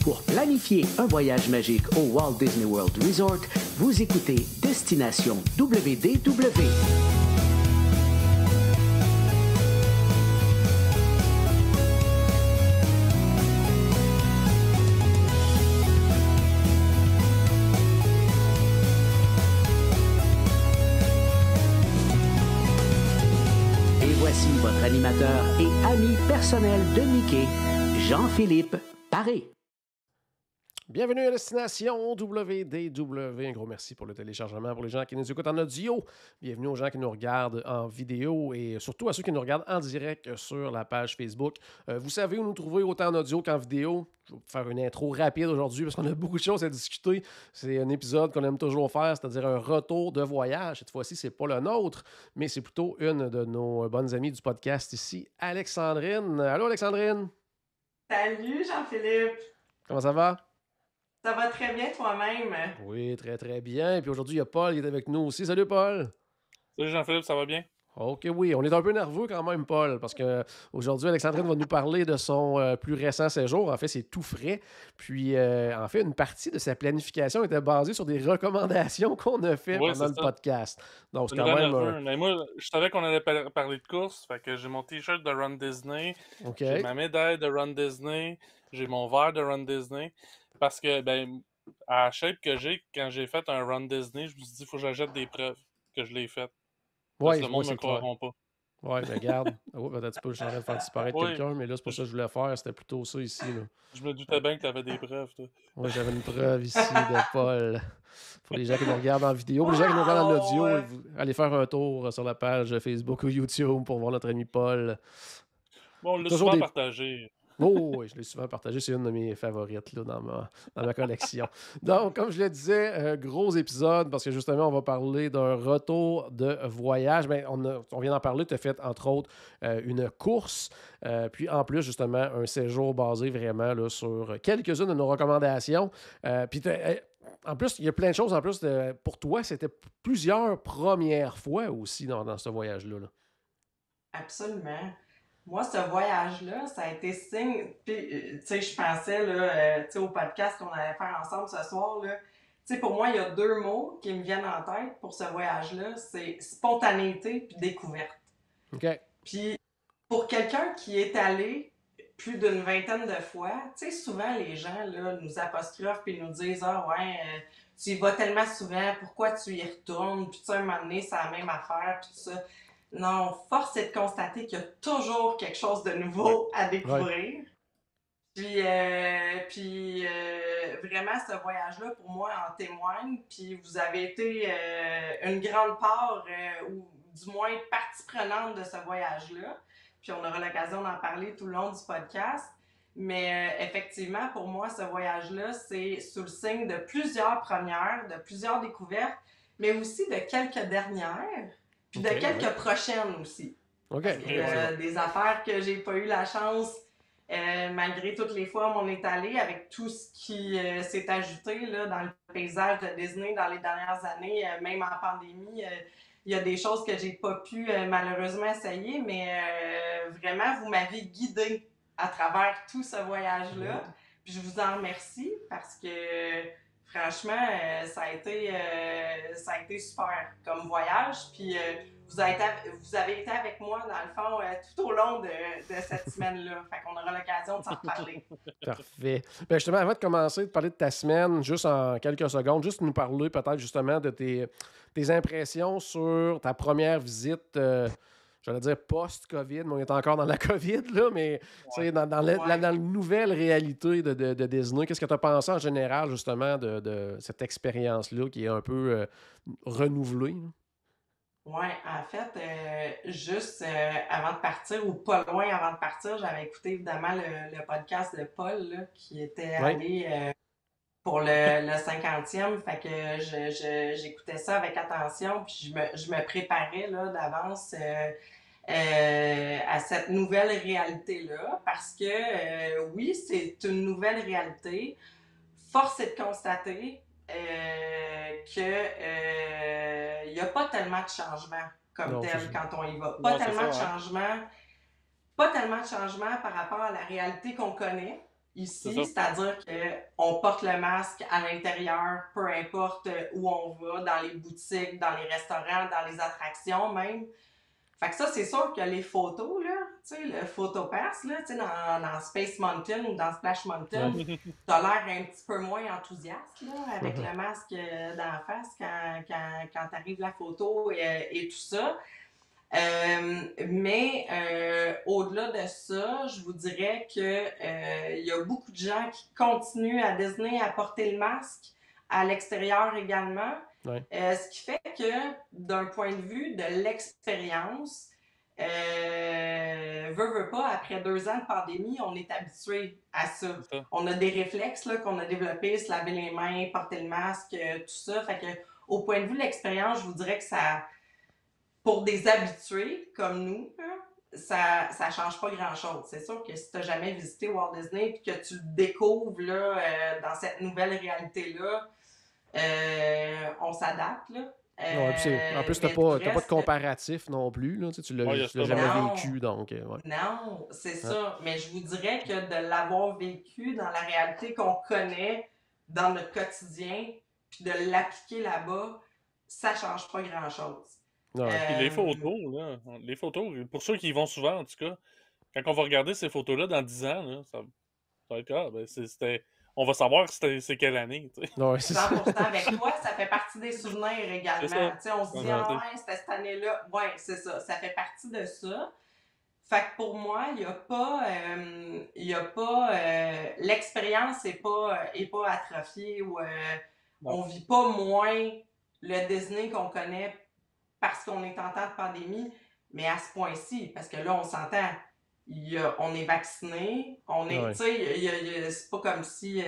Pour planifier un voyage magique au Walt Disney World Resort, vous écoutez Destination WDW. Voici votre animateur et ami personnel de Mickey, Jean-Philippe Paré. Bienvenue à Destination WDW. Un gros merci pour le téléchargement pour les gens qui nous écoutent en audio. Bienvenue aux gens qui nous regardent en vidéo et surtout à ceux qui nous regardent en direct sur la page Facebook. Vous savez où nous trouver autant en audio qu'en vidéo. Je vais vous faire une intro rapide aujourd'hui parce qu'on a beaucoup de choses à discuter. C'est un épisode qu'on aime toujours faire, c'est-à-dire un retour de voyage. Cette fois-ci, c'est pas le nôtre, mais c'est plutôt une de nos bonnes amies du podcast ici, Alexandrine. Allô, Alexandrine? Salut, Jean-Philippe! Comment ça va? Ça va très bien toi-même? Oui, très très bien. Puis aujourd'hui, il y a Paul qui est avec nous aussi. Salut Paul! Salut Jean-Philippe, ça va bien? OK, oui. On est un peu nerveux quand même, Paul, parce qu'aujourd'hui, Alexandrine va nous parler de son plus récent séjour. En fait, c'est tout frais. Puis, en fait, une partie de sa planification était basée sur des recommandations qu'on a faites pendant le podcast. Donc, c'est quand même... Mais moi, je savais qu'on allait parler de course, fait que j'ai mon T-shirt de Run Disney, j'ai ma médaille de Run Disney, j'ai mon verre de Run Disney, parce que, à la shape que j'ai, quand j'ai fait un Run Disney, je me suis dit, il faut que j'achète des preuves que je l'ai fait. Parce que le monde ne me croiront pas. Oui, mais regarde. Peut-être que je suis en train de faire disparaître quelqu'un, mais là, c'est pas ça que je voulais faire. C'était plutôt ça ici. Là. Je me doutais bien que tu avais des preuves, toi. Oui, j'avais une preuve ici de Paul. Pour les gens qui nous regardent en vidéo, pour les gens qui nous regardent en audio, allez faire un tour sur la page Facebook ou YouTube pour voir notre ami Paul. Bon, on l'a souvent partagé. Oh oui, je l'ai souvent partagé. C'est une de mes favorites là, dans ma collection. Donc, comme je le disais, gros épisode parce que justement, on va parler d'un retour de voyage. Mais on vient d'en parler. Tu as fait, entre autres, une course. Puis, en plus, justement, un séjour basé vraiment là, sur quelques-unes de nos recommandations. Puis, en plus, il y a plein de choses. En plus, pour toi, c'était plusieurs premières fois aussi dans ce voyage-là. Là. Absolument. Moi, ce voyage-là, ça a été signe, puis, tu sais, je pensais, là, tu sais, au podcast qu'on allait faire ensemble ce soir, là, tu sais, pour moi, il y a deux mots qui me viennent en tête pour ce voyage-là, c'est spontanéité puis découverte. OK. Puis, pour quelqu'un qui est allé plus d'une vingtaine de fois, tu sais, souvent, les gens, là, nous apostrophent puis nous disent « Ah ouais, tu y vas tellement souvent, pourquoi tu y retournes? » Puis, tu sais, un moment donné, c'est la même affaire, puis tout ça. Non, force est de constater qu'il y a toujours quelque chose de nouveau à découvrir. Ouais. Puis vraiment, ce voyage-là, pour moi, en témoigne. Puis vous avez été une grande part, ou du moins partie prenante de ce voyage-là. Puis on aura l'occasion d'en parler tout le long du podcast. Mais effectivement, pour moi, ce voyage-là, c'est sous le signe de plusieurs premières, de plusieurs découvertes, mais aussi de quelques dernières. Puis de quelques prochaines aussi. OK. Des affaires que j'ai pas eu la chance, malgré toutes les fois où on est allé, avec tout ce qui s'est ajouté là, dans le paysage de Disney dans les dernières années, même en pandémie. Il y a des choses que j'ai pas pu malheureusement essayer, mais vraiment, vous m'avez guidée à travers tout ce voyage-là. Puis je vous en remercie parce que... Franchement, ça a été super comme voyage. Puis vous avez été avec moi, dans le fond, tout au long de cette semaine-là. Fait qu'on aura l'occasion de s'en reparler. Parfait. Bien, justement, avant de commencer de parler de ta semaine, juste en quelques secondes, juste nous parler peut-être justement de tes impressions sur ta première visite, j'allais dire post-COVID, mais on est encore dans la COVID, là, mais dans la nouvelle réalité de Disney, qu'est-ce que tu as pensé en général, justement, de cette expérience-là qui est un peu renouvelée? Oui, en fait, juste avant de partir, ou pas loin avant de partir, j'avais écouté évidemment le podcast de Paul, là, qui était allé pour le 50e. Fait que j'écoutais ça avec attention, puis je me préparais là, d'avance à cette nouvelle réalité-là, parce que oui, c'est une nouvelle réalité. Force est de constater que y a pas tellement de changements comme tel quand on y va. Pas tellement de changements par rapport à la réalité qu'on connaît. ici, c'est-à-dire qu'on porte le masque à l'intérieur, peu importe où on va, dans les boutiques, dans les restaurants, dans les attractions même. Fait que ça, c'est sûr que les photos, là, tu sais, le PhotoPass, là, tu sais, dans Space Mountain ou dans Splash Mountain, t'as l'air un petit peu moins enthousiaste, là, avec le masque dans la face quand t'arrives la photo et tout ça. Mais au-delà de ça, je vous dirais que y a beaucoup de gens qui continuent à Disney à porter le masque à l'extérieur également. Ouais. Ce qui fait que, d'un point de vue de l'expérience, veut pas, après 2 ans de pandémie, on est habitué à ça. On a des réflexes là, qu'on a développés, se laver les mains, porter le masque, tout ça. Fait que, au point de vue de l'expérience, je vous dirais que ça, pour des habitués comme nous, ça change pas grand-chose. C'est sûr que si tu n'as jamais visité Walt Disney et que tu le découvres là, dans cette nouvelle réalité-là, on s'adapte, là. En plus, t'as pas de comparatif non plus, là. Tu l'as jamais vécu, donc... Ouais. Non, c'est ça. Mais je vous dirais que de l'avoir vécu dans la réalité qu'on connaît, dans notre quotidien, puis de l'appliquer là-bas, ça change pas grand-chose. Puis les photos, pour ceux qui y vont souvent, en tout cas, quand on va regarder ces photos-là dans 10 ans, là, ça va être on va savoir c'est quelle année. Ouais, c'est 100% avec toi, ça fait partie des souvenirs également. On se dit, c'était cette année-là. Oui, c'est ça. Ça fait partie de ça. Fait que pour moi, il n'y a pas, l'expérience n'est pas atrophiée ou on vit pas moins le Disney qu'on connaît parce qu'on est en temps de pandémie, mais à ce point-ci, parce que là, on s'entend. On est vacciné, tu sais, c'est pas comme si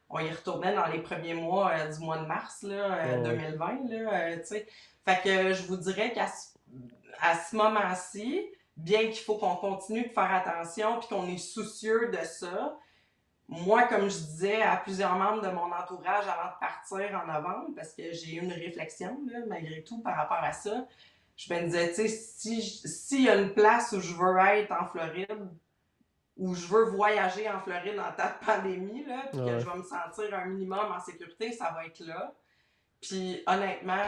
on y retournait dans les premiers mois du mois de mars là, 2020, là, tu sais. Fait que je vous dirais qu'à ce moment-ci, bien qu'il faut qu'on continue de faire attention puis qu'on est soucieux de ça, moi, comme je disais à plusieurs membres de mon entourage avant de partir en novembre, parce que j'ai eu une réflexion, là, malgré tout, par rapport à ça, je me disais, tu sais, s'il y a une place où je veux être en Floride, où je veux voyager en Floride en temps de pandémie, là, puis que je vais me sentir un minimum en sécurité, ça va être là. Puis honnêtement,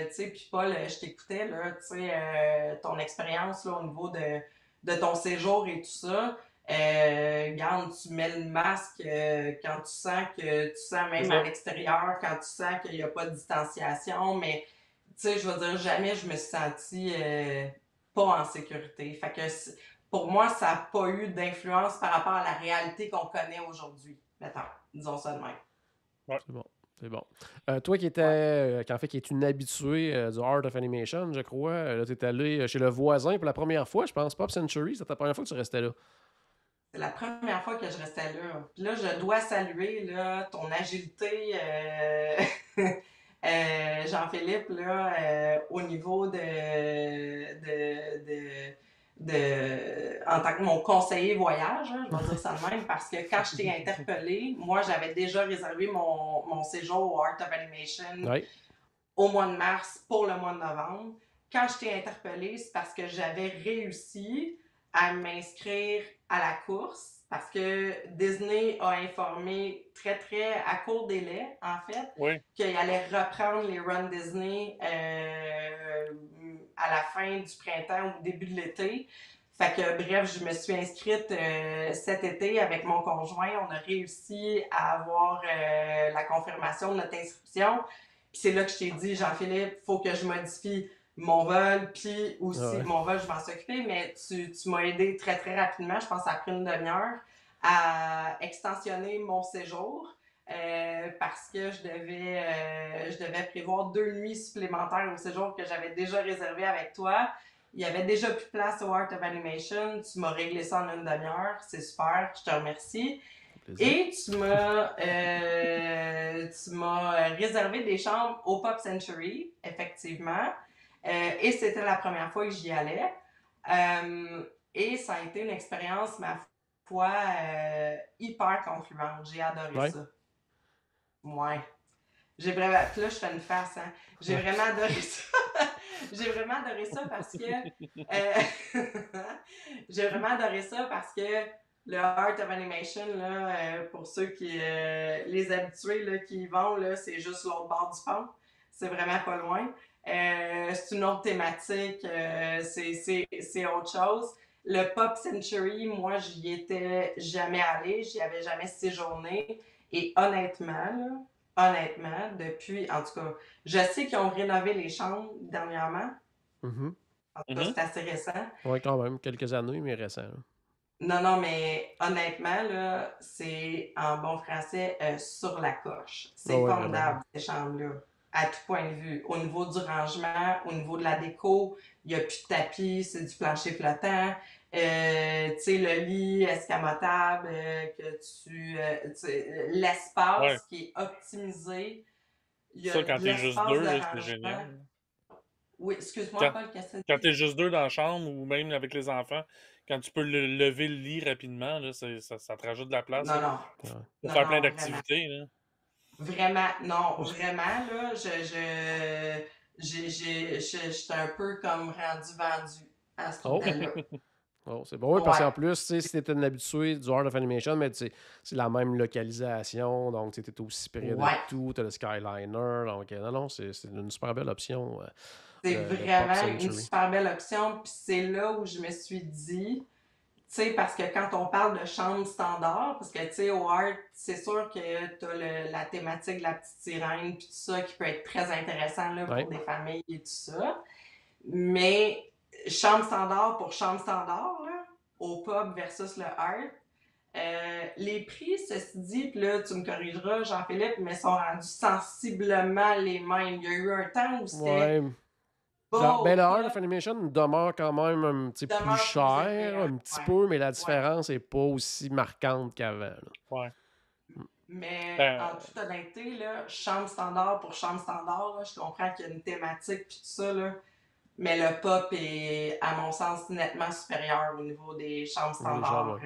tu sais, puis Paul, je t'écoutais, là, tu sais, ton expérience là, au niveau de ton séjour et tout ça, regarde, tu mets le masque quand tu sens même à l'extérieur, quand tu sens qu'il n'y a pas de distanciation, mais tu sais, je veux dire, jamais je me suis sentie pas en sécurité. Fait que pour moi, ça n'a pas eu d'influence par rapport à la réalité qu'on connaît aujourd'hui. Mettons, disons ça de même. Ouais. C'est bon. Toi qui étais, qui est une habituée du Art of Animation, je crois, là, tu es allé chez le voisin pour la première fois, je pense, Pop Century, c'était la première fois que tu restais là. C'est la première fois que je restais là. Puis là, je dois saluer là, ton agilité, Jean-Philippe, là, au niveau en tant que mon conseiller voyage, hein, je vais dire ça de même, parce que quand je t'ai interpellé, moi, j'avais déjà réservé mon séjour au Art of Animation au mois de mars pour le mois de novembre. Quand je t'ai interpellé, c'est parce que j'avais réussi à m'inscrire à la course, parce que Disney a informé très, très à court délai, en fait, qu'il allait reprendre les Run Disney à la fin du printemps ou au début de l'été. Fait que, bref, je me suis inscrite cet été avec mon conjoint. On a réussi à avoir la confirmation de notre inscription. Puis c'est là que je t'ai dit, Jean-Philippe, il faut que je modifie mon vol, puis aussi mon vol, je vais m'en s'occuper, mais tu m'as aidé très, très rapidement. Je pense que ça a pris une demi-heure à extensionner mon séjour parce que je devais prévoir 2 nuits supplémentaires au séjour que j'avais déjà réservé avec toi. Il y avait déjà plus de place au Art of Animation. Tu m'as réglé ça en une demi-heure. C'est super. Je te remercie. Et tu m'as réservé des chambres au Pop Century, effectivement. Et c'était la première fois que j'y allais. Et ça a été une expérience, ma foi, hyper concluante. J'ai adoré ça. Ouais. J'ai vraiment... Puis là, je fais une face, hein. J'ai vraiment adoré ça. J'ai vraiment adoré ça parce que... j'ai vraiment adoré ça parce que Le Art of Animation, là, pour ceux qui, les habitués là, qui y vont, là, c'est juste l'autre bord du pont. C'est vraiment pas loin. C'est une autre thématique, c'est autre chose. Le Pop Century, moi, j'y étais jamais allée, j'y avais jamais séjourné. Et honnêtement, depuis, en tout cas, je sais qu'ils ont rénové les chambres dernièrement. Mm-hmm. En tout cas, c'est assez récent. Oui, quand même, quelques années, mais récent. Non, mais honnêtement, là, c'est en bon français sur la coche. C'est formidable, ces chambres-là, à tout point de vue. Au niveau du rangement, au niveau de la déco, il n'y a plus de tapis, c'est du plancher flottant. Tu sais, le lit escamotable, l'espace qui est optimisé. Il y a ça, quand t'es juste deux, c'est génial. Oui, excuse-moi, Paul, qu'est-ce que quand t'es juste deux dans la chambre ou même avec les enfants, quand tu peux lever le lit rapidement, là, ça te rajoute de la place. Non. Pour faire plein d'activités. Là. Vraiment, là, j'étais un peu comme vendu à ce hôtel-là. Oh, c'est bon, oui, parce qu'en plus, si tu étais un habitué du Art of Animation, mais c'est la même localisation, donc tu es aussi près de tout, tu as le Skyliner, donc non, c'est une super belle option. C'est vraiment une super belle option, puis c'est là où je me suis dit, tu sais, parce que quand on parle de chambre standard, parce que, tu sais, au Art, c'est sûr que t'as la thématique de la petite sirène, puis tout ça, qui peut être très intéressant là, pour des familles et tout ça. Mais chambre standard pour chambre standard, là, au pub versus le Art, les prix, ceci dit, puis là, tu me corrigeras, Jean-Philippe, mais sont rendus sensiblement les mêmes. Il y a eu un temps où c'était... le Art of Animation demeure quand même un petit peu plus cher, un petit peu, mais la différence n'est pas aussi marquante qu'avant. Mais en toute honnêteté, là, chambre standard pour chambre standard, là, je comprends qu'il y a une thématique et tout ça, là, mais le pop est, à mon sens, nettement supérieur au niveau des chambres standards.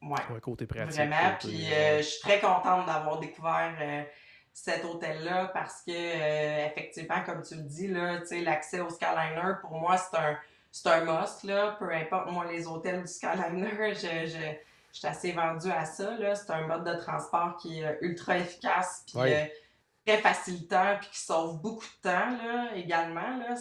Ouais, côté pratique. Vraiment, puis je suis très contente d'avoir découvert cet hôtel-là parce que, effectivement, comme tu le dis, là, l'accès au Skyliner, pour moi, c'est un must. Là. Peu importe, moi, les hôtels du Skyliner, je suis assez vendue à ça. C'est un mode de transport qui est ultra efficace puis très facilitant puis qui sauve beaucoup de temps là, également. Là.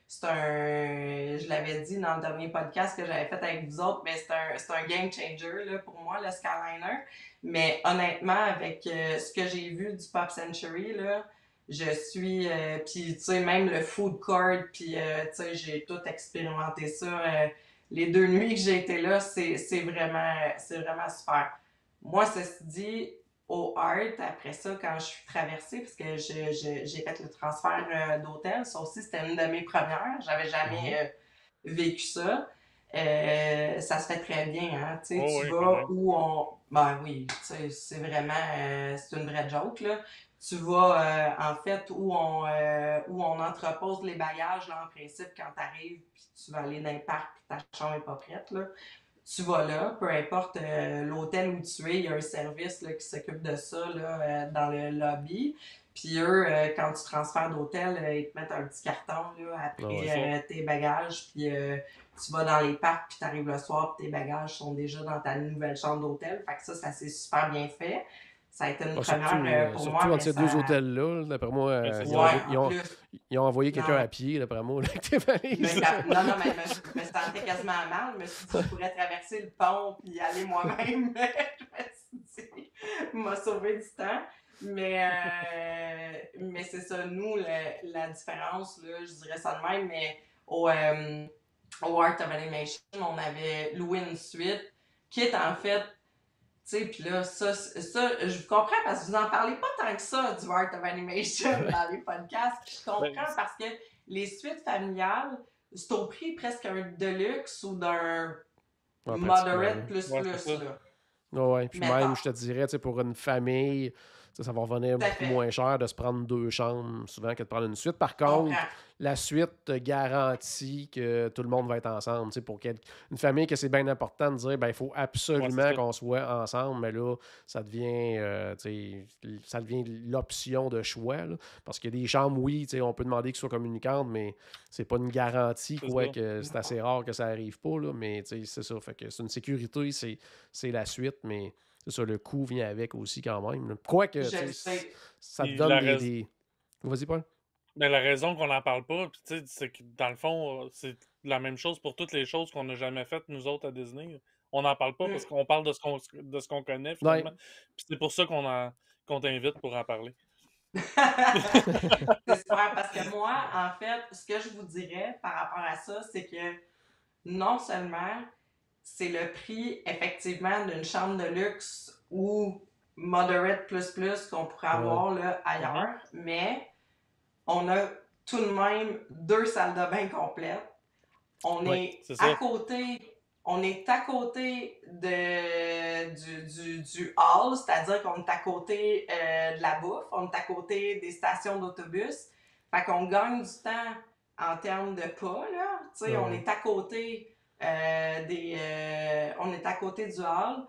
Je l'avais dit dans le dernier podcast que j'avais fait avec vous autres, mais c'est un game changer là, pour moi, le Skyliner. Mais honnêtement, avec ce que j'ai vu du Pop Century, là, je suis... puis, tu sais, même le food court, puis, tu sais, j'ai tout expérimenté ça. Les 2 nuits que j'ai été là, c'est vraiment super. Moi, ceci dit, au Art, après ça, quand je suis traversée, parce que j'ai fait le transfert d'hôtel, ça aussi, c'était une de mes premières. J'avais jamais vécu ça. Ça se fait très bien, hein. Tu sais, tu vas où on... Ben oui, tu sais, c'est vraiment... c'est une vraie joke, là. Tu vas, en fait, où on entrepose les bagages, là, en principe, quand t'arrives, puis tu vas aller dans le parc, puis ta chambre n'est pas prête, là. Tu vas là, peu importe l'hôtel où tu es, il y a un service là, qui s'occupe de ça là, dans le lobby. Puis eux, quand tu transfères d'hôtel, ils te mettent un petit carton là, après tes bagages. Puis tu vas dans les parcs, puis tu arrives le soir, puis tes bagages sont déjà dans ta nouvelle chambre d'hôtel. Fait que ça s'est super bien fait. Ça a été une première pour moi. Surtout entre ces deux hôtels-là, d'après moi, ils ont envoyé quelqu'un à pied, d'après moi, avec tes valises. Non, mais je me sentais quasiment mal. Je me suis dit, je pourrais traverser le pont puis aller moi-même. Je me suis dit, m'a sauvé du temps. Mais c'est ça, nous, la différence, là, je dirais ça de même, mais au Art of Animation, on avait loué une suite qui est en fait... Tu sais, puis là, ça, je vous comprends parce que vous n'en parlez pas tant que ça du Art of Animation dans les podcasts. Je comprends parce que les suites familiales, c'est au prix presque un deluxe ou d'un moderate plus. Là. Ouais, puis même, je te dirais, pour une famille, Ça va revenir Tout à beaucoup fait. moins cher de se prendre 2 chambres souvent que de prendre une suite. Par Je contre, comprends. la suite te garantit que tout le monde va être ensemble. Pour une famille que c'est bien important de dire, ben, il faut Ouais, c'est absolument ça. qu'on soit ensemble, mais là, ça devient, ça devient l'option de choix. Là. Parce que des chambres, oui, on peut demander qu'ils soient communicantes, mais c'est pas une garantie, C'est quoi, ça. que c'est assez rare que ça arrive pas. Là, mais c'est ça. Fait que c'est une sécurité, c'est la suite, mais c'est ça, le coût vient avec aussi quand même. Là. Quoique, Je le sais. ça te Puis donne des... Vas-y, Paul. Mais la raison qu'on n'en parle pas, puis tu sais, c'est que dans le fond, c'est la même chose pour toutes les choses qu'on n'a jamais faites, nous autres, à Disney. On n'en parle pas parce qu'on parle de ce qu'on connaît, finalement. Ouais. Puis c'est pour ça qu'on t'invite pour en parler. C'est super, parce que moi, en fait, ce que je vous dirais par rapport à ça, c'est que non seulement c'est le prix, effectivement, d'une chambre de luxe ou moderate plus qu'on pourrait avoir là, ailleurs, mais on a tout de même 2 salles de bain complètes. On est à côté, du hall, c'est-à-dire qu'on est à côté de la bouffe, on est à côté des stations d'autobus. Fait qu'on gagne du temps en termes de pas, là. Tu sais, on est à côté on est à côté du hall.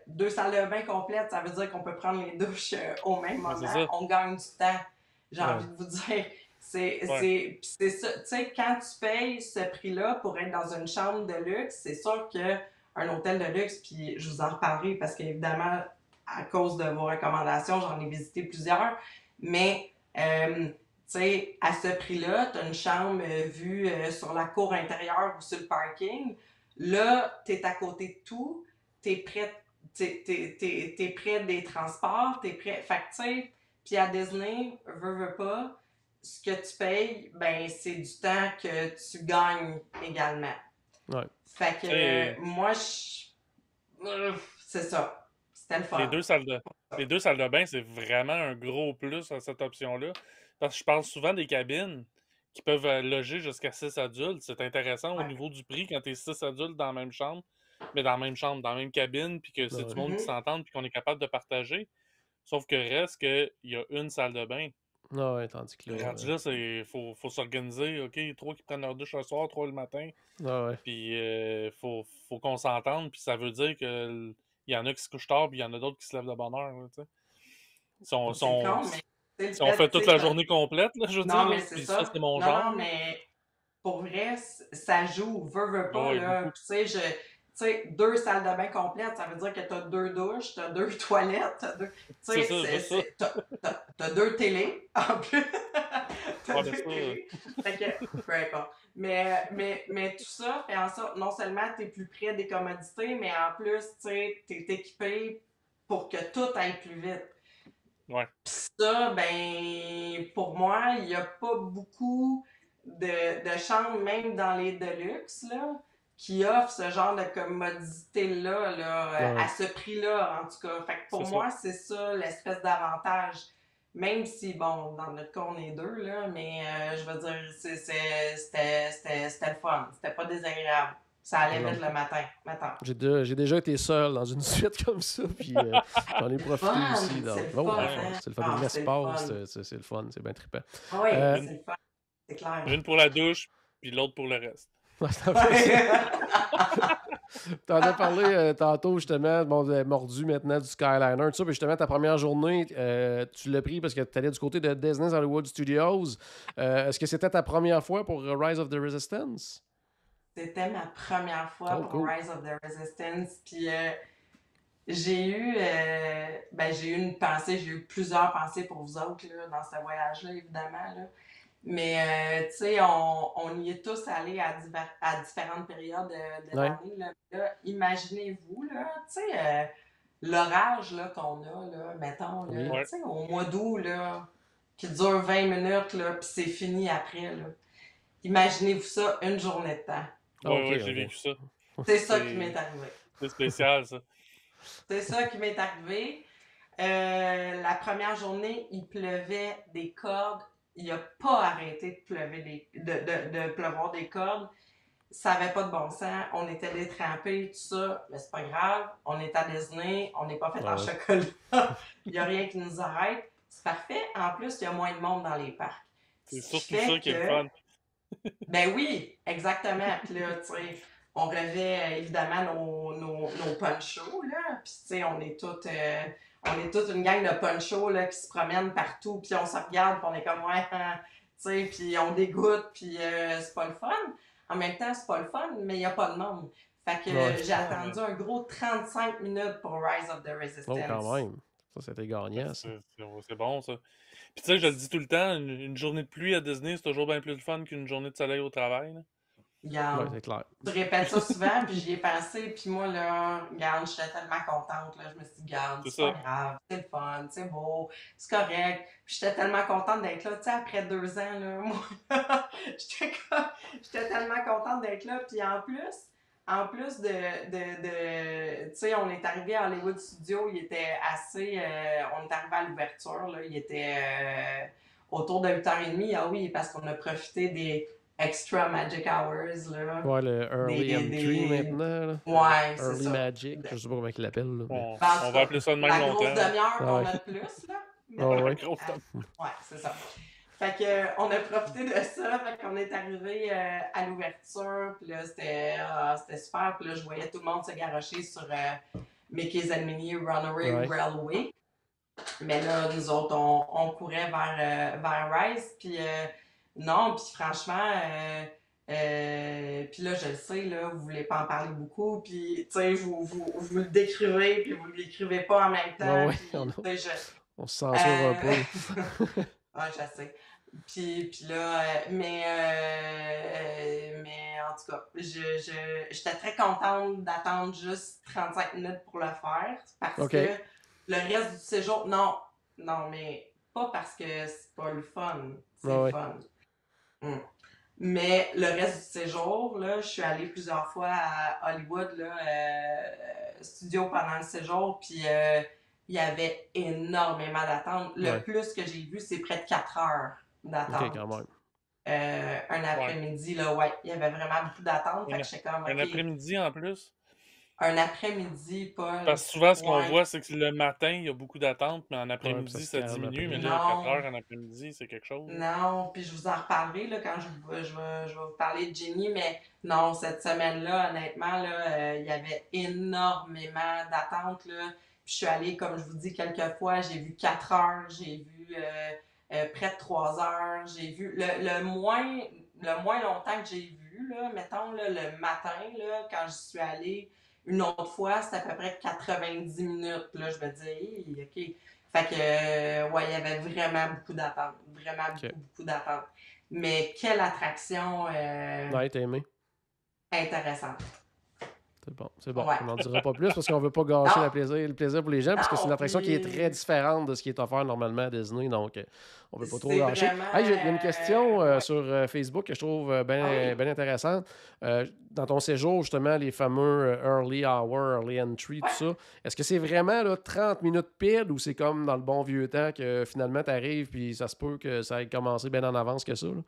2 salles de bain complètes, ça veut dire qu'on peut prendre les douches au même moment. On gagne du temps, j'ai envie de vous dire. C'est ça, tu sais, quand tu payes ce prix-là pour être dans une chambre de luxe, c'est sûr qu'un hôtel de luxe, puis je vous en reparlerai parce qu'évidemment, à cause de vos recommandations, j'en ai visité plusieurs, mais tu sais, à ce prix-là, tu as une chambre vue sur la cour intérieure ou sur le parking. Là, tu es à côté de tout, t'es près des transports, t'es près. Fait que, tu sais, puis à Disney, veux pas, ce que tu payes, ben, c'est du temps que tu gagnes également. Ouais. Fait que moi, c'est ça. C'était le fun. Les deux salles de bain, c'est vraiment un gros plus à cette option-là. Parce que je parle souvent des cabines qui peuvent loger jusqu'à 6 adultes. C'est intéressant au niveau du prix quand tu es 6 adultes dans la même chambre, mais dans la même chambre, dans la même cabine, puis que c'est du monde qui s'entende, puis qu'on est capable de partager. Sauf que reste qu'il y a une salle de bain. Ouais, tandis que là... Rendu là, il faut s'organiser. OK, 3 qui prennent leur douche le soir, 3 le matin. Puis faut qu'on s'entende. Puis ça veut dire que il y en a qui se couchent tard, puis il y en a d'autres qui se lèvent de bonne heure. Si on fait toute la journée complète, là, je veux dire, mais c'est puis ça. ça, c'est mon genre. Non, mais pour vrai, ça joue, veux pas, là. Tu sais, 2 salles de bain complètes, ça veut dire que t'as 2 douches, t'as 2 toilettes, t'as 2 télés, en plus. T'as 2 télés. Fait que, peu importe. Mais tout ça fait en sorte, non seulement t'es plus près des commodités, mais en plus, tu sais, t'es équipé pour que tout aille plus vite. Ouais. Pis ça, ben, pour moi, il n'y a pas beaucoup de chambres, même dans les Deluxe, là, qui offrent ce genre de commodité-là, à ce prix-là, en tout cas. Fait que pour moi, c'est ça l'espèce d'avantage. Même si, bon, dans notre cas, on est 2, là, mais je veux dire, c'était le fun. C'était pas désagréable. Ça allait vite le matin. J'ai déjà été seul dans une suite comme ça, puis j'en ai profité aussi. C'est le fun. Le l'espace, c'est le fun, c'est bien trippant. Oui, c'est le fun, c'est clair. Une pour la douche, puis l'autre pour le reste. T'en as parlé tantôt, justement, mordu maintenant du Skyliner, tout ça, puis justement, ta première journée, tu l'as pris parce que tu allais du côté de Disney's Hollywood Studios. Est-ce que c'était ta première fois pour Rise of the Resistance? C'était ma première fois pour Rise of the Resistance. Puis j'ai eu une pensée, j'ai eu plusieurs pensées pour vous autres là, dans ce voyage-là, évidemment. Là. Mais tu sais, on y est tous allés à différentes périodes de l'année. Là, imaginez-vous, là, tu sais, l'orage là, qu'on a, là, mettons, là, tu sais, au mois d'août, là, qui dure 20 minutes, là, puis c'est fini après. Là. Imaginez-vous ça une journée de temps. Oui, j'ai vécu ça. C'est ça qui m'est arrivé. C'est spécial, ça. C'est ça qui m'est arrivé. La première journée, il pleuvait des cordes. Il n'a pas arrêté de pleuvoir des cordes. ça avait pas de bon sens. On était détrempés, tout ça, mais c'est pas grave. On est à Disney, on n'est pas fait en chocolat. Il n'y a rien qui nous arrête. C'est parfait. En plus, il y a moins de monde dans les parcs. C'est surtout ça qui est le fun. Ben oui, exactement. Puis là, tu sais, on revêt évidemment nos ponchos, là. Puis tu sais, on est toute une gang de ponchos, là, qui se promènent partout. Puis on se regarde, puis on est comme, ouais, tu sais, puis on dégoûte, puis c'est pas le fun. En même temps, c'est pas le fun, mais il n'y a pas de monde. Fait que j'ai attendu un gros 35 minutes pour Rise of the Resistance. Oh, quand même. Ça, c'était gagnant, ça. C'est bon, ça. Puis tu sais, je le dis tout le temps, une journée de pluie à Disney, c'est toujours bien plus de fun qu'une journée de soleil au travail. Là. Regarde, c'est clair. Je répète ça souvent, puis j'y ai pensé, puis moi, là, regarde, j'étais tellement contente, là, je me suis dit, regarde, c'est pas grave, c'est le fun, c'est beau, c'est correct, puis j'étais tellement contente d'être là, tu sais, après 2 ans, là, moi, j'étais tellement contente d'être là, puis en plus de tu sais, on est arrivé à Hollywood Studios, il était assez, on est arrivé à l'ouverture, là, il était autour de 8h30, ah oui, parce qu'on a profité des Extra Magic Hours, là. Ouais, le Early Entry maintenant, là. Ouais, c'est Early ça. Magic, je sais pas comment ils l'appellent, là. On va appeler ça de même longtemps. La grosse demi-heure qu'on a de plus, là. Ouais, c'est ça. Fait que on a profité de ça, fait qu'on est arrivé à l'ouverture, puis là, c'était super, puis là, je voyais tout le monde se garrocher sur Mickey's and Minnie Runaway Railway. Mais là, nous autres, on courait vers Rise, puis non, puis franchement, puis là, je le sais, là, vous voulez pas en parler beaucoup, puis tu sais, vous le décrivez, puis vous le décrivez pas en même temps. On se censure un peu. Ouais, je sais. Puis là, mais en tout cas, j'étais très contente d'attendre juste 35 minutes pour le faire, parce que le reste du séjour, non, mais pas parce que c'est pas le fun, c'est le fun. Mais le reste du séjour, là, je suis allée plusieurs fois à Hollywood, là, studio pendant le séjour, puis il y avait énormément d'attentes. Le plus que j'ai vu, c'est près de 4 heures d'attente. OK, quand même. Un après-midi, là, il y avait vraiment beaucoup d'attentes. Fait que j'étais comme, un après-midi en plus? Un après-midi, Paul. Parce que souvent, ce qu'on voit, c'est que le matin, il y a beaucoup d'attentes, mais en après-midi, ça diminue. Mais là, 4 heures en après-midi, c'est quelque chose. Non, puis je vous en reparlerai là, quand je vais vous parler de Jenny, mais non, cette semaine-là, honnêtement, là, il y avait énormément d'attentes. Puis je suis allée, comme je vous dis, quelques fois, j'ai vu 4 heures, j'ai vu près de 3 heures, j'ai vu le moins longtemps que j'ai vu, là, mettons, là, le matin, là, quand je suis allée. Une autre fois, c'était à peu près 90 minutes. Là, je me disais, OK. Fait que, il y avait vraiment beaucoup d'attentes. Vraiment beaucoup d'attentes. Mais quelle attraction t'as aimé? Intéressante. C'est bon. On n'en dira pas plus parce qu'on ne veut pas gâcher le plaisir pour les gens, parce que c'est une attraction qui est très différente de ce qui est offert normalement à Disney, donc on ne veut pas trop gâcher. Il y a une question sur Facebook que je trouve bien intéressante. Dans ton séjour, justement, les fameux Early Hour, Early Entry, tout ça, est-ce que c'est vraiment là, 30 minutes pile ou c'est comme dans le bon vieux temps que finalement tu arrives puis ça se peut que ça ait commencé bien en avance que ça? Là?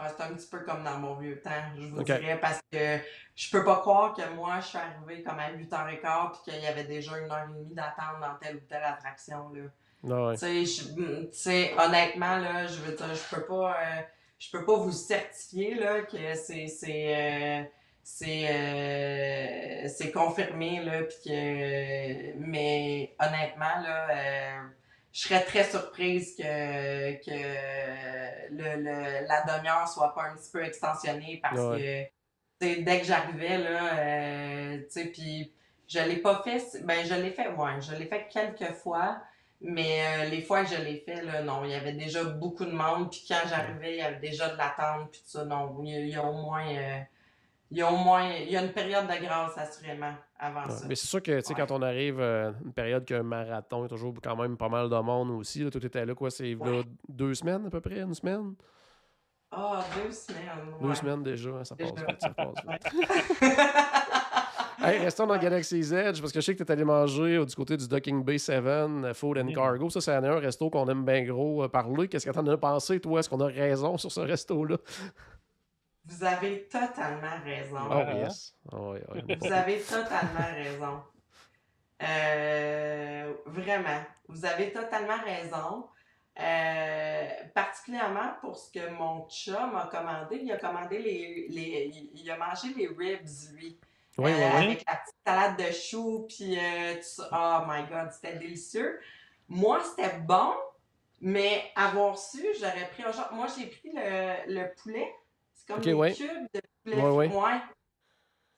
C'est un petit peu comme dans mon vieux temps, je vous dirais, parce que je peux pas croire que moi, je suis arrivée comme à 8h15 puis qu'il y avait déjà 1h30 d'attente dans telle ou telle attraction, là. Tu sais, honnêtement, là, je veux dire, je peux pas vous certifier, là, que c'est confirmé, là, puis que... Mais honnêtement, là... je serais très surprise que la demi-heure soit pas un petit peu extensionnée parce que dès que j'arrivais là, puis je l'ai pas fait, je l'ai fait quelques fois, mais les fois que je l'ai fait là, non, il y avait déjà beaucoup de monde, puis quand j'arrivais, il y avait déjà de l'attente, puis tout ça, non, il y a au moins une période de grâce, assurément, avant ça. Mais c'est sûr que, quand on arrive une période qu'un marathon, il y a toujours quand même pas mal de monde aussi. Là, tout était là, quoi, c'est là, 2 semaines à peu près, 1 semaine? 2 semaines, 2 semaines déjà, hein, ça passe vite, Hey, restons dans Galaxy's Edge, parce que je sais que tu es allé manger du côté du Docking Bay 7, Food and Cargo. Ça, c'est un resto qu'on aime bien gros parler. Qu'est-ce que tu en as pensé, toi? Est-ce qu'on a raison sur ce resto-là? Vous avez totalement raison. Oh, yes. Oh, Vous avez totalement raison. Vraiment, vous avez totalement raison. Particulièrement pour ce que mon chum a commandé. Il a commandé il a mangé les ribs, lui. Oui. Avec la petite salade de choux, puis tout ça. Oh my God, c'était délicieux. Moi, c'était bon, mais avoir su, j'aurais pris un genre... Moi, j'ai pris le poulet. C'est comme des cubes de poulet. Ouais.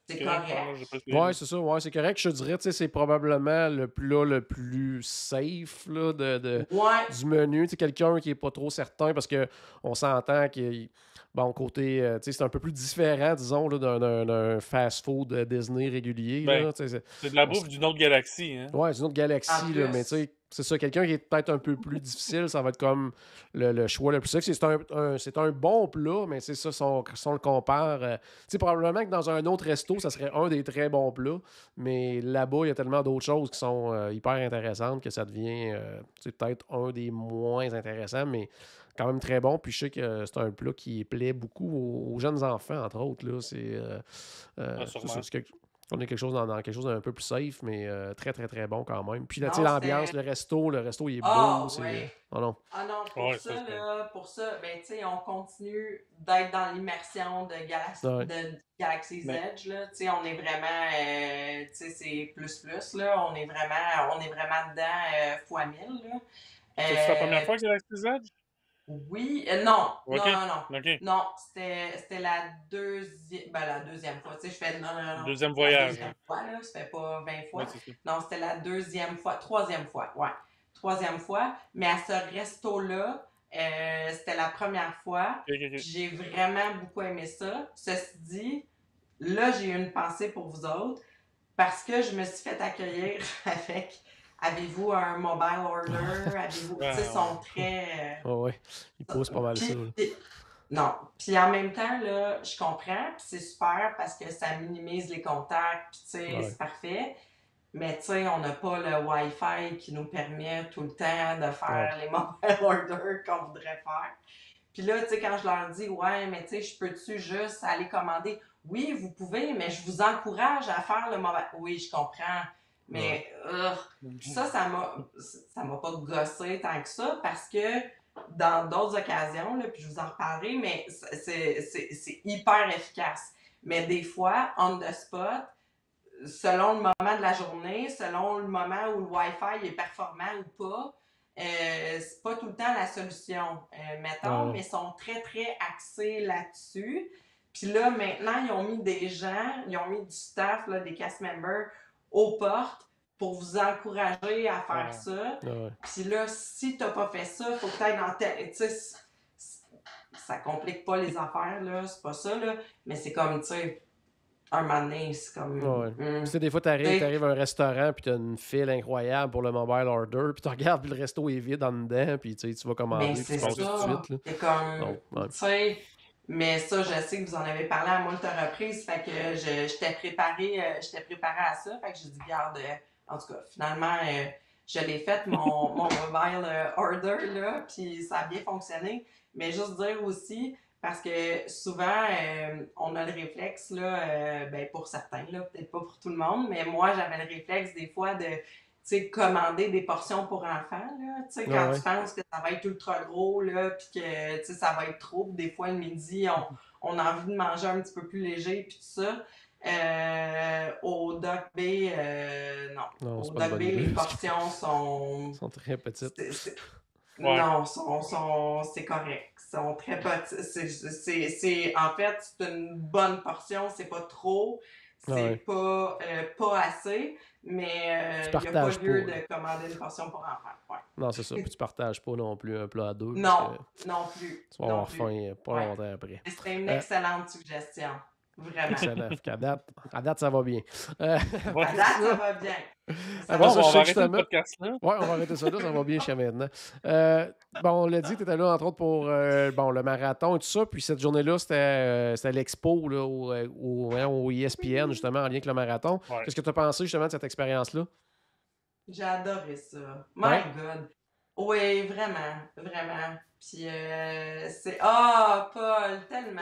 C'est correct. Ouais, c'est ça. Ouais, c'est correct. Je te dirais, tu sais, c'est probablement le plat le plus safe là, du menu. Tu sais, quelqu'un qui est pas trop certain parce qu'on s'entend qu'il... Bon, côté, tu sais, c'est un peu plus différent, disons, là, d'un fast-food Disney régulier. Ben, là, c'est de la bouffe d'une autre galaxie. Hein? Ouais, c'est une autre galaxie, là, mais tu sais, c'est ça. Quelqu'un qui est peut-être un peu plus difficile, ça va être comme le choix le plus safe. C'est un bon plat, mais c'est ça, si on le compare. Tu sais, probablement que dans un autre resto, ça serait un des très bons plats, mais là-bas, il y a tellement d'autres choses qui sont hyper intéressantes que ça devient peut-être un des moins intéressants, mais quand même très bon. Puis je sais que c'est un plat qui plaît beaucoup aux jeunes enfants, entre autres. Là. On est quelque chose dans quelque chose d'un peu plus safe, mais très, très, très bon quand même. Puis là, tu sais, l'ambiance, le resto, il est beau. Oh non, pour ça, ben tu sais, on continue d'être dans l'immersion de Galaxy's Edge, là. Tu sais, on est vraiment, tu sais, c'est plus, là. On est vraiment dedans fois 1000, là. C'est ta première fois que Galaxy's Edge? Oui, non. Okay. Non, c'était la deuxième fois. Tu sais, je fais non. Deuxième voyage. Deuxième fois, là, ça fait pas 20 fois. Non, c'était la troisième fois, ouais. Troisième fois, mais à ce resto-là, c'était la première fois. Okay. J'ai vraiment beaucoup aimé ça. Ceci dit, là, j'ai eu une pensée pour vous autres parce que je me suis fait accueillir avec... Avez-vous un mobile order? Avez-vous... Tu sais, ils sont très... ouais, ils posent pas mal ça. Non. Puis en même temps, là, je comprends, puis c'est super parce que ça minimise les contacts, puis tu sais, c'est parfait. Mais tu sais, on n'a pas le Wi-Fi qui nous permet tout le temps de faire les mobile orders qu'on voudrait faire. Puis là, tu sais, quand je leur dis, ouais, mais tu sais, je peux-tu juste aller commander? Oui, vous pouvez, mais je vous encourage à faire le mobile... Oui, je comprends. Mais ça m'a pas gossé tant que ça parce que dans d'autres occasions, là, puis je vous en reparlerai, mais c'est hyper efficace. Mais des fois, on the spot, selon le moment de la journée, selon le moment où le Wi-Fi est performant ou pas, c'est pas tout le temps la solution, mettons, mais ils sont très, très axés là-dessus. Puis là, maintenant, ils ont mis des gens, ils ont mis du staff, là, des cast members, aux portes pour vous encourager à faire ça. Puis là, si t'as pas fait ça, faut que t'ailles dans tel... Tu sais, ça complique pas les affaires, là, c'est pas ça, là. Mais c'est comme, tu sais, un moment donné, c'est comme... Tu sais, des fois, t'arrives à un restaurant, puis t'as une file incroyable pour le mobile order, puis tu regardes, puis le resto est vide en dedans, puis tu vas commander, puis tu passes tout de suite. Là. C'est comme... Tu sais... Mais ça, je sais que vous en avez parlé à moult reprises, fait que j'étais préparée à ça, fait que j'ai dit, garde, en tout cas, finalement, je l'ai fait, mon mobile order, là, puis ça a bien fonctionné. Mais juste dire aussi, parce que souvent, on a le réflexe, là, pour certains, là, peut-être pas pour tout le monde, mais moi, j'avais le réflexe des fois de... Tu sais, commander des portions pour enfants, là, tu sais, quand tu penses que ça va être ultra gros, là, puis que, tu sais, ça va être trop, des fois, le midi, on a envie de manger un petit peu plus léger, puis tout ça. Au Doc B, non. Au Doc B, les portions sont très petites. Non, c'est correct. Ils sont très petites. En fait, c'est une bonne portion, c'est pas trop. C'est pas assez, mais il n'y a pas lieu de commander une portion pour enfants. Ouais. Non, c'est ça. Puis tu partages pas non plus un plat à deux. Non, non plus. Tu vas avoir faim pas longtemps après. C'était une excellente suggestion. Vraiment. Excellent. À date, ça va bien. À date, ça va bien. On va arrêter le podcast là. Oui, on va arrêter ça là. Ça va bien jusqu'à maintenant. On l'a dit, tu étais là, entre autres, pour le marathon et tout ça. Puis cette journée-là, c'était l'expo là, au ESPN, justement, en lien avec le marathon. Ouais. Qu'est-ce que tu as pensé, justement, de cette expérience-là? J'ai adoré ça. My God. Oui, vraiment. Vraiment. Puis c'est... Paul, tellement.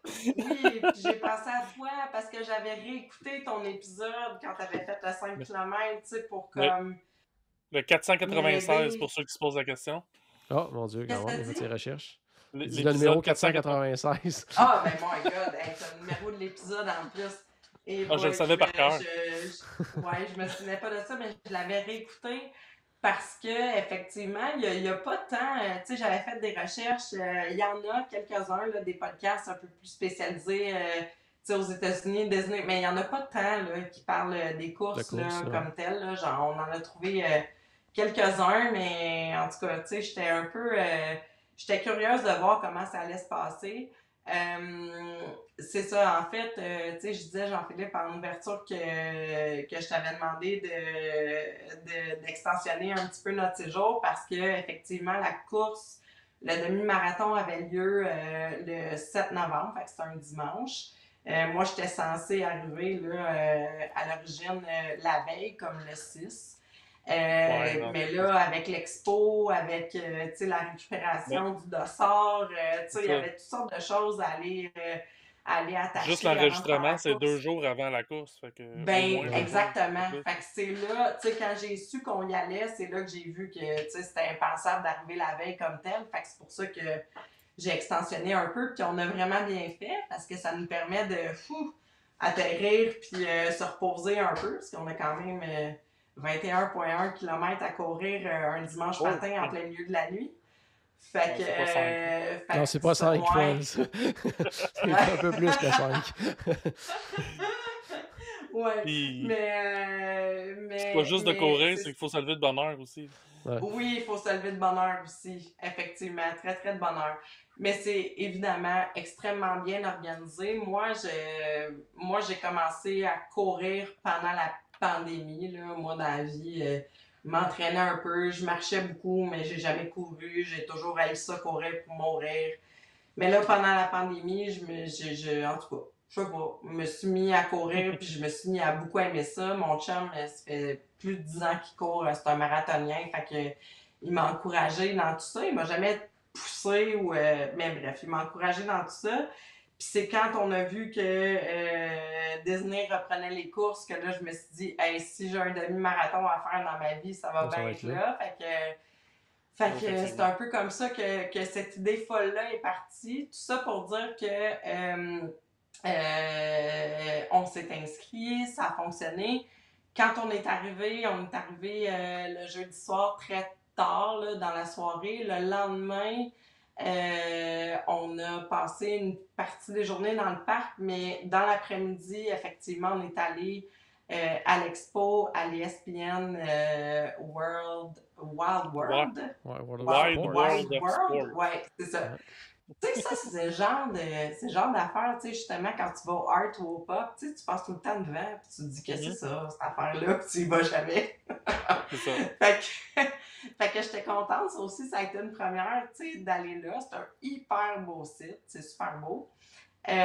Oui, puis j'ai pensé à toi parce que j'avais réécouté ton épisode quand tu avais fait le 5 km, tu sais, pour comme le 496, pour m'aider. ceux qui se posent la question. Oh, mon Dieu, Qu'est-ce quand que même, t'as il a fait dit? ses recherches. Il dit le numéro L'épisode 496. Ah, ben my God, hey, t'as le numéro de l'épisode en plus. Et Ah, je le boy, savais par cœur. ouais, je me souvenais pas de ça, mais je l'avais réécouté parce que effectivement, il y a pas tant. Tu sais, j'avais fait des recherches. Il y en a quelques-uns, là, des podcasts un peu plus spécialisés, tu sais, aux États-Unis, Disney, mais il y en a pas tant là, qui parlent des courses là, comme telles. Là, genre, on en a trouvé quelques-uns, mais en tout cas, tu sais, j'étais un peu. J'étais curieuse de voir comment ça allait se passer. C'est ça, en fait, tu sais, je disais, Jean-Philippe, en ouverture, que je t'avais demandé d'extensionner un petit peu notre séjour parce que effectivement la course, le demi-marathon avait lieu le 7 novembre, fait que c'est un dimanche. Moi, j'étais censée arriver là, à l'origine la veille, comme le 6. Mais là, avec l'expo, avec la récupération du dossard, il y avait toutes sortes de choses à aller attacher. Juste l'enregistrement, c'est 2 jours avant la course. Fait que, ben, au moins exactement. Fait que c'est là, quand j'ai su qu'on y allait, c'est là que j'ai vu que c'était impensable d'arriver la veille comme tel. Fait que c'est pour ça que j'ai extensionné un peu. Puis on a vraiment bien fait parce que ça nous permet de atterrir puis se reposer un peu. Parce qu'on a quand même 21,1 km à courir un dimanche matin en plein milieu de la nuit. Fait que. C'est pas 5. Non, c'est pas 5 fois. C'est un peu plus que 5. Ouais. Puis, mais c'est pas juste de courir, c'est qu'il faut se lever de bonne heure aussi. Ouais. Oui, il faut se lever de bonne heure aussi. Effectivement, très, très de bonne heure. Mais c'est évidemment extrêmement bien organisé. Moi, j'ai commencé à courir pendant la pandémie. Là. Moi, dans la vie, m'entraînais un peu. Je marchais beaucoup, mais j'ai jamais couru. J'ai toujours haï ça, courir pour mourir. Mais là, pendant la pandémie, en tout cas, je sais pas, je me suis mis à courir, puis je me suis mis à beaucoup aimer ça. Mon chum, ça fait plus de 10 ans qu'il court, c'est un marathonien, fait que il m'a encouragé dans tout ça. Il m'a jamais poussé, mais bref, il m'a encouragé dans tout ça. Puis c'est quand on a vu que Disney reprenait les courses que là, je me suis dit, hey, si j'ai un demi-marathon à faire dans ma vie, ça va bien être là. Fait que c'est un peu comme ça que cette idée folle-là est partie. Tout ça pour dire que on s'est inscrit, ça a fonctionné. Quand on est arrivé le jeudi soir très tard là, dans la soirée. Le lendemain, on a passé une partie des journées dans le parc, mais dans l'après-midi, effectivement, on est allé à l'expo, à l'ESPN Wild World. Wild World. Ouais, c'est ça. Tu sais, ça, c'est ce genre d'affaires, tu sais, justement, quand tu vas au art ou au pop, tu sais, tu passes tout le temps devant, puis tu te dis que c'est ça, cette affaire-là, puis tu y vas jamais. C'est ça. Fait que j'étais contente, ça aussi, ça a été une première, tu sais, d'aller là. C'est un hyper beau site, c'est super beau. Plein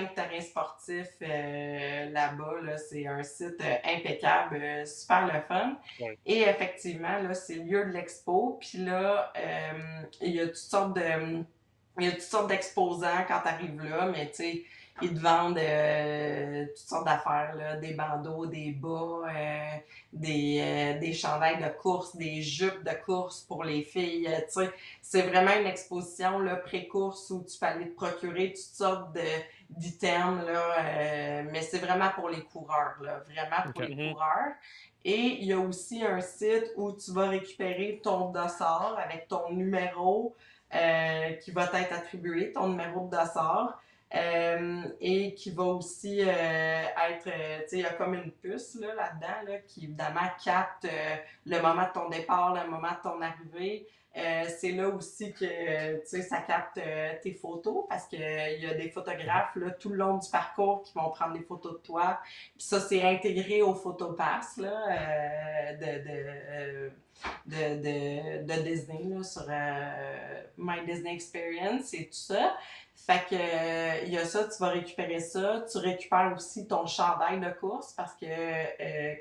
de terrains sportifs là-bas, là, c'est un site impeccable, super le fun. Ouais. Et effectivement, là, c'est le lieu de l'expo. Puis là, il y a toutes sortes d'exposants quand tu arrives là, mais tu sais, ils te vendent toutes sortes d'affaires, là, des bandeaux, des bas, des chandails de course, des jupes de course pour les filles. Tu sais, c'est vraiment une exposition là, pré-course où tu peux aller te procurer toutes sortes d'items, là, mais c'est vraiment pour les coureurs, là, vraiment pour les coureurs. Et il y a aussi un site où tu vas récupérer ton dossard avec ton numéro qui va t'être attribué, ton numéro de dossard. Et qui va aussi être, tu sais, il y a comme une puce là-dedans là, qui évidemment capte le moment de ton départ, le moment de ton arrivée. C'est là aussi que tu sais, ça capte tes photos parce qu'il y a des photographes là, tout le long du parcours qui vont prendre des photos de toi. Puis ça, c'est intégré au PhotoPass là, de Disney là, sur My Disney Experience et tout ça. Fait que il y a ça, tu vas récupérer ça. Tu récupères aussi ton chandail de course parce que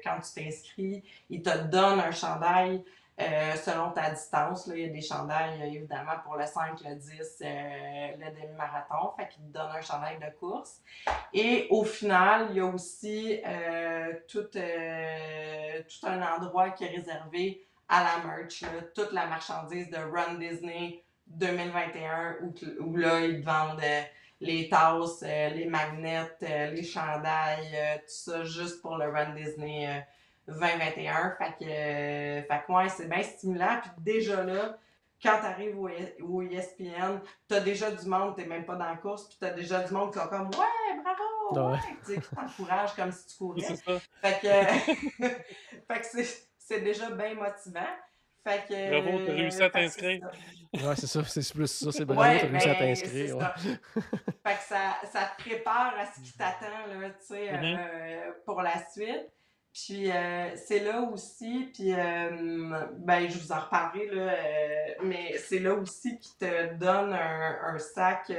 quand tu t'inscris, ils te donnent un chandail selon ta distance. Là, il y a des chandails, évidemment, pour le 5, le 10, le demi-marathon. Fait qu'ils te donnent un chandail de course. Et au final, il y a aussi tout un endroit qui est réservé à la merch, là, toute la marchandise de Run Disney 2021, où là, ils te vendent les tasses, les magnets, les chandails, tout ça, juste pour le Run Disney 2021. Fait que ouais, c'est bien stimulant. Puis déjà là, quand t'arrives au ESPN, t'as déjà du monde, t'es même pas dans la course, puis t'as déjà du monde qui sont comme « Ouais, bravo! Ouais! » Tu sais, qui t'encouragent comme si tu courais. C'est ça. Fait que, fait que c'est déjà bien motivant. Fait que, bravo, t'as réussi à t'inscrire. Ouais, c'est ça, c'est plus ça, c'est bravo, t'as réussi à t'inscrire. Ouais. Fait que ça te prépare à ce qui t'attend, là, tu sais, pour la suite. Puis c'est là aussi, puis ben je vous en reparlerai, là, mais c'est là aussi qu'ils te donnent un sac,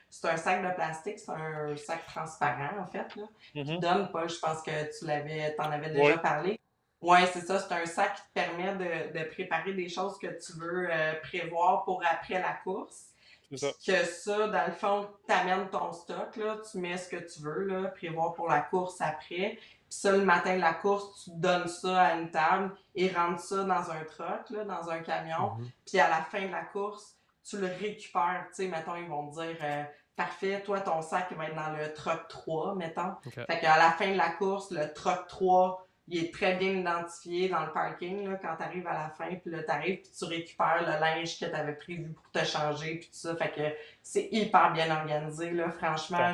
c'est un sac de plastique, c'est un sac transparent en fait, là, qui donne, Paul, je pense que t'en avais déjà parlé. Ouais, c'est ça, c'est un sac qui te permet de préparer des choses que tu veux prévoir pour après la course. C'est ça. Que ça, dans le fond, t'amènes ton stock, là, tu mets ce que tu veux, là, prévoir pour la course après. Puis ça, le matin de la course, tu donnes ça à une table et rentres ça dans un truck, là, dans un camion. Puis à la fin de la course, tu le récupères. Tu sais, mettons, ils vont te dire parfait, toi, ton sac il va être dans le truck 3, mettons. Okay. Fait qu'à la fin de la course, le truck 3, il est très bien identifié dans le parking là, quand tu arrives à la fin. Puis là, tu arrives puis tu récupères le linge que tu avais prévu pour te changer. Puis tout ça. Fait que c'est hyper bien organisé. Là. Franchement,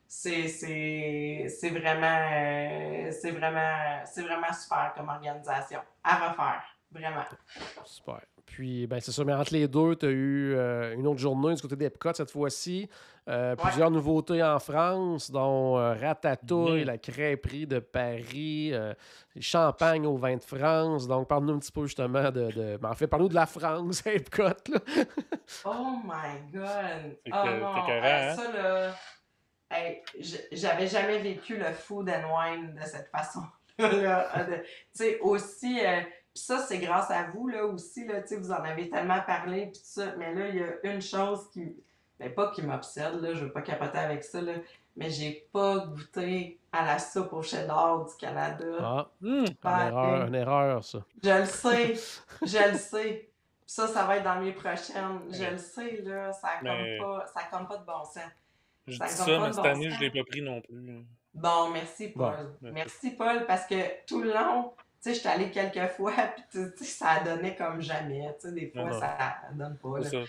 c'est vraiment super comme organisation. À refaire. Vraiment. Super. Puis, ben c'est ça, mais entre les deux, tu as eu une autre journée du côté d'Epcot cette fois-ci. Plusieurs nouveautés en France, dont Ratatouille, la crêperie de Paris, champagne au vin de France. Donc, parle-nous un petit peu justement en fait, parle-nous de la France à Epcot. Là. Oh my God! Non, ça, là... Hey, j'avais jamais vécu le food and wine de cette façon. Tu sais, aussi... Puis ça, c'est grâce à vous, là, aussi, là, tu sais, vous en avez tellement parlé, puis tout ça. Mais là, il y a une chose qui... Ben, pas qui m'obsède, là, je veux pas capoter avec ça, là, mais j'ai pas goûté à la soupe au cheddar du Canada. Une erreur, ça. Je le sais. Ça va être dans mes prochaines. Je le sais, là, ça comme pas de bon sens. Je dis ça, mais cette année, je l'ai pas pris non plus. Bon, merci, Paul. Merci, Paul, parce que tout le long... Tu sais, je suis allée quelques fois, puis tu sais, ça donnait comme jamais. Tu sais, des fois, ça donne pas. Là.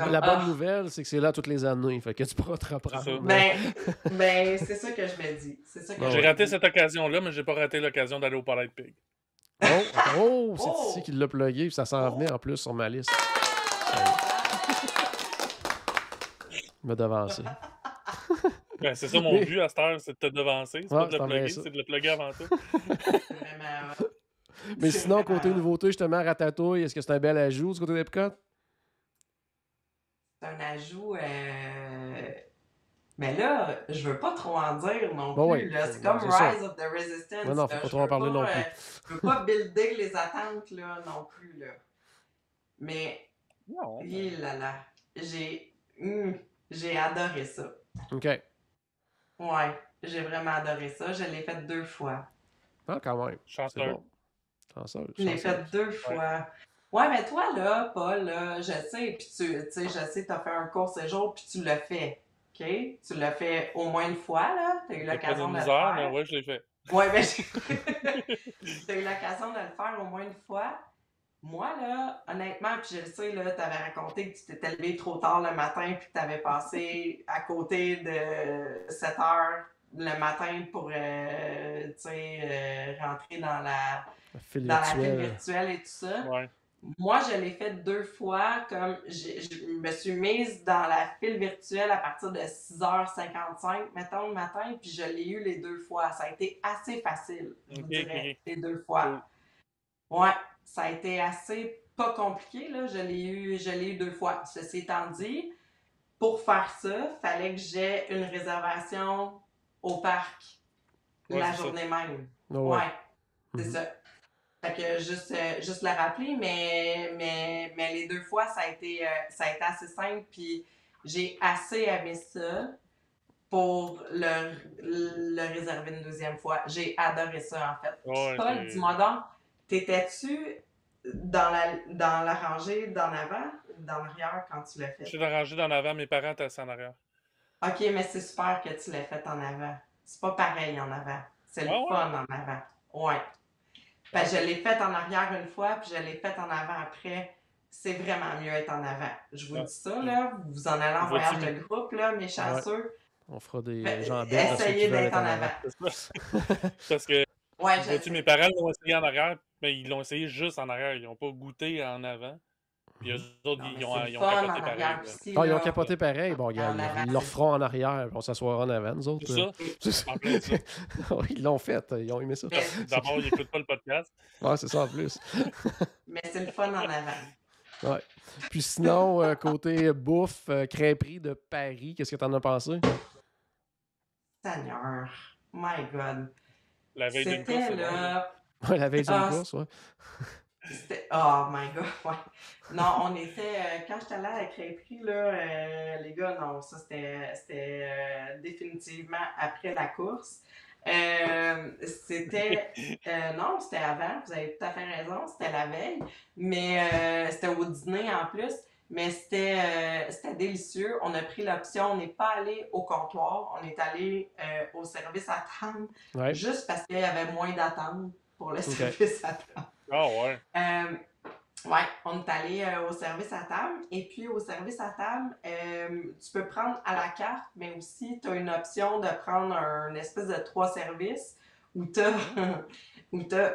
La bonne nouvelle, c'est que c'est là toutes les années. Fait que tu pourras te reprendre. Ben, c'est ça que je me dis. J'ai raté cette occasion-là, mais j'ai pas raté l'occasion d'aller au Palais de Pig. C'est ici qu'il l'a plugué, puis ça s'en venait en plus sur ma liste. Il m'a devancé. Ben, c'est ça mon but à cette heure, c'est de te devancer. C'est pas de le plugger, c'est de le plugger avant tout. Mais sinon, côté nouveauté, justement, Ratatouille, est-ce que c'est un bel ajout du côté d'Epcot? C'est un ajout... Mais là, je veux pas trop en dire non plus. Là. C'est comme Rise of the Resistance. Non, faut pas trop en parler non plus. Je veux pas builder les attentes là, non plus. Là. Mais, j'ai adoré ça. OK. Ouais, j'ai vraiment adoré ça. Je l'ai fait 2 fois. Ah, quand même. Chanceux. Bon. Je l'ai fait 2 fois. Ouais, mais toi, là, Paul, là, je sais, puis je sais, t'as fait un court séjour, puis tu l'as fait. OK? Tu l'as fait au moins une fois, là. T'as eu l'occasion de le faire. Mais ouais, je l'ai fait. Ouais, ben, t'as eu l'occasion de le faire au moins une fois. Moi, là, honnêtement, puis je le sais, là, t'avais raconté que tu t'étais levé trop tard le matin puis que t'avais passé à côté de 7 heures le matin pour, rentrer dans la file virtuelle et tout ça. Ouais. Moi, je l'ai fait 2 fois, comme je me suis mise dans la file virtuelle à partir de 6h55, mettons, le matin, puis je l'ai eu les 2 fois. Ça a été assez facile, je vous dirais, les 2 fois. Ouais. Ça a été assez pas compliqué, là. Je l'ai eu 2 fois. Ceci étant dit, pour faire ça, il fallait que j'aie une réservation au parc la journée même. C'est ça. Fait que juste le rappeler, mais les 2 fois, ça a été assez simple, puis j'ai assez aimé ça pour le réserver une deuxième fois. J'ai adoré ça, en fait. Puis Paul, dis-moi donc, t'étais-tu dans la rangée d'en avant ou dans l'arrière quand tu l'as fait? Je suis dans la rangée d'en avant, mes parents étaient assis en arrière. OK, mais c'est super que tu l'aies fait en avant. C'est pas pareil en avant. C'est le fun en avant. Ouais. Ben, je l'ai fait en arrière une fois, puis je l'ai fait en avant après. C'est vraiment mieux être en avant. Je vous dis ça, là. Vous en allez en voyage de groupe, là, mes chanceux. On fera des gens essayez d'être en avant. Parce que ouais, mes parents l'ont essayé en arrière, mais ils l'ont essayé juste en arrière. Ils n'ont pas goûté en avant. Puis eux autres, ils ont capoté pareil. Aussi, ils ont capoté pareil. Bon, regarde, ils le referont en arrière, puis on s'assoira en avant, nous autres. C'est ça. En plein ça. Ils l'ont fait, ils ont aimé ça. D'abord, ils n'écoutent pas le podcast. Ouais, c'est ça en plus. Mais c'est le fun en avant. Ouais. Puis sinon, côté bouffe, crêperie de Paris, qu'est-ce que t'en as pensé? Seigneur, my God. La veille d'une course, là... Ouais, la veille d'une course, ouais. Oh my God, ouais. Non, on était... quand j'étais allée à la crêperie, là, les gars, non, ça c'était définitivement après la course. C'était... non, c'était avant, vous avez tout à fait raison, c'était la veille, mais c'était au dîner en plus, mais c'était délicieux. On a pris l'option, on n'est pas allé au comptoir, on est allé au service à table, juste parce qu'il y avait moins d'attente pour le service à table. Ah ouais. Ouais, on est allé au service à table. Et puis, au service à table, tu peux prendre à la carte, mais aussi, tu as une option de prendre une espèce de 3 services où tu as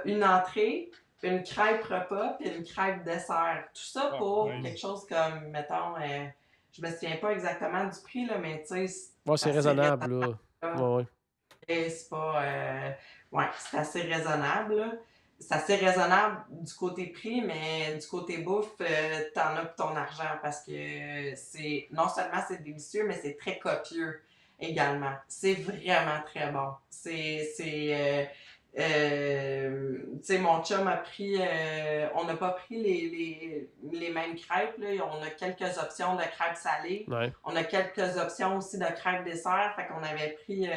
une entrée, une crêpe repas, puis une crêpe dessert. Tout ça pour quelque chose comme, mettons, je me souviens pas exactement du prix, là, mais tu sais... Ouais, c'est raisonnable, là. Ouais. Et c'est pas... ouais, c'est assez raisonnable, là. C'est assez raisonnable du côté prix, mais du côté bouffe, t'en as pour ton argent parce que non seulement c'est délicieux, mais c'est très copieux également. C'est vraiment très bon. Tu sais, mon chum a pris, on n'a pas pris les mêmes crêpes, là. On a quelques options de crêpes salées. Ouais. On a quelques options aussi de crêpes dessert. Fait qu'on avait pris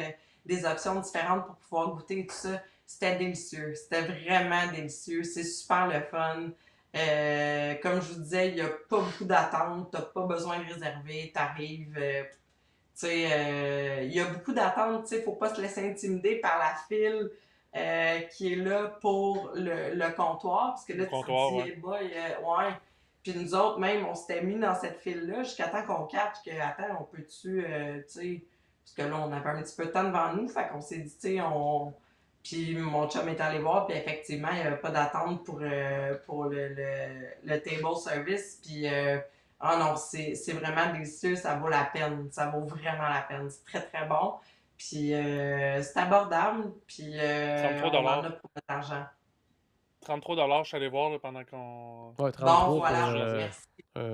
des options différentes pour pouvoir goûter tout ça. C'était délicieux. C'était vraiment délicieux. C'est super le fun. Comme je vous disais, il n'y a pas beaucoup d'attente. Tu n'as pas besoin de réserver. Tu arrives. Il y a beaucoup d'attente. Il ne faut pas se laisser intimider par la file qui est là pour le comptoir. Parce que là, tu te dis, ouais. Puis nous autres, même, on s'était mis dans cette file-là jusqu'à temps qu'on capte que, attends, on peut-tu, parce que là, on avait un petit peu de temps devant nous. Fait qu'on s'est dit, tu sais, Puis mon chum est allé voir, puis effectivement, il n'y avait pas d'attente pour le table service. Puis, non, c'est vraiment délicieux, ça vaut la peine. Ça vaut vraiment la peine. C'est très, très bon. Puis, c'est abordable. Puis, on en a pour notre argent. 33$, je suis allé voir là, pendant qu'on... Ouais, 33 bon, voilà, merci.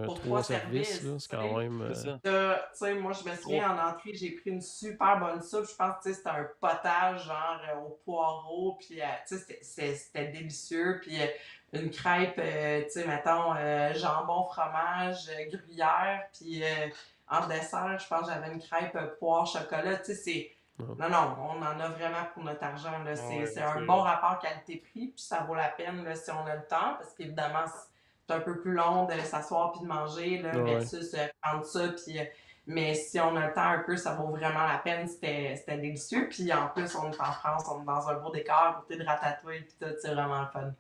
Pour 3 services, c'est quand même... Tu sais, moi, je me souviens, en entrée, j'ai pris une super bonne soupe. Je pense que c'était un potage, genre, au poireau, puis, tu sais, c'était délicieux. Puis, une crêpe, tu sais, mettons, jambon, fromage, gruyère, puis en dessert, je pense que j'avais une crêpe poire, chocolat. Tu sais, c'est... Non, on en a vraiment pour notre argent. Là. C'est un bon rapport qualité-prix, puis ça vaut la peine là, si on a le temps, parce qu'évidemment, c'est un peu plus long de s'asseoir puis de manger, là, versus prendre ça. Puis, mais si on a le temps un peu, ça vaut vraiment la peine. C'était délicieux. Puis en plus, on est en France, on est dans un beau décor, à côté de Ratatouille, puis tout, c'est vraiment le fun.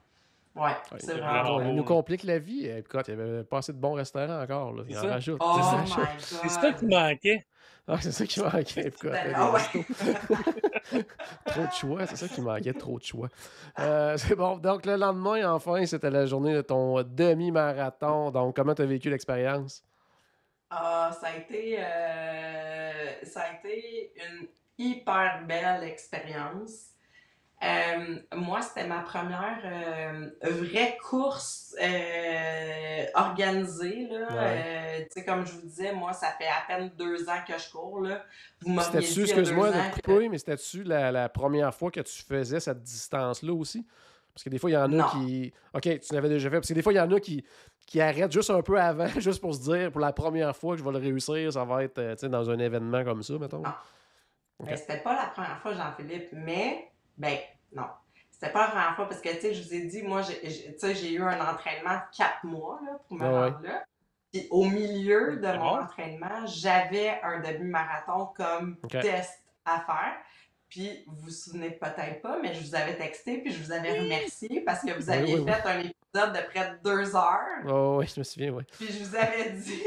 Ouais, c'est vraiment Il nous complique la vie. Écoute, il n'y avait pas assez de bons restaurants encore. Là. Il en rajoute. Oh my God. C'est ça qui manquait. Ah, c'est ça qui manquait. Trop de choix, c'est ça qui manquait, trop de choix. C'est bon. Donc, le lendemain, enfin, c'était la journée de ton demi-marathon. Donc, comment tu as vécu l'expérience? Ça a été une hyper belle expérience. Moi, c'était ma première vraie course organisée. Tu sais, comme je vous disais, moi, ça fait à peine 2 ans que je cours. Là. C'était-tu, excuse-moi de te couper, mais c'était-tu la première fois que tu faisais cette distance-là aussi? Parce que des fois, il y en a Non. qui... OK, tu l'avais déjà fait. Parce que des fois, il y en a qui arrêtent juste un peu avant, juste pour se dire, pour la première fois que je vais le réussir, ça va être dans un événement comme ça, mettons. Non. OK. Ben, c'était pas la première fois, Jean-Philippe, mais, non. C'était pas la première fois parce que, tu sais, je vous ai dit, moi, j'ai eu un entraînement de 4 mois là, pour me rendre là. Puis au milieu de mon entraînement, j'avais un demi-marathon comme test à faire. Puis vous vous souvenez peut-être pas, mais je vous avais texté puis je vous avais remercié parce que vous aviez fait un épisode de près de 2 heures. Oh oui, je me souviens, oui. Puis je vous avais dit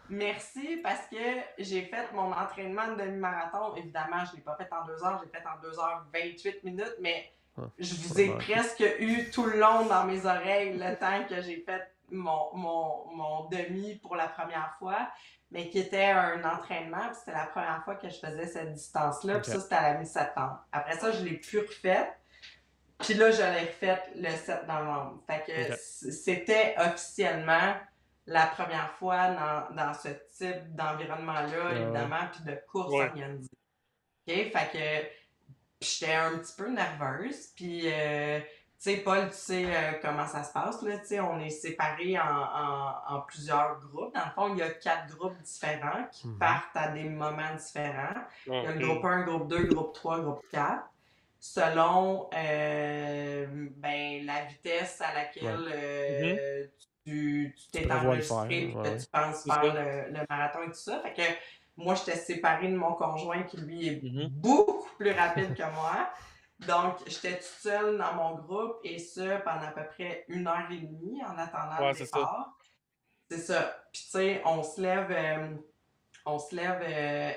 merci parce que j'ai fait mon entraînement de demi-marathon. Évidemment, je ne l'ai pas fait en 2 heures, j'ai fait en 2 heures 28 minutes, mais je vous ai presque eu tout le long dans mes oreilles le temps que j'ai fait mon demi pour la première fois, mais qui était un entraînement, puis c'était la première fois que je faisais cette distance-là, puis ça, c'était à la mi-septembre. Après ça, je ne l'ai plus refaite, puis là, je l'ai refaite le 7 novembre. Fait que c'était officiellement la première fois dans ce type d'environnement-là, évidemment, puis de course organisée. OK? Fait que j'étais un petit peu nerveuse, puis... tu sais, Paul, tu sais comment ça se passe, là, tu sais, on est séparés en plusieurs groupes. Dans le fond, il y a 4 groupes différents qui partent à des moments différents. Il y a le groupe 1, groupe 2, groupe 3, groupe 4. Selon la vitesse à laquelle tu t'es enregistré et que tu penses faire le marathon et tout ça. Fait que moi, j'étais séparée de mon conjoint qui, lui, est beaucoup plus rapide que moi. Donc, j'étais toute seule dans mon groupe et ça pendant à peu près 1h30 en attendant le départ. C'est ça. Puis, tu sais, on se lève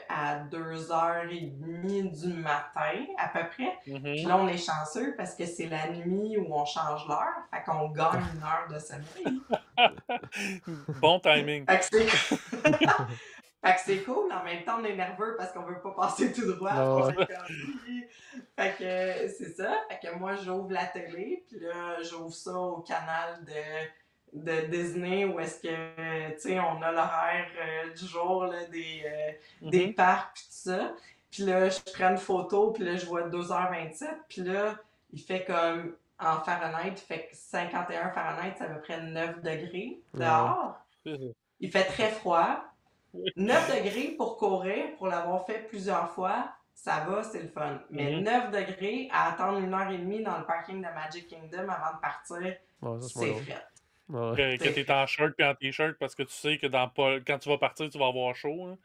à 2h30 du matin à peu près. Puis là, on est chanceux parce que c'est la nuit où on change l'heure. Fait qu'on gagne 1 heure de sommeil. Bon timing. Fait que c'est cool, en même temps on est nerveux parce qu'on veut pas passer tout droit. Fait que c'est ça. Fait que moi j'ouvre la télé, puis là j'ouvre ça au canal de Disney où est-ce que, tu sais, on a l'horaire du jour là, des parcs pis tout ça. Puis là je prends une photo, puis là je vois 2h27, puis là il fait comme en Fahrenheit, il fait 51 Fahrenheit, c'est à peu près 9 degrés dehors. Il fait très froid. 9 degrés pour courir, pour l'avoir fait plusieurs fois, ça va, c'est le fun. Mais 9 degrés à attendre 1h30 dans le parking de Magic Kingdom avant de partir, c'est fret. Que t'es en shirt et en t-shirt parce que tu sais que quand tu vas partir, tu vas avoir chaud. Hein?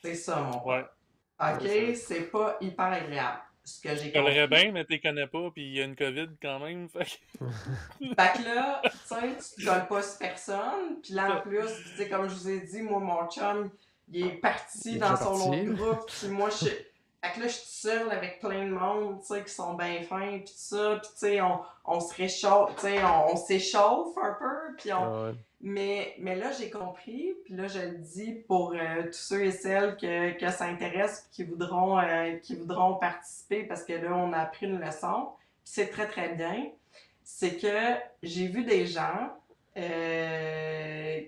C'est ça, mon pote. OK, c'est pas hyper agréable. Ce que j'ai compris. Je bien, mais tu les connais pas, puis il y a une COVID quand même. Fait que là, tu sais, tu te colles pas sur personne. Puis là, en plus, tu sais, comme je vous ai dit, moi, mon chum, il est parti dans son autre groupe. Puis moi, fait que là, je suis seule avec plein de monde, tu sais, qui sont bien fins, puis tout ça. Puis tu sais, on se réchauffe, tu sais, on s'échauffe un peu. Puis mais là, j'ai compris, puis là, je le dis pour tous ceux et celles que ça intéresse, qui voudront participer, parce que là, on a appris une leçon, puis c'est très, très bien, c'est que j'ai vu des gens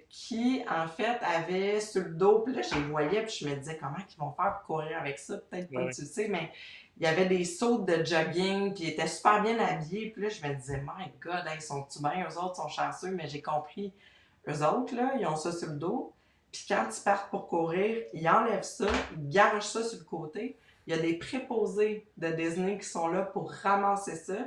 qui, en fait, avaient sur le dos, puis là, je les voyais, puis je me disais, comment ils vont faire pour courir avec ça? Peut-être pas, tu sais, mais il y avait des sauts de jogging, puis ils étaient super bien habillés, puis là, je me disais, my God, ils sont-tu bien? Eux autres sont chanceux, mais j'ai compris. Eux autres, là, ils ont ça sur le dos. Puis quand ils partent pour courir, ils enlèvent ça, ils garagent ça sur le côté. Il y a des préposés de Disney qui sont là pour ramasser ça.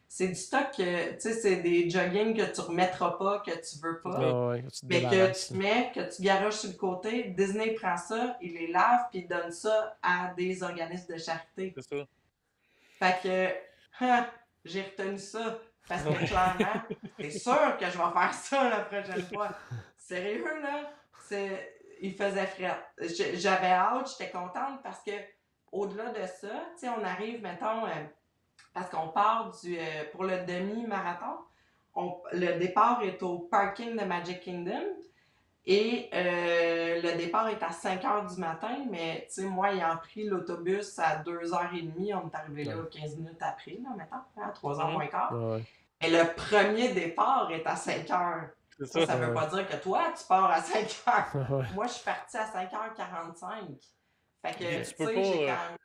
C'est du stock que, tu sais, c'est des joggings que tu remettras pas, que tu veux pas. Mais que tu mets, que tu garages sur le côté. Disney prend ça, il les lave, puis il donne ça à des organismes de charité. C'est ça. Fait que, j'ai retenu ça. Parce que clairement, c'est sûr que je vais faire ça la prochaine fois. Sérieux, là, il faisait fret. J'avais hâte, j'étais contente parce que au-delà de ça, tu sais, on arrive, mettons, parce qu'on part pour le demi-marathon, le départ est au parking de Magic Kingdom et le départ est à 5h du matin, mais tu sais, moi, ayant pris l'autobus à 2h30, on est arrivé là 15 minutes après, là, mettons, à 3h moins quart. Et le premier départ est à 5h. Ça veut pas dire que toi, tu pars à 5h. Moi, je suis partie à 5h45. Fait que, tu sais, j'ai quand même...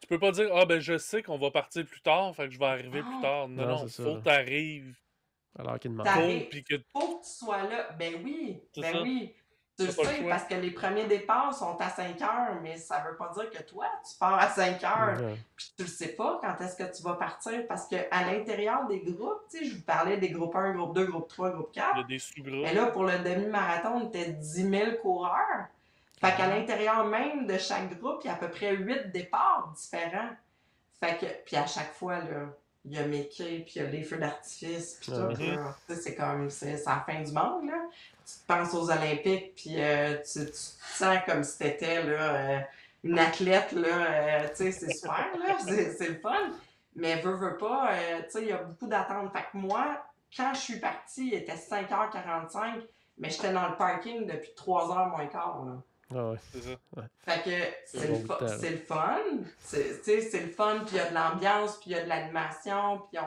Tu peux pas dire, ah ben je sais qu'on va partir plus tard, fait que je vais arriver plus tard. Non, Non, non, c'est faut ça. que t'arrives Alors qu'il demande. T'arrives, puis que faut que tu sois là. Ben oui, c'est ben ça. oui. Tu le T'as pas le sais, choix. parce que les premiers départs sont à 5 heures, mais ça veut pas dire que toi, tu pars à 5 heures. Ouais. Puis tu le sais pas quand est-ce que tu vas partir, parce que à l'intérieur des groupes, tu sais, je vous parlais des groupes 1, groupe 2, groupe 3, groupe Il y 4. a des sous-groupes. Mais là, pour le demi-marathon, on était 10 000 coureurs. Fait qu'à l'intérieur même de chaque groupe, il y a à peu près 8 départs différents. Fait que, puis à chaque fois, là, il y a Mickey, puis il y a les feux d'artifice, puis tout, là. Tu sais, c'est comme, c'est la fin du monde, là. Tu te penses aux Olympiques, puis tu te sens comme si t'étais, là, une athlète, là. Tu sais, c'est super, là. C'est le fun. Mais veux pas, tu sais, il y a beaucoup d'attentes. Fait que moi, quand je suis partie, il était 5h45, mais j'étais dans le parking depuis 3h moins quart, là. Ah ouais. C'est ça. Ouais. Fait que c'est le fun. C'est le fun, puis il y a de l'ambiance, puis il y a de l'animation, puis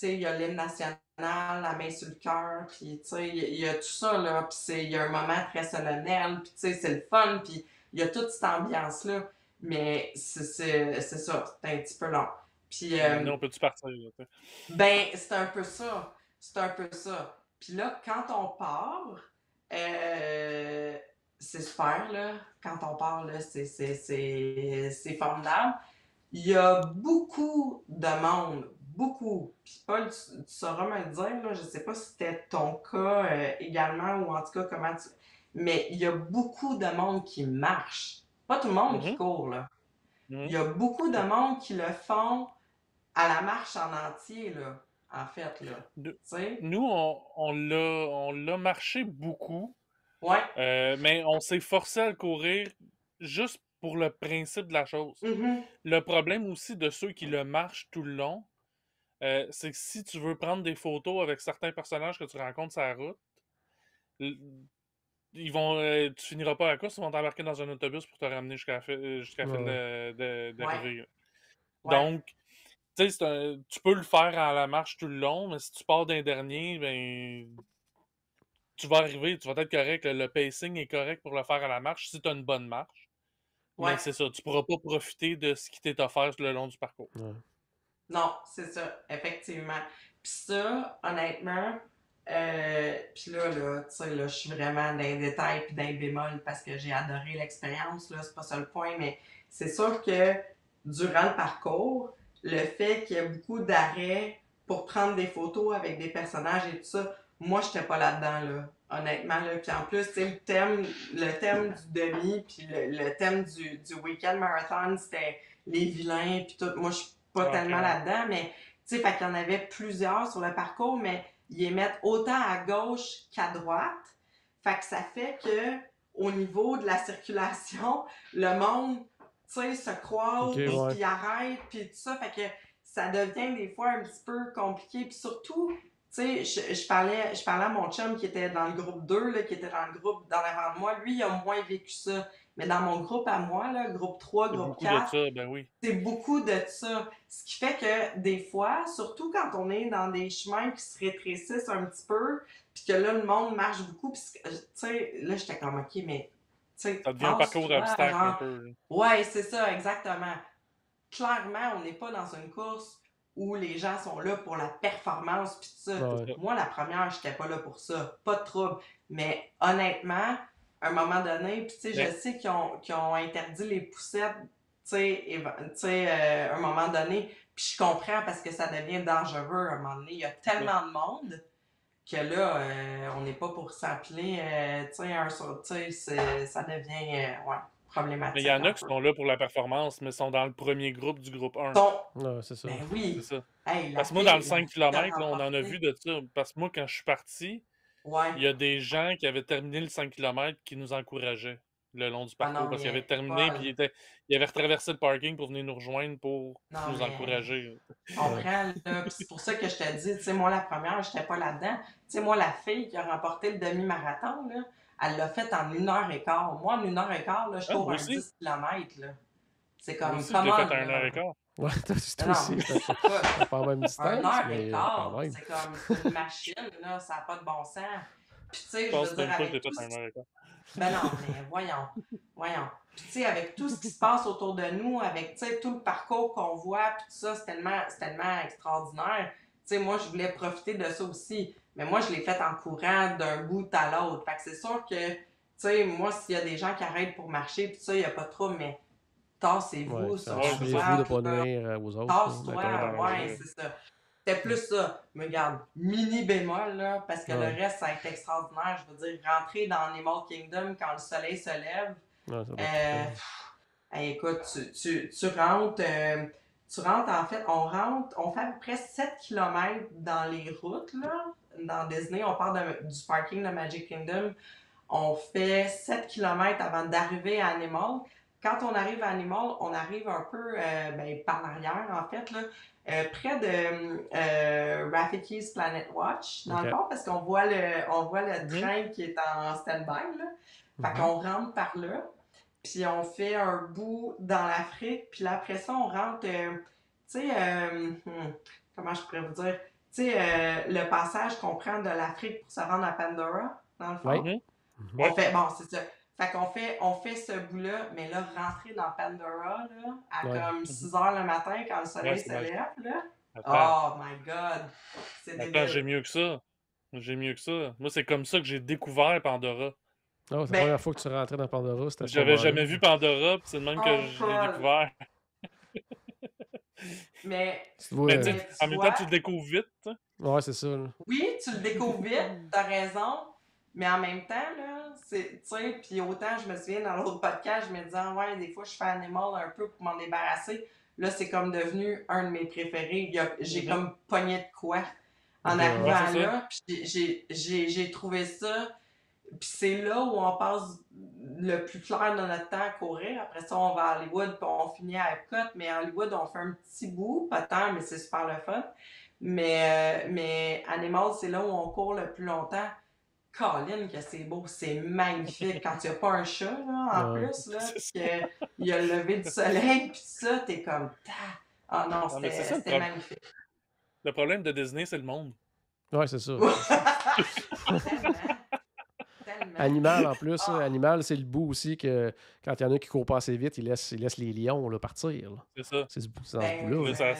il y a l'hymne national, la main sur le cœur, puis il y a tout ça, là, puis il y a un moment très solennel, puis c'est le fun, puis il y a toute cette ambiance-là, mais c'est ça, c'est un petit peu long. Puis, on peut-tu partir, là, ben, c'est un peu ça. C'est un peu ça. Puis là, quand on part, c'est super, là. Quand on part, là, c'est formidable. Il y a beaucoup de monde. Beaucoup. Puis Paul, tu sauras me le dire, là. Je sais pas si c'était ton cas également, ou en tout cas, comment tu... Mais il y a beaucoup de monde qui marche. Pas tout le monde qui court, là. Il y a beaucoup de monde qui le font à la marche en entier, là, en fait, là. Nous, on l'a marché beaucoup. Ouais. Mais on s'est forcé à le courir juste pour le principe de la chose. Le problème aussi de ceux qui le marchent tout le long, c'est que si tu veux prendre des photos avec certains personnages que tu rencontres sur la route, tu finiras pas la course, ils vont t'embarquer dans un autobus pour te ramener jusqu'à la file d'arrivée. Ouais. Donc, tu sais, tu peux le faire à la marche tout le long, mais si tu pars d'un dernier, ben tu vas arriver, tu vas être correct. Le pacing est correct pour le faire à la marche si tu as une bonne marche. Ouais. Mais c'est ça, tu pourras pas profiter de ce qui t'est offert le long du parcours. Ouais. Non, c'est ça, effectivement. Puis ça, honnêtement, puis là, tu sais, là, je suis vraiment dans les détails puis dans les bémols parce que j'ai adoré l'expérience, là, c'est pas ça le point, mais c'est sûr que durant le parcours, le fait qu'il y ait beaucoup d'arrêts pour prendre des photos avec des personnages et tout ça, moi, j'étais pas là-dedans, là, honnêtement, là. Puis en plus, tu sais, le thème du demi, puis le thème du week-end marathon, c'était les vilains, puis tout. Moi, je suis pas tellement là-dedans, mais, tu sais, fait qu'il y en avait plusieurs sur le parcours, mais ils les mettent autant à gauche qu'à droite. Fait que ça fait que, au niveau de la circulation, le monde, tu sais, se croise, puis arrête, puis tout ça. Fait que ça devient des fois un petit peu compliqué. Puis surtout, tu sais, je parlais à mon chum qui était dans le groupe 2, là, qui était dans le groupe dans l'avant de moi. Lui, il a moins vécu ça. Mais dans mon groupe à moi, là, groupe 3, groupe 4, de ça, ben oui. C'est beaucoup de ça. Ce qui fait que des fois, surtout quand on est dans des chemins qui se rétrécissent un petit peu, puis que là, le monde marche beaucoup, puis tu sais, là, j'étais comme, OK, mais... Ça devient un parcours obstacle un peu. Ouais, c'est ça, exactement. Clairement, on n'est pas dans une course où les gens sont là pour la performance, puis tout ça. Ouais. Moi, la première, j'étais pas là pour ça. Pas de trouble. Mais honnêtement, à un moment donné, puis tu sais, je sais qu'ils ont interdit les poussettes, tu sais, à un moment donné, puis je comprends parce que ça devient dangereux à un moment donné. Il y a tellement de monde que là, on n'est pas pour s'appeler, tu sais, ça devient, problématique. Mais il y en a qui sont là pour la performance, mais sont dans le premier groupe du groupe 1. Ouais, c'est ça. Ben oui. C'est ça. Hey, parce que moi, dans le 5 km, là, on en a vu de ça. Parce que moi, quand je suis parti, il y a des gens qui avaient terminé le 5 km qui nous encourageaient le long du parcours. Parce qu'ils avaient terminé, puis ils avaient retraversé le parking pour venir nous rejoindre pour nous encourager. On prend, là, c'est pour ça que je te dis, tu sais, moi, la première, j'étais pas là-dedans. Tu sais, moi, la fille qui a remporté le demi-marathon, là, elle l'a fait en 1h15. Moi, en 1h15, là, je cours un 10 km, là. C'est comme, comment? J'ai fait un 1h15. Ouais, toi aussi, t'as pas la même distance, mais quand même. C'est comme une machine, là, ça n'a pas de bon sens. Puis tu sais, je veux dire, avec tout... Ben non, mais voyons. Puis tu sais, avec tout ce qui se passe autour de nous, avec tu sais, tout le parcours qu'on voit, puis tout ça, c'est tellement extraordinaire. Tu sais, moi, je voulais profiter de ça aussi. Mais moi, je l'ai fait en courant d'un bout à l'autre. Fait que c'est sûr que, tu sais, moi, s'il y a des gens qui arrêtent pour marcher, puis ça, il n'y a pas trop, mais tassez-vous sur vous de la ne pas nuire aux autres. tasse-toi, ouais, c'est ça. C'était plus ça. Mais regarde, mini bémol, là, parce que le reste, ça a été extraordinaire. Je veux dire, rentrer dans Animal Kingdom quand le soleil se lève. Écoute, tu rentres, en fait, on fait à peu près 7 km dans les routes, là. Dans Disney, on part du parking de Magic Kingdom. On fait 7 km avant d'arriver à Animal. Quand on arrive à Animal, on arrive un peu par l'arrière, en fait, là, près de Rafiki's Planet Watch, dans le fond, parce qu'on voit le train qui est en stand-by, là. Fait qu'on rentre par là, puis on fait un bout dans l'Afrique, puis là, après ça, on rentre, tu sais, comment je pourrais vous dire, tu sais, le passage qu'on prend de l'Afrique pour se rendre à Pandora, dans le fond. On fait, bon, c'est ça. Fait on fait ce bout-là, mais là, rentrer dans Pandora, là, à comme 6 h le matin, quand le soleil se lève, là. Oh my God! C'est débile. Attends, j'ai mieux que ça. Moi, c'est comme ça que j'ai découvert Pandora. C'est la première fois que tu rentrais dans Pandora. J'avais jamais vu Pandora, puis c'est le même que je l'ai découvert. Mais en même temps, tu le découvres vite. Hein? Ouais, c'est ça. Là. Oui, tu le découvres vite, t'as raison. Mais en même temps, là, tu sais, puis autant, je me souviens dans l'autre podcast, je me disais, ouais, des fois, je fais Animal un peu pour m'en débarrasser. Là, c'est comme devenu un de mes préférés. J'ai comme pogné de quoi en arrivant là. Puis j'ai trouvé ça. Puis c'est là où on passe le plus clair de notre temps à courir. Après ça, on va à Hollywood, puis on finit à Epcot. Mais à Hollywood, on fait un petit bout, pas tant, mais c'est super le fun. Mais Animal, c'est là où on court le plus longtemps. Colin, que c'est beau, c'est magnifique. Quand il n'y a pas un chat, là, en plus, là, qu'il y a le lever du soleil, puis ça, t'es comme... Ah non, c'était magnifique. Le problème de Disney, c'est le monde. Ouais, c'est ça. Animal, en plus, Animal, c'est le bout aussi que quand il y en a qui courent pas assez vite, ils laissent les lions là, partir. Là. C'est ça. C'est dans ce bout-là. Ça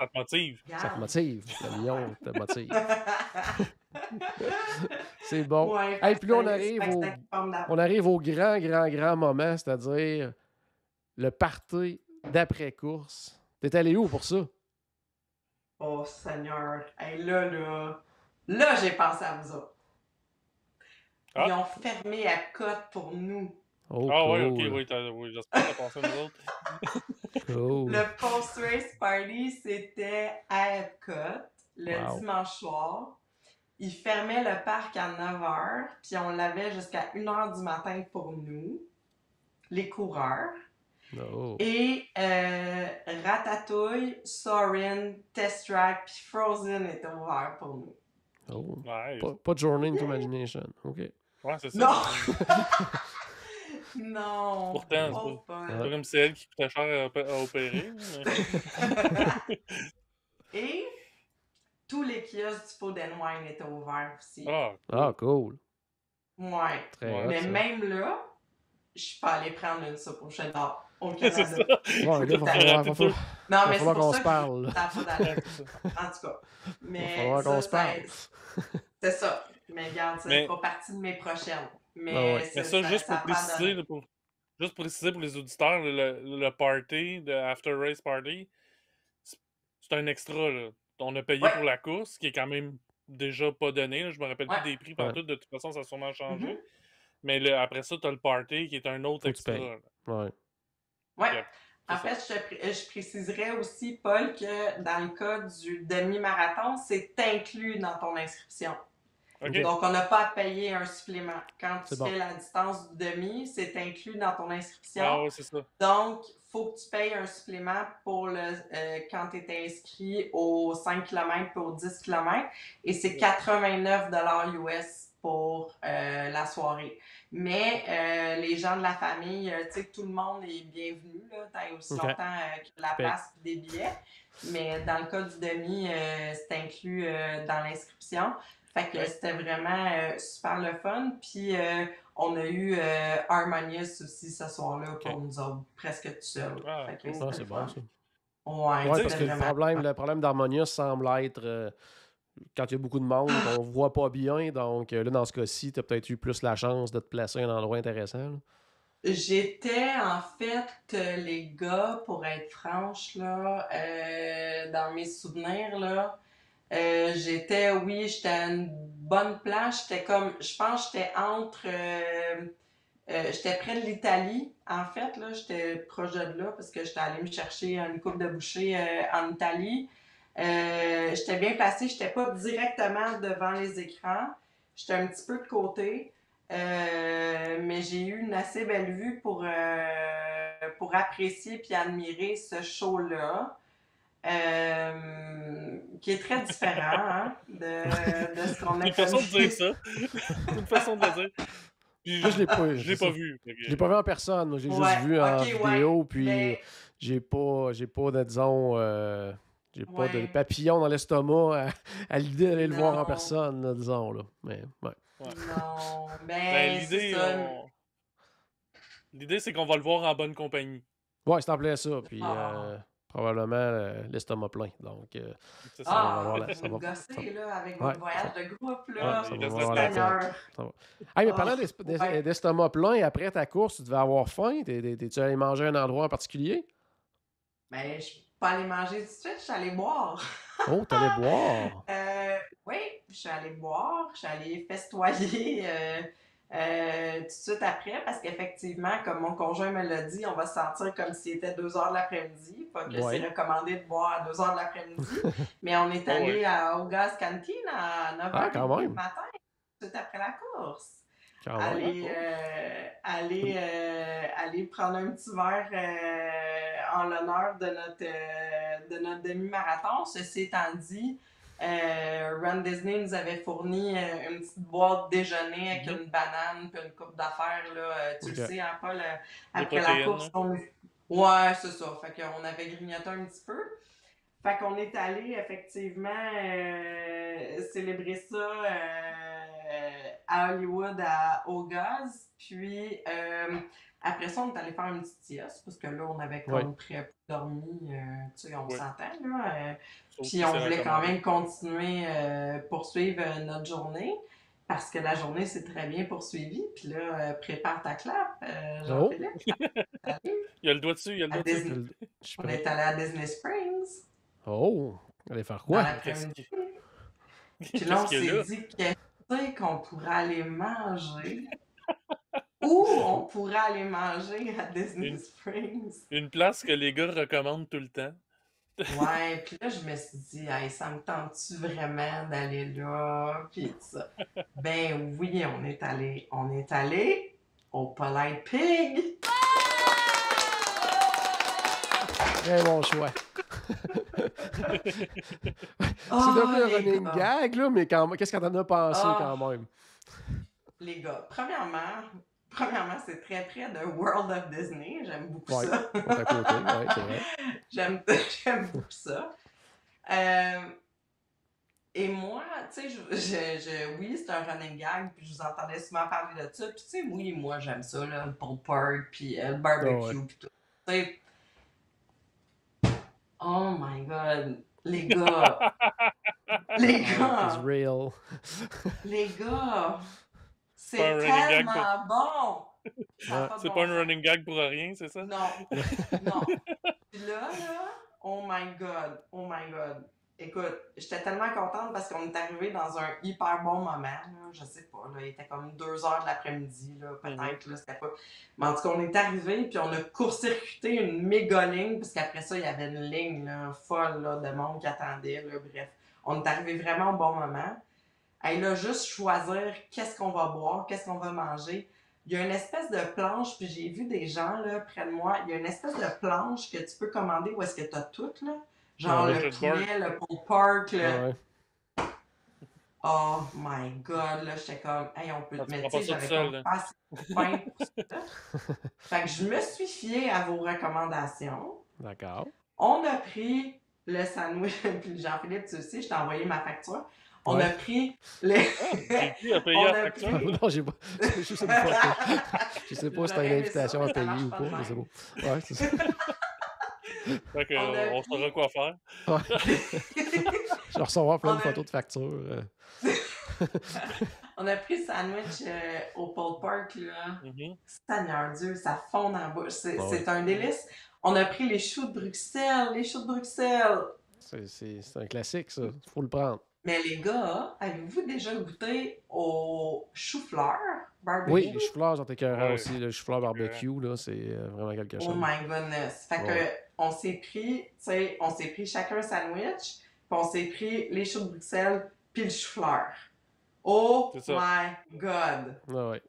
te motive. Ça te motive. Le lion te motive. C'est bon. Ouais, Et puis là, on arrive au grand moment, c'est-à-dire le party d'après-course. T'es allé où pour ça? Oh, Seigneur. Hey, là, j'ai pensé à vous autres. Ils ont fermé Epcot pour nous. Oh, cool. Oui, j'espère que t'as pensé à nous autres. Cool. Le post-race party, c'était à Epcot, le dimanche soir. Ils fermaient le parc à 9 h, puis on l'avait jusqu'à 1 h du matin pour nous, les coureurs. Oh. Et Ratatouille, Soarin', Test Track, puis Frozen étaient ouverts pour nous. Oh. Ouais. Pas Journey into Imagination. OK. Ouais, c'est ça. Non! Non! Pourtant, c'est pas comme c'est elle qui coûtait cher à opérer. Mais... Et tous les kiosques du Food & Wine étaient ouverts aussi. Ah, cool. Ouais. Très mais hot, même là, je suis pas allée prendre une soupe au cheddar au Canada. C'est ça. Bon, il va falloir qu'on se parle. En tout cas. Mais il va falloir qu'on se parle. C'est ça. Mais regarde, ça fera partie de mes prochaines. Mais ça, juste pour préciser pour les auditeurs, le party, le After Race Party, c'est un extra. Là. On a payé pour la course, qui est quand même déjà pas donné. Là. Je me rappelle plus des prix partout. De toute façon, ça a sûrement changé. Mais après ça, tu as le party qui est un autre extra. Ouais. En fait, je préciserais aussi, Paul, que dans le cas du demi-marathon, c'est inclus dans ton inscription. Okay. Donc, on n'a pas à payer un supplément. Quand tu fais la distance du demi, c'est inclus dans ton inscription. Ah oui, c'est ça. Donc, il faut que tu payes un supplément pour quand tu es inscrit aux 5 km et aux 10 km. Et c'est 89 $ US pour la soirée. Mais les gens de la famille, tu sais, tout le monde est bienvenu, là, tant aussi longtemps que la place et des billets. Mais dans le cas du demi, c'est inclus dans l'inscription. Fait que c'était vraiment super le fun. Puis On a eu Harmonious aussi ce soir-là pour nous autres, presque tout seul. C'est bon ça. Ouais, parce que le problème d'Harmonious semble être quand il y a beaucoup de monde, on ne voit pas bien. Donc là, dans ce cas-ci, tu as peut-être eu plus la chance de te placer à un endroit intéressant. Là. J'étais en fait, les gars, pour être franche, là, dans mes souvenirs, là, j'étais à une bonne place. J'étais comme, je pense que j'étais entre, j'étais près de l'Italie, en fait, là, j'étais proche de là parce que j'étais allée me chercher une coupe de bouchées en Italie. J'étais bien placée, j'étais pas directement devant les écrans, j'étais un petit peu de côté, mais j'ai eu une assez belle vue pour apprécier puis admirer ce show-là. Qui est très différent hein, de ce qu'on a une façon de dire ça. Une façon de le dire. Puis, je l'ai pas, je l'ai pas vu. Je l'ai pas vu en personne. Moi, j'ai juste vu en vidéo. Puis j'ai pas disons, j'ai pas de papillon dans l'estomac à l'idée d'aller le voir en personne, là, disons. Là. Mais, Non, l'idée, l'idée, c'est qu'on va le voir en bonne compagnie. Ouais, c'est en plein ça. Puis probablement l'estomac plein. Donc, ça va gosser là, avec votre voyage de groupe. Là. Mais parlant d'estomac plein, après ta course, tu devais avoir faim. T'es-tu allé manger à un endroit en particulier? Ben, je suis pas allée manger tout de suite, je suis allée boire. Oh, t'es allée boire? Oui, je suis allée boire, je suis allée festoyer tout de suite après, parce qu'effectivement, comme mon conjoint me l'a dit, on va se sentir comme s'il était 2 heures de l'après-midi. Pas que c'est recommandé de boire à 2 heures de l'après-midi, mais on est allé à Augas Canteen à 9h du matin, tout de suite après la course. Aller prendre un petit verre en l'honneur de notre demi-marathon. Ceci étant dit, Run Disney nous avait fourni une petite boîte déjeuner avec une banane puis une coupe d'affaires. Tu le sais, hein, Paul, après la course. Ouais, c'est ça. Fait qu'on avait grignoté un petit peu. Fait qu'on est allé effectivement célébrer ça à Hollywood, à Augas. Puis après ça, on est allé faire une petite sieste parce que là, on avait comme très peu dormi. Tu sais, on s'entend là. Puis on voulait quand même continuer poursuivre notre journée parce que la journée s'est très bien poursuivie. Puis là, prépare ta clap, Jean-Philippe. Il y a le doigt dessus, On est allé à Disney Springs. Oh! Allez faire quoi? Puis là, on s'est dit qu'est-ce qu'on pourrait aller manger? Où on pourrait aller manger à Disney Springs? Une place que les gars recommandent tout le temps. Ouais, puis là, je me suis dit, hey, ça me tente-tu vraiment d'aller là? Puis tout ça. Ben oui, on est allé au Polite Pig. Très bon choix. C'est devenu un running gag, là, mais qu'est-ce que t'en as pensé quand même? Les gars, premièrement, c'est très près de World of Disney. J'aime beaucoup ça. À côté, c'est vrai. J'aime beaucoup ça. Et moi, tu sais, oui, c'est un running gag, puis je vous entendais souvent parler de ça. Puis tu sais, oui, moi, j'aime ça, là, le pulled pork, puis le barbecue, puis tout. Tu sais, oh my God, les gars, les gars, c'est tellement bon. C'est pas un running gag pour rien, c'est ça? Non. Puis là, oh my God. Écoute, j'étais tellement contente parce qu'on est arrivé dans un hyper bon moment. Là. Je sais pas, là, il était comme 2 heures de l'après-midi, là, peut-être. Là, c'était pas... Mais en tout cas, on est arrivé puis on a court-circuité une méga ligne parce qu'après ça, il y avait une ligne là, folle là, de monde qui attendait. Là, bref, on est arrivé vraiment au bon moment. Et là, juste choisir qu'est-ce qu'on va boire, qu'est-ce qu'on va manger. Il y a une espèce de planche, puis j'ai vu des gens là, près de moi, il y a une espèce de planche que tu peux commander où est-ce que tu as tout, là. Genre le poulet, le pulled pork, le... Oh my God, là, j'étais comme, hey, on peut te mettre, tu sais, j'avais comme pas assez de pain pour ça. Fait que je me suis fiée à vos recommandations. D'accord. On a pris le sandwich, puis Jean-Philippe, tu sais, je t'ai envoyé ma facture. On a pris les... Qui a payé la facture? Non, j'ai pas. C'est juste une photo. Je sais pas si t'as une invitation à payer ou pas, mais c'est bon. Ouais, c'est ça. Fait qu'on saura quoi faire. Ouais. Je vais recevoir plein de photos de factures. On a pris le sandwich au Pole Park, là. Seigneur Dieu, ça fond dans la bouche. C'est un délice. On a pris les choux de Bruxelles. C'est un classique, ça. Il faut le prendre. Mais les gars, avez-vous déjà goûté au chou-fleur barbecue? Oui, les choux-fleurs sont écœurants aussi. Le chou-fleur barbecue, là, c'est vraiment quelque chose. Oh my goodness. Fait que on s'est pris chacun un sandwich, puis on s'est pris les choux de Bruxelles puis le chou-fleur. Oh my God!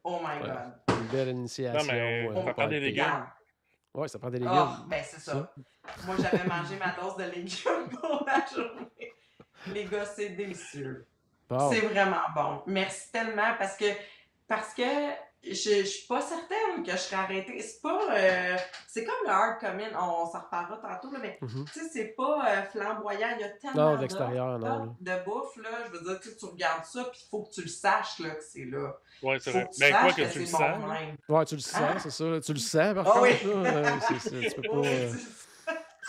Oh my God! Une belle initiation. Non, mais ça prend des légumes. Oui, ça prend des légumes. Oh, ben c'est ça. Moi, j'avais mangé ma dose de légumes pour la journée. Les gars, c'est délicieux. Bon. C'est vraiment bon. Merci tellement parce que je suis pas certaine que je serais arrêtée. C'est pas... c'est comme le hard common, on s'en reparlera tantôt, là, mais tu sais, c'est pas flamboyant. Il y a tellement de bouffe, là. Je veux dire, tu regardes ça, puis il faut que tu le saches là, que c'est là. Oui, c'est vrai. Mais quoi que tu le sens. Oui, tu le sens, c'est ça. Là. Tu le sens, par contre. Là, tu peux pas... tu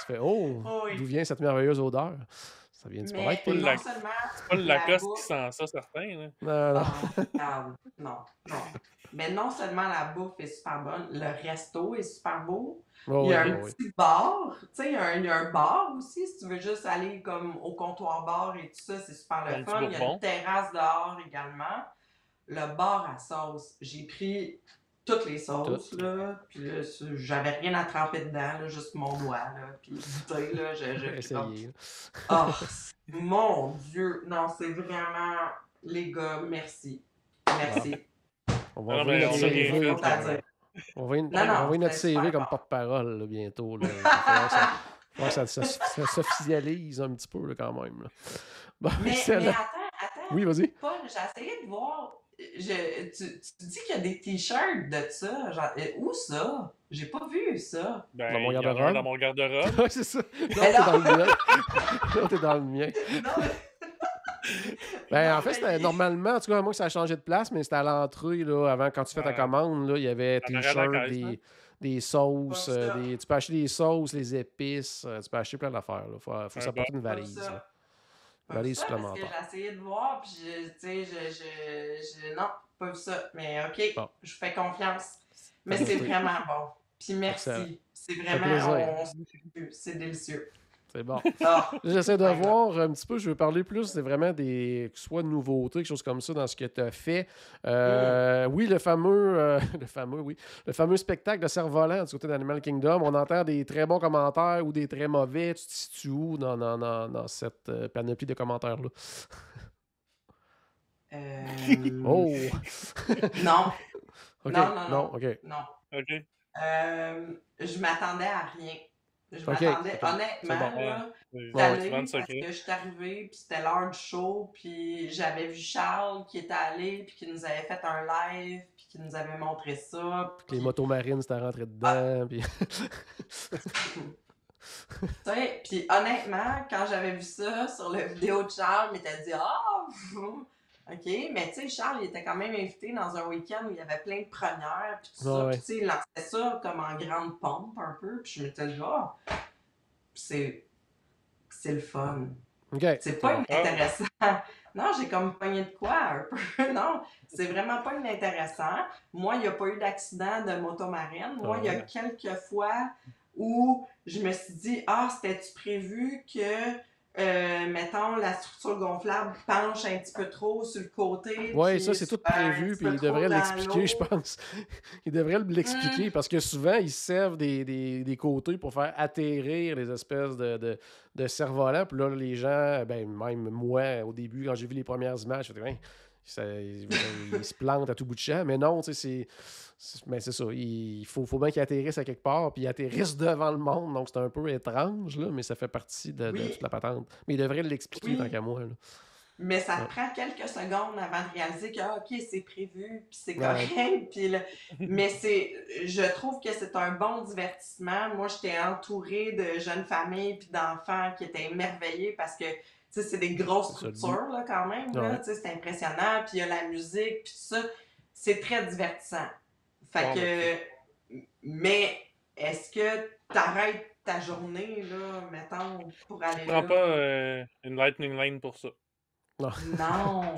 fais, d'où vient cette merveilleuse odeur? Ça vient du paraître. C'est pas le Lacoste qui sent ça, certain. Là. Non. Mais non seulement la bouffe est super bonne, le resto est super beau. Il y a un petit bar. Tu sais, il y a un bar aussi, si tu veux juste aller comme au comptoir bar et tout ça, c'est super le fun. Il y a une terrasse dehors également. Le bar à sauce, j'ai pris toutes les sauces, là, puis là, j'avais rien à tremper dedans, là, juste mon doigt, là, puis goûter, là, j'ai essayé. Oh, mon Dieu! Non, c'est vraiment... Les gars, merci. Merci. On va envoyer notre CV. On va envoyer notre CV comme porte-parole, là, bientôt, là. Ça s'officialise un petit peu, là, quand même. Là. Bon, mais attends. Oui, vas-y. Paul, j'ai essayé de voir... Tu dis qu'il y a des t-shirts de ça. Genre, où ça? J'ai pas vu ça. Ben, dans mon garde-robe. Dans mon garde-robe. Oui, c'est ça. Non, t'es dans le mien. Non, t'es dans le mien. Ben, en fait, c'était normalement, en tout cas, moi, que ça a changé de place, mais c'était à l'entrée, là, avant, quand tu fais ta commande, là, il y avait t-shirts, des sauces, tu peux acheter des sauces, les épices, tu peux acheter plein d'affaires, là. Faut s'apporter une valise, là. Valise supplémentaire. Parce que j'ai essayé de voir, puis tu sais, non, pas vu ça. Mais OK, je fais confiance. Mais c'est vraiment bon. Puis merci. Excellent. C'est vraiment, c'est délicieux. C'est bon. J'essaie de voir un petit peu, je veux parler plus, c'est vraiment des soit de nouveautés, quelque chose comme ça dans ce que tu as fait. Oui, le fameux spectacle de cerf-volant du côté d'Animal Kingdom. On entend des très bons commentaires ou des très mauvais. Tu te situes où dans cette panoplie de commentaires-là? Oh! Non. Okay. Non. OK. Non. OK. Je m'attendais à rien. Je m'attendais, honnêtement, là, parce que je suis arrivée, puis c'était l'heure du show, puis j'avais vu Charles qui était allé, puis qui nous avait fait un live, puis qui nous avait montré ça. Puis les motos marines s'étaient rentrées dedans, puis... Puis honnêtement, quand j'avais vu ça sur la vidéo de Charles, il m'était dit « Ah! OK, mais tu sais, Charles, il était quand même invité dans un week-end où il y avait plein de premières, puis tout ça. Puis tu sais, il lançait ça comme en grande pompe un peu, puis je m'étais dit, c'est le fun. Okay. C'est pas inintéressant. Non, j'ai comme pogné de quoi un peu. Non, c'est vraiment pas inintéressant. Moi, il n'y a pas eu d'accident de motomarine. Moi, il y a quelques fois où je me suis dit, c'était-tu prévu que... mettons, la structure gonflable penche un petit peu trop sur le côté. Oui, ça, c'est tout prévu, puis il devrait l'expliquer, je pense. Il devrait l'expliquer, parce que souvent, ils servent des côtés pour faire atterrir les espèces de cerfs-volants. Puis là, les gens, même moi, au début, quand j'ai vu les premières images, je me disais, ils se plantent à tout bout de champ. Mais non, tu sais, c'est ça. Il faut bien qu'ils atterrissent à quelque part, puis ils atterrissent devant le monde. Donc, c'est un peu étrange, là, mais ça fait partie de toute la patente. Mais il devrait l'expliquer tant qu'à moi. Là. Mais ça te prend quelques secondes avant de réaliser que, OK, c'est prévu, puis c'est correct. Puis mais je trouve que c'est un bon divertissement. Moi, j'étais entourée de jeunes familles puis d'enfants qui étaient émerveillés parce que, tu c'est des grosses structures, là, quand même, là, c'est impressionnant, puis il y a la musique, puis tout ça, c'est très divertissant. Fait que, mais est-ce que t'arrêtes ta journée, là, mettons, pour aller là? Prends pas une Lightning Lane pour ça. Non!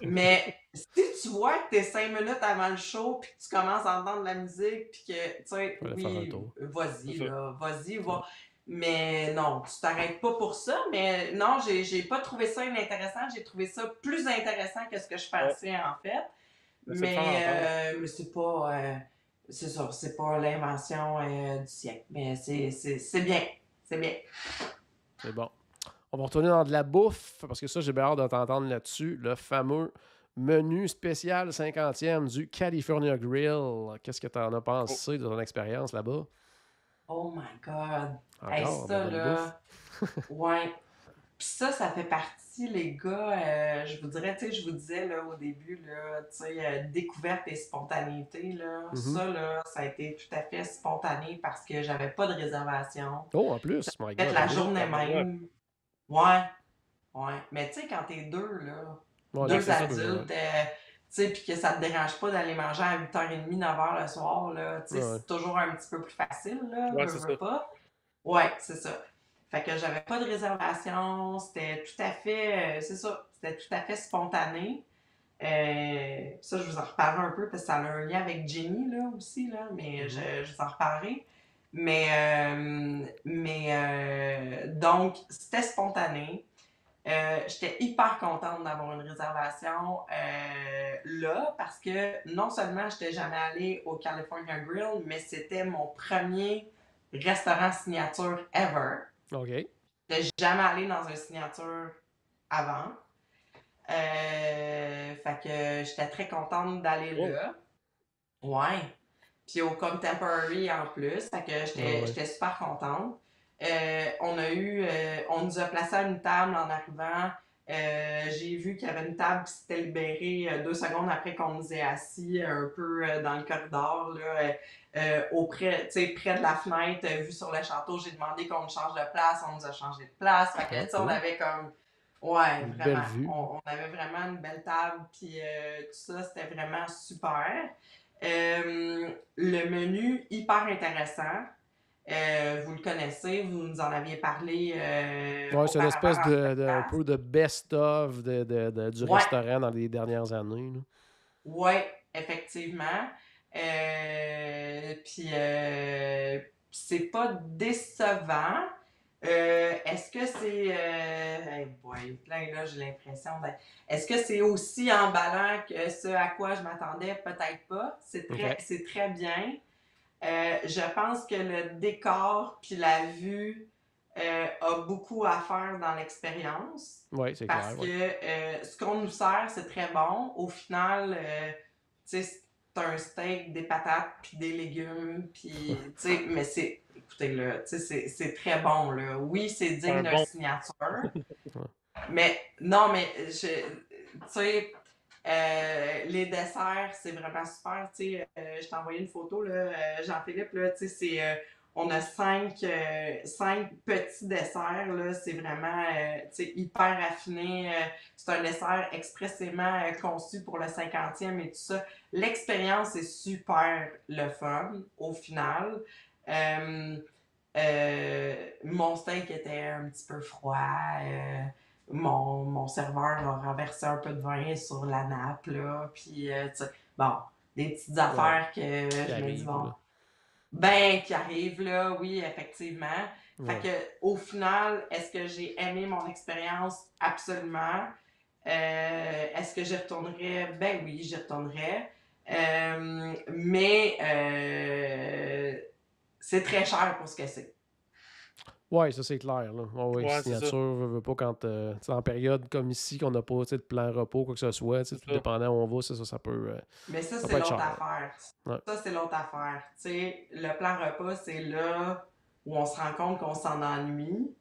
Mais si tu vois que t'es 5 minutes avant le show, puis que tu commences à entendre la musique, puis que, tu sais, oui, vas-y, là, vas-y, va. Mais non, tu t'arrêtes pas pour ça. Mais non, j'ai pas trouvé ça inintéressant. J'ai trouvé ça plus intéressant que ce que je pensais, en fait. Mais c'est pas... c'est ça, c'est pas l'invention du siècle. Mais c'est bien. C'est bien. C'est bon. On va retourner dans de la bouffe, parce que ça, j'ai bien hâte de t'entendre là-dessus. Le fameux menu spécial 50e du California Grill. Qu'est-ce que tu en as pensé de ton expérience là-bas? Oh my God! Encore, ça, là... ouais. Puis ça fait partie, les gars, je vous dirais, tu sais, je vous disais, là, au début, là, tu sais, découverte et spontanéité, là. Ça, là, ça a été tout à fait spontané parce que j'avais pas de réservation. Oh, en plus! My God, la journée même. Ouais. Mais tu sais, quand t'es deux, là, deux adultes, tu sais, puis que ça te dérange pas d'aller manger à 8h30, 9h le soir, là, tu sais, c'est toujours un petit peu plus facile, là, veux pas. Ouais, c'est ça. Fait que j'avais pas de réservation, c'était tout à fait, c'est ça, c'était tout à fait spontané. Ça, je vous en reparlerai un peu parce que ça a un lien avec Jenny, là, aussi, là, mais je vous en reparlerai. Donc, c'était spontané. J'étais hyper contente d'avoir une réservation là parce que non seulement j'étais jamais allée au California Grill, mais c'était mon premier restaurant signature ever. OK. J'étais jamais allée dans un signature avant. Fait que j'étais très contente d'aller là. Ouais. Puis au Contemporary en plus. Fait que j'étais super contente. On nous a placé à une table en arrivant. J'ai vu qu'il y avait une table qui s'était libérée 2 secondes après qu'on nous ait assis un peu dans le corridor, là, près de la fenêtre, vue sur le château. J'ai demandé qu'on nous change de place, on nous a changé de place. Fait que, on avait comme... Ouais, vraiment. On avait vraiment une belle table, puis tout ça, c'était vraiment super. Le menu, hyper intéressant. Vous le connaissez, vous nous en aviez parlé. C'est une espèce un peu de best-of du restaurant dans les dernières années. Oui, effectivement. Puis, c'est pas décevant. Est-ce que c'est... là, j'ai l'impression... Est-ce que c'est aussi emballant que ce à quoi je m'attendais? Peut-être pas. C'est très bien. Je pense que le décor puis la vue a beaucoup à faire dans l'expérience. Oui, c'est clair. Parce que ce qu'on nous sert, c'est très bon. Au final, tu sais, c'est un steak, des patates puis des légumes. Puis, tu sais, mais c'est... Écoutez, là, tu sais, c'est très bon, là. Oui, c'est digne d'une signature. Mais, non, mais, tu sais... les desserts, c'est vraiment super. Tu sais, je t'ai envoyé une photo, là, Jean-Philippe, là, tu sais, on a 5 petits desserts, là, c'est vraiment, tu sais, hyper raffiné. C'est un dessert expressément conçu pour le 50e et tout ça. L'expérience est super le fun, au final. Mon steak était un petit peu froid. Mon serveur a renversé un peu de vin sur la nappe, là, puis, bon, des petites affaires que je me dis, bon, qui arrivent, là, oui, effectivement. Fait que, au final, est-ce que j'ai aimé mon expérience? Absolument. Est-ce que j'y retournerais? Ben oui, j'y retournerais. Mais c'est très cher pour ce que c'est. Oui, ça c'est clair. Signature, veut pas quand en période comme ici, qu'on n'a pas de plan repos, quoi que ce soit, tout dépendant où on va, ça peut. Mais ça, c'est l'autre affaire. Ça, c'est l'autre affaire. T'sais, le plan repas, c'est là où on se rend compte qu'on s'en ennuie.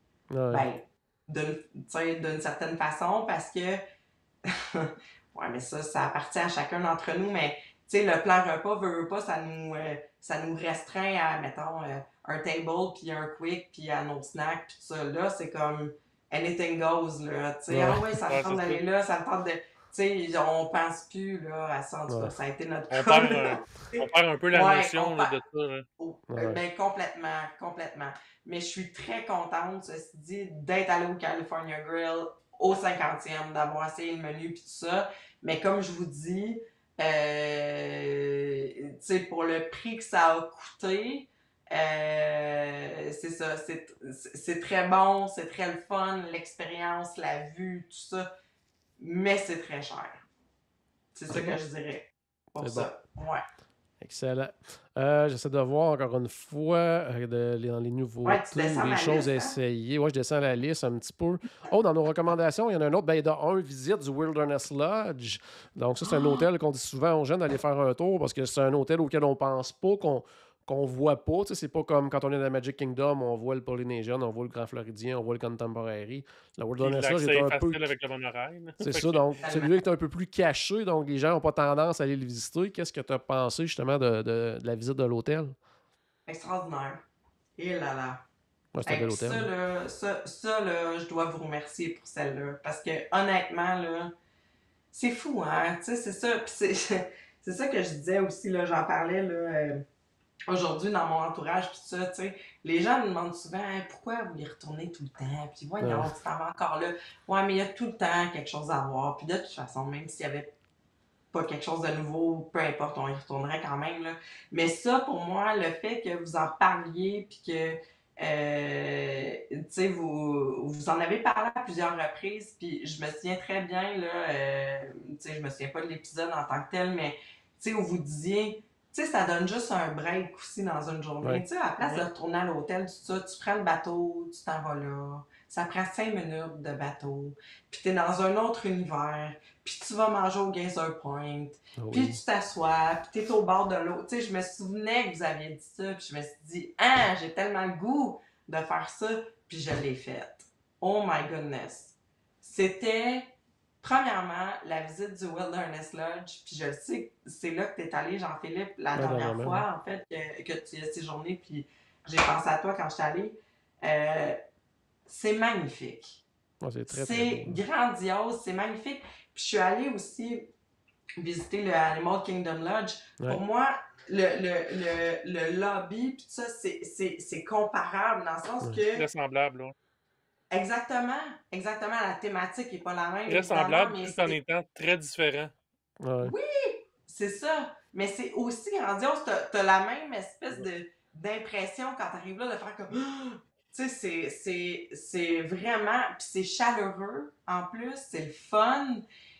D'une certaine façon, parce que ouais, mais ça appartient à chacun d'entre nous, mais le plan repas, veut pas, ça nous restreint à, mettons, un table, puis un quick, puis à nos snacks, puis tout ça. Là, c'est comme, anything goes, là. Tu sais, Ouais. ah ouais, ça me Ouais, tente c'est d'aller là, ça me tente de. Tu sais, on pense plus là, à ça, en tout cas, Ouais. ça a été notre On cas. perd, Là. on perd un peu la Ouais, notion là, de ça. Là. Ouais. Ben, complètement, complètement. Mais je suis très contente, ceci dit, d'être allée au California Grill au 50e, d'avoir essayé le menu et tout ça. Mais comme je vous dis, tu sais, pour le prix que ça a coûté, c'est ça, c'est très bon, c'est très le fun, l'expérience, la vue, tout ça, mais c'est très cher. C'est ça que je dirais pour ça. Ouais. Excellent. J'essaie de voir encore une fois dans les nouveautés Tu descends ou les la choses liste, à hein? essayer. Ouais, je descends la liste un petit peu. Oh, dans nos recommandations, il y en a un autre. Ben, visite du Wilderness Lodge. Donc, ça, c'est un hôtel qu'on dit souvent aux jeunes d'aller faire un tour parce que c'est un hôtel auquel on pense pas, qu'on voit pas. Tu sais, c'est pas comme quand on est dans Magic Kingdom, on voit le Polynesian, on voit le Grand Floridien, on voit le Contemporary. Le Puis Wilderness Lodge l'accès est est un peu... facile avec le monorail. là. C'est Fait ça, que- donc celui-là est un peu plus caché, donc les gens n'ont pas tendance à aller le visiter. Qu'est-ce que tu as pensé justement de la visite de l'hôtel? Extraordinaire. Et là là. Ouais, c'est un bel Hey, hôtel. ça, là, je dois vous remercier pour celle-là. Parce que, honnêtement, là, c'est fou, hein? Tu sais, c'est ça. Puis c'est ça que je disais aussi, là, j'en parlais, là, aujourd'hui dans mon entourage, puis ça, tu sais. Les gens me demandent souvent, hey, pourquoi vous y retournez tout le temps? Puis voyons, Ouais. tu t'en vas encore là. Ouais, mais il y a tout le temps quelque chose à voir. Puis de toute façon, même s'il y avait pas quelque chose de nouveau, peu importe, on y retournerait quand même, là. Mais ça, pour moi, le fait que vous en parliez, puis que tu sais, vous en avez parlé à plusieurs reprises, puis je me souviens très bien, là, tu sais, je me souviens pas de l'épisode en tant que tel, mais tu sais, où vous disiez, tu sais, ça donne juste un break aussi dans une journée. Ouais. Tu sais, à la place de retourner à l'hôtel, tout ça, tu prends le bateau, tu t'en vas là, ça prend 5 minutes de bateau, puis t'es dans un autre univers, puis tu vas manger au Geyser Point, puis Oui. tu t'assois, puis t'es au bord de l'eau. Tu sais, je me souvenais que vous aviez dit ça, puis je me suis dit, ah, j'ai tellement le goût de faire ça, puis je l'ai fait. Oh my goodness. C'était, premièrement, la visite du Wilderness Lodge, puis je le sais, c'est là que t'es allé, Jean-Philippe, la dernière fois, en fait, que tu y as séjourné, puis j'ai pensé à toi quand je suis allée. C'est magnifique. Ouais, c'est très, très C'est beau. grandiose, c'est magnifique. Puis je suis allée aussi visiter le Animal Kingdom Lodge. Ouais. Pour moi, le lobby, puis tout ça, c'est comparable dans le sens que... Très semblable. Là. Exactement, la thématique n'est pas la même, Très évidemment, semblable mais tout en étant très différent. Ouais. Oui, c'est ça. Mais c'est aussi grandiose. T'as la même espèce d'impression quand t'arrives là de faire comme... Tu sais, c'est vraiment... Puis c'est chaleureux, en plus, c'est le fun.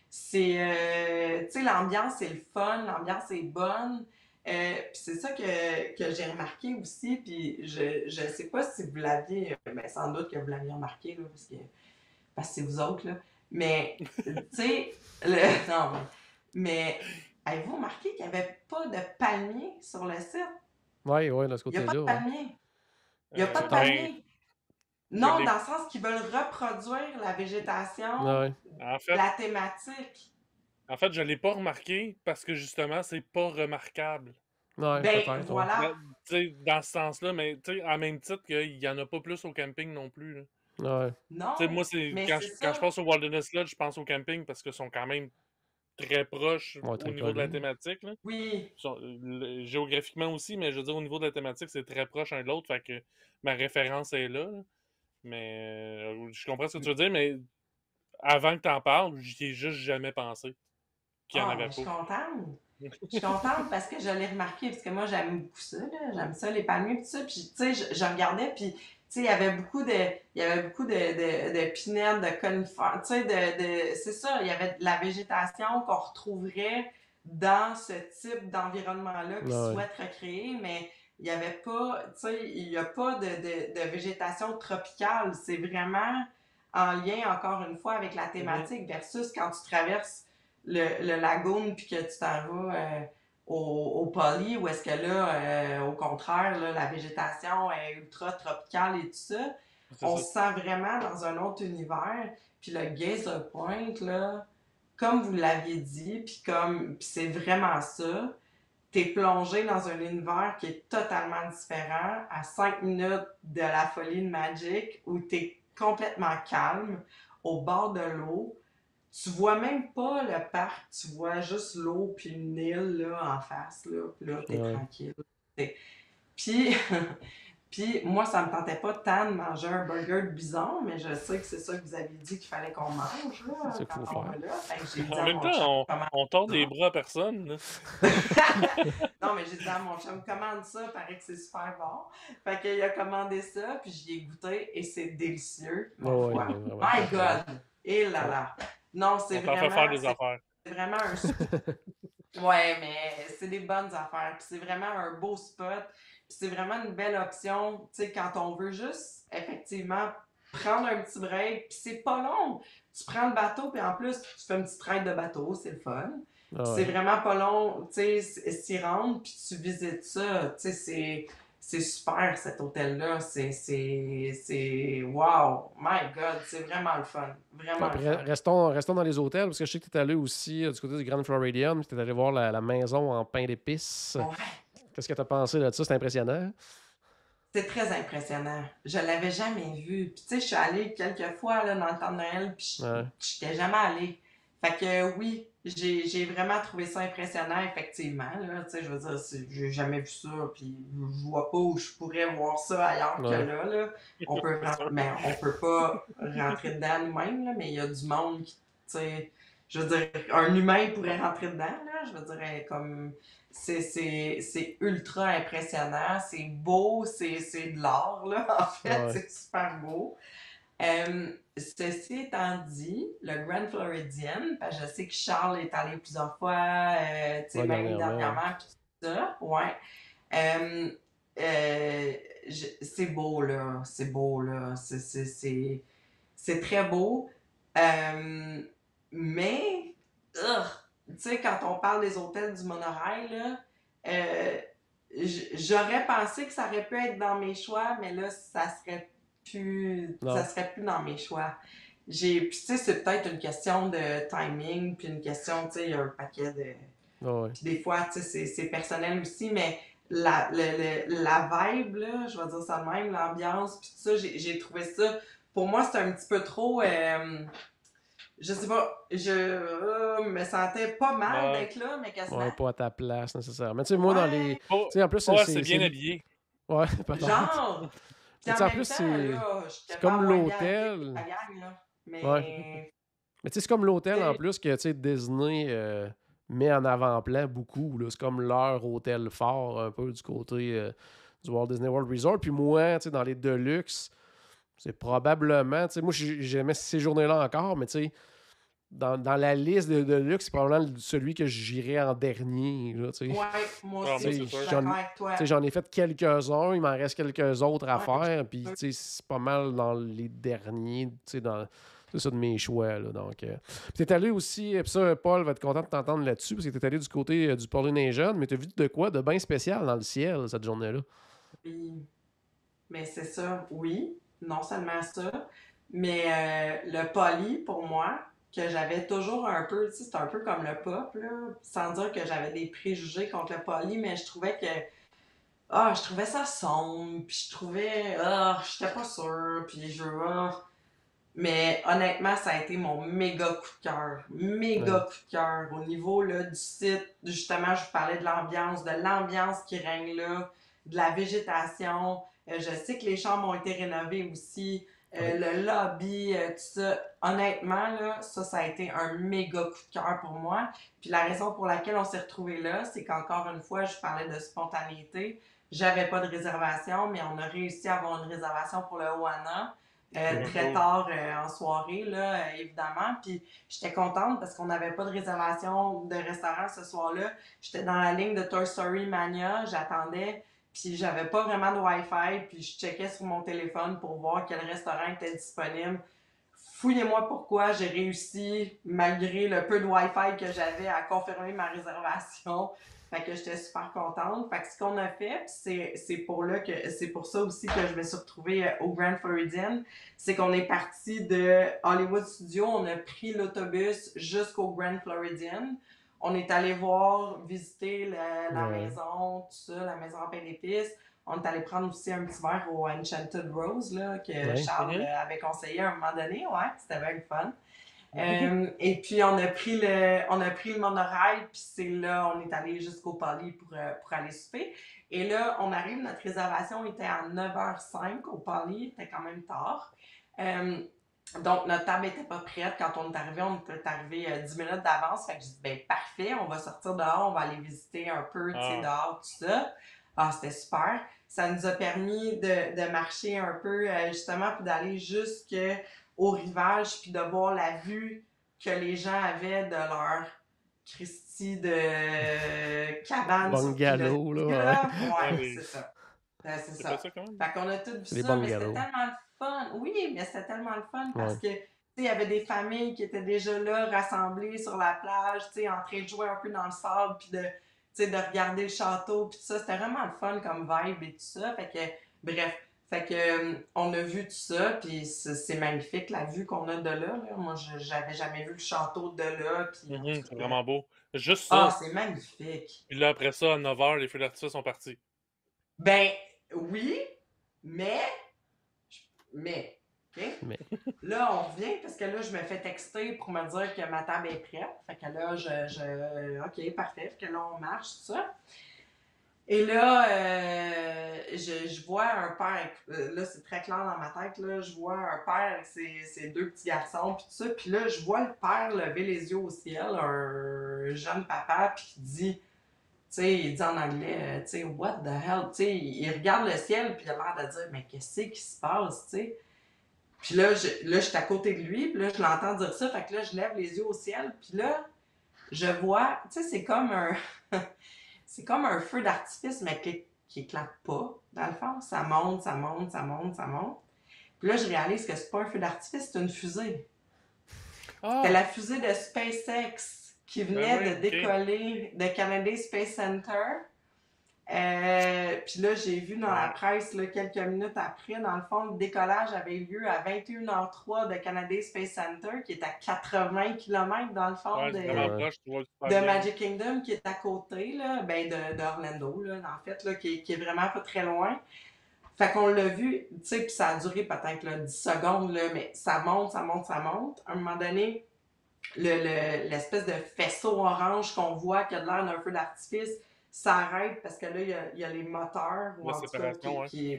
C'est... tu sais, l'ambiance est le fun, l'ambiance est bonne. Puis c'est ça que j'ai remarqué aussi, puis je sais pas si vous l'aviez... Ben, sans doute que vous l'aviez remarqué, là, parce que c'est vous autres, là. Mais, tu sais... Non, mais avez-vous remarqué qu'il n'y avait pas de palmier sur le site? Oui, de ce Il n'y a côté-là. pas de Ouais. palmier. Il n'y a pas de Ben, palmier. Non, l'ai- dans le sens qu'ils veulent reproduire la végétation, Ouais. En fait, la thématique. je l'ai pas remarqué parce que justement, c'est pas remarquable. Ouais, Ben, peut-être. Ouais. voilà. Tu sais, dans ce sens-là, mais tu sais, en même titre qu'il y en a pas plus au camping non plus. Là. Ouais. Non, Tu sais, moi, c'est mais quand, c'est quand ça. je pense au Wilderness Lodge, je pense au camping parce qu'ils sont quand même très proches Ouais, au très niveau de la collés. thématique. Là. Oui, Géographiquement aussi, mais je veux dire, au niveau de la thématique, c'est très proche un de l'autre, fait que ma référence est là. Là. Mais je comprends ce que tu veux dire, mais avant que t'en parles, j'y ai juste jamais pensé qu'il y en avait je suis pas. contente. Je suis contente parce que je l'ai remarqué, parce que moi, j'aime beaucoup ça, là. J'aime ça, les palmiers, tout ça. Puis, tu sais, je regardais, puis, tu sais, il y avait beaucoup de pinèdes, de conifères, tu sais, c'est ça, il y avait de la végétation qu'on retrouverait dans ce type d'environnement-là qui Ouais. souhaite recréer, mais il n'y avait pas, tu sais, il n'y a pas de végétation tropicale. C'est vraiment en lien, encore une fois, avec la thématique versus quand tu traverses le lagoon puis que tu t'en vas au Poly, où est-ce que là, au contraire, là, la végétation est ultra tropicale et tout ça. On se sent vraiment dans un autre univers. Puis le Geyser Point, là, comme vous l'aviez dit, puis c'est vraiment ça, t'es plongé dans un univers qui est totalement différent, à 5 minutes de la folie de Magic, où t'es complètement calme, au bord de l'eau. Tu vois même pas le parc, tu vois juste l'eau puis une île là, en face, là, puis là, t'es tranquille. Puis, puis moi, ça me tentait pas tant de manger un burger de bison, mais je sais que c'est ça que vous avez dit qu'il fallait qu'on mange là, C'est quand pour on faire. va là. Fait que j'ai dit En à même mon temps, chum, comment on tord les bras à personne. Là. non, mais j'ai dit à mon chum, commande ça, paraît que c'est super bon. Fait qu'il a commandé ça, puis j'y ai goûté et c'est délicieux, ma foi. My God! Et là là! Non, c'est On t'en fait faire des c'est affaires. vraiment un... Ouais, mais c'est des bonnes affaires, puis c'est vraiment un beau spot, puis c'est vraiment une belle option, tu sais, quand on veut juste, effectivement, prendre un petit break, puis c'est pas long. Tu prends le bateau, puis en plus, tu fais une petite ride de bateau, c'est le fun. C'est vraiment pas long, tu sais, s'y rendre, puis tu visites ça, tu sais, c'est super cet hôtel-là, c'est wow, my God, c'est vraiment le fun, vraiment le fun. Restons dans les hôtels, parce que je sais que tu es allé aussi du côté du Grand Floridian, tu es allé voir la maison en pain d'épices. Ouais. Qu'est-ce que tu as pensé de ça? C'est impressionnant? C'est très impressionnant. Je l'avais jamais vu. Puis tu sais, je suis allée quelques fois là, dans le temps de Noël, puis je n'étais jamais allée. Fait que oui, j'ai vraiment trouvé ça impressionnant, effectivement. Là, tu sais, je veux dire, j'ai jamais vu ça, puis je vois pas où je pourrais voir ça ailleurs que là. Mais on peut pas rentrer dedans nous-mêmes, là, mais il y a du monde qui, tu sais, je veux dire, un humain pourrait rentrer dedans, là. Je veux dire, comme c'est ultra impressionnant, c'est beau, c'est de l'art, là, en fait, c'est super beau. Ceci étant dit, le Grand Floridian, parce que je sais que Charles est allé plusieurs fois, tu sais, même dernièrement, puis tout ça, c'est beau, là, c'est très beau, mais, tu sais, quand on parle des hôtels du monorail, là, j'aurais pensé que ça aurait pu être dans mes choix, mais là, ça serait plus dans mes choix. Puis tu sais, c'est peut-être une question de timing, puis une question, tu sais, il y a un paquet de... Puis des fois, tu sais, c'est personnel aussi, mais la vibe, là, je vais dire ça de même, l'ambiance, puis tout ça, j'ai trouvé ça... Pour moi, c'était un petit peu trop... je sais pas, je me sentais pas mal d'être là, mais quasiment. Ouais, pas à ta place nécessairement. Tu sais, moi, dans les. Tu sais, en plus, c'est bien habillé. Ouais, peut-être. Genre! Puis en même temps, c'est comme l'hôtel. Mais tu sais, c'est comme l'hôtel en plus que, tu sais, Disney met en avant-plan beaucoup. C'est comme leur hôtel fort, un peu, du côté du Walt Disney World Resort. Puis moi, tu sais, dans les Deluxe, c'est probablement, tu sais, moi, j'ai jamais séjourné là encore, mais tu sais, dans la liste de luxe, c'est probablement celui que j'irais en dernier. Là, ouais, moi aussi, je suis d'accord avec toi. J'en ai fait quelques-uns, il m'en reste quelques autres à faire, puis c'est pas mal dans les derniers, c'est ça de mes choix. Là, donc, puis t'es allé aussi, puis ça, Paul va être content de t'entendre là-dessus, parce que t'es allé du côté du Polynesian, mais t'as vu de quoi de bien spécial dans le ciel cette journée-là? Oui, mais c'est ça, oui, non seulement ça, mais le poly, pour moi, que j'avais toujours un peu, tu sais, c'est un peu comme le pop, là, sans dire que j'avais des préjugés contre le poly, mais je trouvais ça sombre, puis je trouvais, j'étais pas sûre, puis mais honnêtement, ça a été mon méga coup de cœur. Méga coup de cœur. Au niveau là, du site, justement, je vous parlais de l'ambiance qui règne là, de la végétation. Je sais que les chambres ont été rénovées aussi. Le lobby, tout ça. Honnêtement, là, ça a été un méga coup de cœur pour moi. Puis la raison pour laquelle on s'est retrouvés là, c'est qu'encore une fois, je parlais de spontanéité. J'avais pas de réservation, mais on a réussi à avoir une réservation pour le Oana. Très tard en soirée, là, évidemment. Puis j'étais contente parce qu'on n'avait pas de réservation de restaurant ce soir-là. J'étais dans la ligne de Toy Story Mania, j'attendais, puis j'avais pas vraiment de Wi-Fi, puis je checkais sur mon téléphone pour voir quel restaurant était disponible. Fouillez-moi pourquoi j'ai réussi, malgré le peu de Wi-Fi que j'avais, à confirmer ma réservation. Fait que j'étais super contente. Fait que ce qu'on a fait, c'est pour ça aussi que je me suis retrouvée au Grand Floridian, c'est qu'on est parti de Hollywood Studios, on a pris l'autobus jusqu'au Grand Floridian. On est allé visiter la maison, tout ça, la maison en pain d'épices. on est allé prendre aussi un petit verre au Enchanted Rose, là, que Charles avait conseillé à un moment donné. Ouais, c'était bien le fun. Et puis, on a pris le monorail, puis c'est là, on est allé jusqu'au Poly pour aller souper. Et là, on arrive, notre réservation était à 9h05 au Poly, c'était quand même tard. Donc, notre table n'était pas prête. Quand on est arrivé 10 minutes d'avance. Fait que je dis, ben parfait, on va sortir dehors, on va aller visiter un peu, tu sais, dehors, tout ça. Ah, c'était super. Ça nous a permis de marcher un peu, justement, puis d'aller jusqu'au rivage, puis de voir la vue que les gens avaient de leur Christie de cabane. Bungalow, là. Ouais, c'est ça. C'est ça. Fait qu'on a tout vu ça, mais c'était tellement le fun. Oui, mais c'était tellement le fun parce que, tu sais, il y avait des familles qui étaient déjà là, rassemblées sur la plage, tu sais, en train de jouer un peu dans le sable, puis de regarder le château, puis tout ça. C'était vraiment le fun comme vibe et tout ça. Fait que, bref. Fait que, on a vu tout ça, puis c'est magnifique, la vue qu'on a de là. Moi, j'avais jamais vu le château de là. Puis, c'est vraiment beau. Juste ça. Ah, c'est magnifique. Puis là, après ça, à 9h, les feux d'artifice sont partis. Ben, oui, mais, OK? Mais. Là, on revient parce que là, je me fais texter pour me dire que ma table est prête. Fait que là, OK, parfait. Fait que là, on marche, tout ça. Et là, je vois un père, là, c'est très clair dans ma tête, là, je vois un père avec ses deux petits garçons, puis tout ça. Puis là, je vois le père lever les yeux au ciel, un jeune papa, puis il dit... Tu sais, il dit en anglais, tu sais, what the hell, tu sais, il regarde le ciel, puis il a l'air de dire, mais qu'est-ce qui se passe, tu sais? Puis là, je suis à côté de lui, puis là, je l'entends dire ça, fait que là, je lève les yeux au ciel, puis là, je vois, tu sais, c'est comme un feu d'artifice, mais qui éclate pas, dans le fond. Ça monte, ça monte, ça monte, ça monte. Puis là, je réalise que c'est pas un feu d'artifice, c'est une fusée. C'était la fusée de SpaceX qui venait de décoller de Kennedy Space Center. Puis là, j'ai vu dans la presse, là, quelques minutes après, dans le fond, le décollage avait eu lieu à 21h03 de Kennedy Space Center, qui est à 80 km dans le fond de Magic Kingdom, qui est à côté, là, ben d'Orlando, là, en fait, là, qui est vraiment pas très loin. Fait qu'on l'a vu, tu sais, puis ça a duré peut-être là, 10 secondes, là, mais ça monte, ça monte, ça monte. À un moment donné, l'espèce de faisceau orange qu'on voit qui a de l'air d'un feu d'artifice s'arrête parce que là, il y a les moteurs. Ou en tout cas,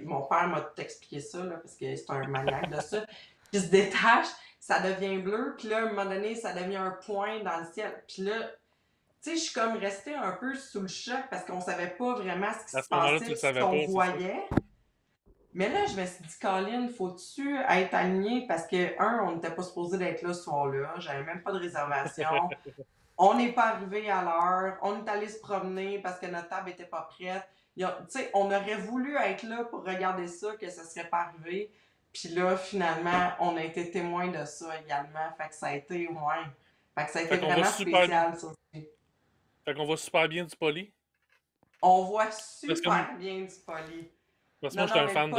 mon père m'a tout expliqué ça, là, parce que c'est un maniaque de ça. Qui se détache, ça devient bleu, puis là, à un moment donné, ça devient un point dans le ciel. Puis là, tu sais, je suis comme restée un peu sous le choc parce qu'on savait pas vraiment ce qui se passait, ce qu'on voyait. Mais là, je me suis dit, Colin, faut-tu être aligné? Parce que, on n'était pas supposé d'être là ce soir-là. J'avais même pas de réservation. On n'est pas arrivé à l'heure. On est allé se promener parce que notre table n'était pas prête. Tu sais, on aurait voulu être là pour regarder ça, que ça serait pas arrivé. Puis là, finalement, on a été témoin de ça également. Fait que ça a été, Fait que ça a été vraiment spécial, ça aussi. Fait qu'on voit super bien du Poly? On voit super bien du Poly. Parce que moi, je suis un fan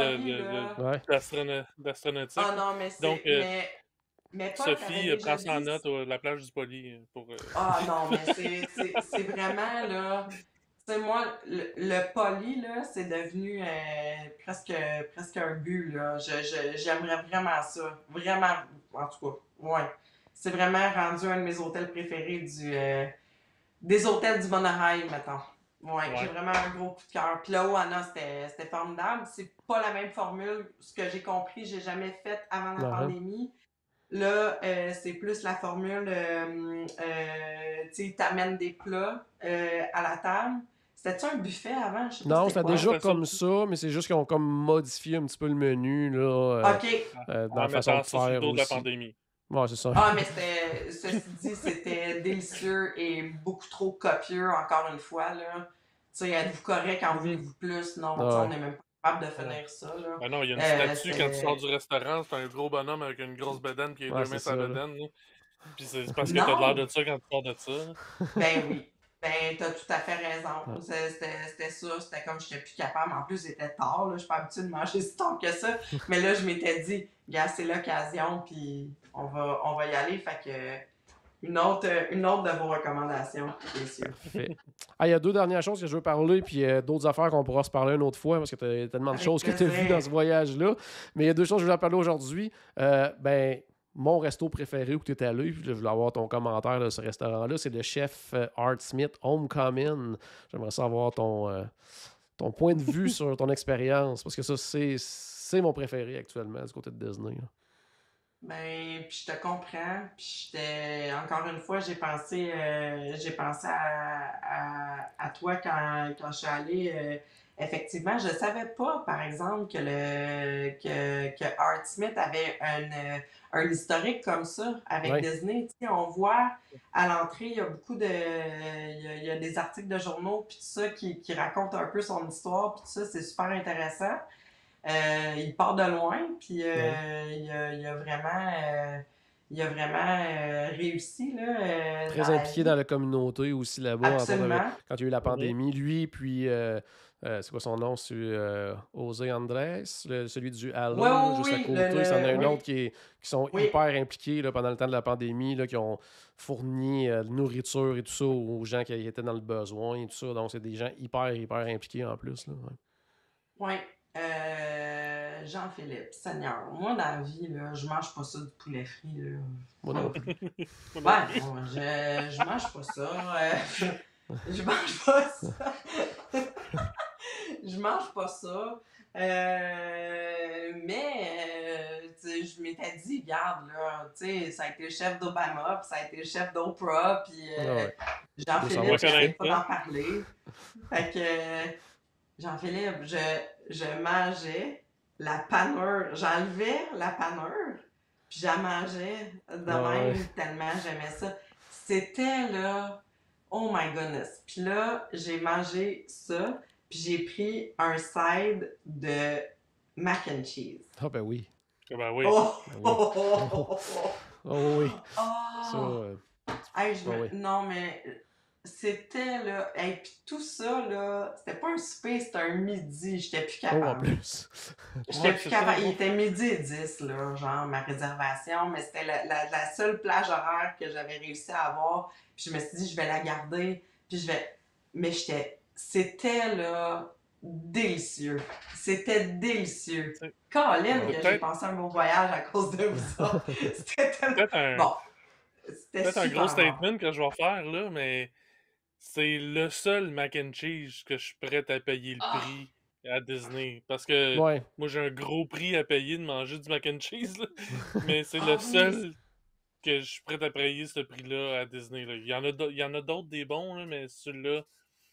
d'astronautique. Ah non, mais c'est... Donc, mais Paul, Sophie, prends ça en note la plage du Poly. Ah non, mais c'est vraiment, là... Tu sais, moi, le Poly, là, c'est devenu presque un but, là. J'aimerais vraiment ça. Vraiment, en tout cas, ouais. C'est vraiment rendu un de mes hôtels préférés des hôtels du monorail, mettons. Ouais, j'ai vraiment un gros coup de cœur. Puis là, Anna, c'était formidable. C'est pas la même formule. Ce que j'ai compris, j'ai jamais fait avant la pandémie. Là, c'est plus la formule, tu sais, t'amènes des plats à la table. C'était-tu un buffet avant? Je sais pas. Non, c'était déjà comme ça, mais c'est juste qu'ils ont comme modifié un petit peu le menu, là. Dans la façon de faire aussi. De la pandémie. Ouais, c'est ça. Ah, mais ceci dit, c'était délicieux et beaucoup trop copieux, encore une fois, là. Tu sais, êtes-vous correct, en voulez-vous plus? Non, on n'est même pas capable de finir ça, là. Ben non, il y a une statue quand tu sors du restaurant, c'est un gros bonhomme avec une grosse bedaine qui est 2 mètres à bedaine, là. Puis c'est parce que t'as l'air de ça quand tu sors de ça. Ben oui. Ben, t'as tout à fait raison. C'était ça, c'était comme je n'étais plus capable. En plus, c'était tard, là. Je suis pas habituée de manger si tard que ça. Mais là, je m'étais dit, gars, c'est l'occasion, puis on va y aller. Fait que une autre de vos recommandations, bien sûr. Parfait. Il y a 2 dernières choses que je veux parler, puis d'autres affaires qu'on pourra se parler une autre fois, parce que tu as tellement de choses que tu as vues dans ce voyage-là. Mais il y a 2 choses que je voulais parler aujourd'hui. Mon resto préféré où tu étais allé, puis je voulais avoir ton commentaire de ce restaurant-là, c'est le chef Art Smith Homecoming. J'aimerais savoir ton point de vue sur ton expérience, parce que ça, c'est mon préféré actuellement du côté de Disney. Là. Ben, puis je te comprends. Puis encore une fois, j'ai pensé à toi quand je suis allée. Effectivement, je savais pas, par exemple, que Art Smith avait un historique comme ça avec Disney. Tu sais, on voit à l'entrée, il y a beaucoup il y a des articles de journaux puis tout ça qui racontent un peu son histoire puis tout ça, c'est super intéressant. Il part de loin, puis il a vraiment réussi. Là, très impliqué dans la communauté aussi là-bas. Absolument. Quand il y a eu la pandémie, lui, puis c'est quoi son nom? C'est José Andrés, celui du Halo, juste à côté. Il y en a un autre qui sont hyper impliqués là, pendant le temps de la pandémie, là, qui ont fourni nourriture et tout ça aux gens qui étaient dans le besoin et tout ça. Donc, c'est des gens hyper, hyper impliqués en plus. Oui. Jean-Philippe, Seigneur, moi dans la vie, là, je mange pas ça du poulet frit. Là. Moi non plus. Je mange pas ça. Je mange pas ça. Je mange pas ça. Mais je m'étais dit, regarde, là, ça a été le chef d'Obama, puis ça a été le chef d'Oprah, puis Jean-Philippe, je pas d'en parler. Fait que Jean-Philippe, je mangeais la panure. J'enlevais la panure, puis j'en mangeais de même tellement j'aimais ça. C'était là, oh my goodness. Puis là, j'ai mangé ça, puis j'ai pris un side de mac and cheese. Ah ben oui. Ben oui. Oh, oui. Non, mais c'était là. Et puis tout ça, là, c'était pas un souper, c'était un midi. J'étais plus capable. En plus. J'étais plus capable. Il était midi et 10, là, genre, ma réservation, mais c'était la seule plage horaire que j'avais réussi à avoir. Puis je me suis dit, je vais la garder. Puis Mais c'était, là, délicieux. C'était délicieux. Colin, que j'ai passé un beau voyage à cause de ça. C'était tellement... Bon. C'était peut-être un gros statement que je vais faire, là, mais c'est le seul mac and cheese que je suis prêt à payer le prix à Disney. Parce que moi, j'ai un gros prix à payer de manger du mac and cheese, là. Mais c'est le seul que je suis prêt à payer ce prix-là à Disney. Là. Il y en a d'autres des bons, là, mais celui-là,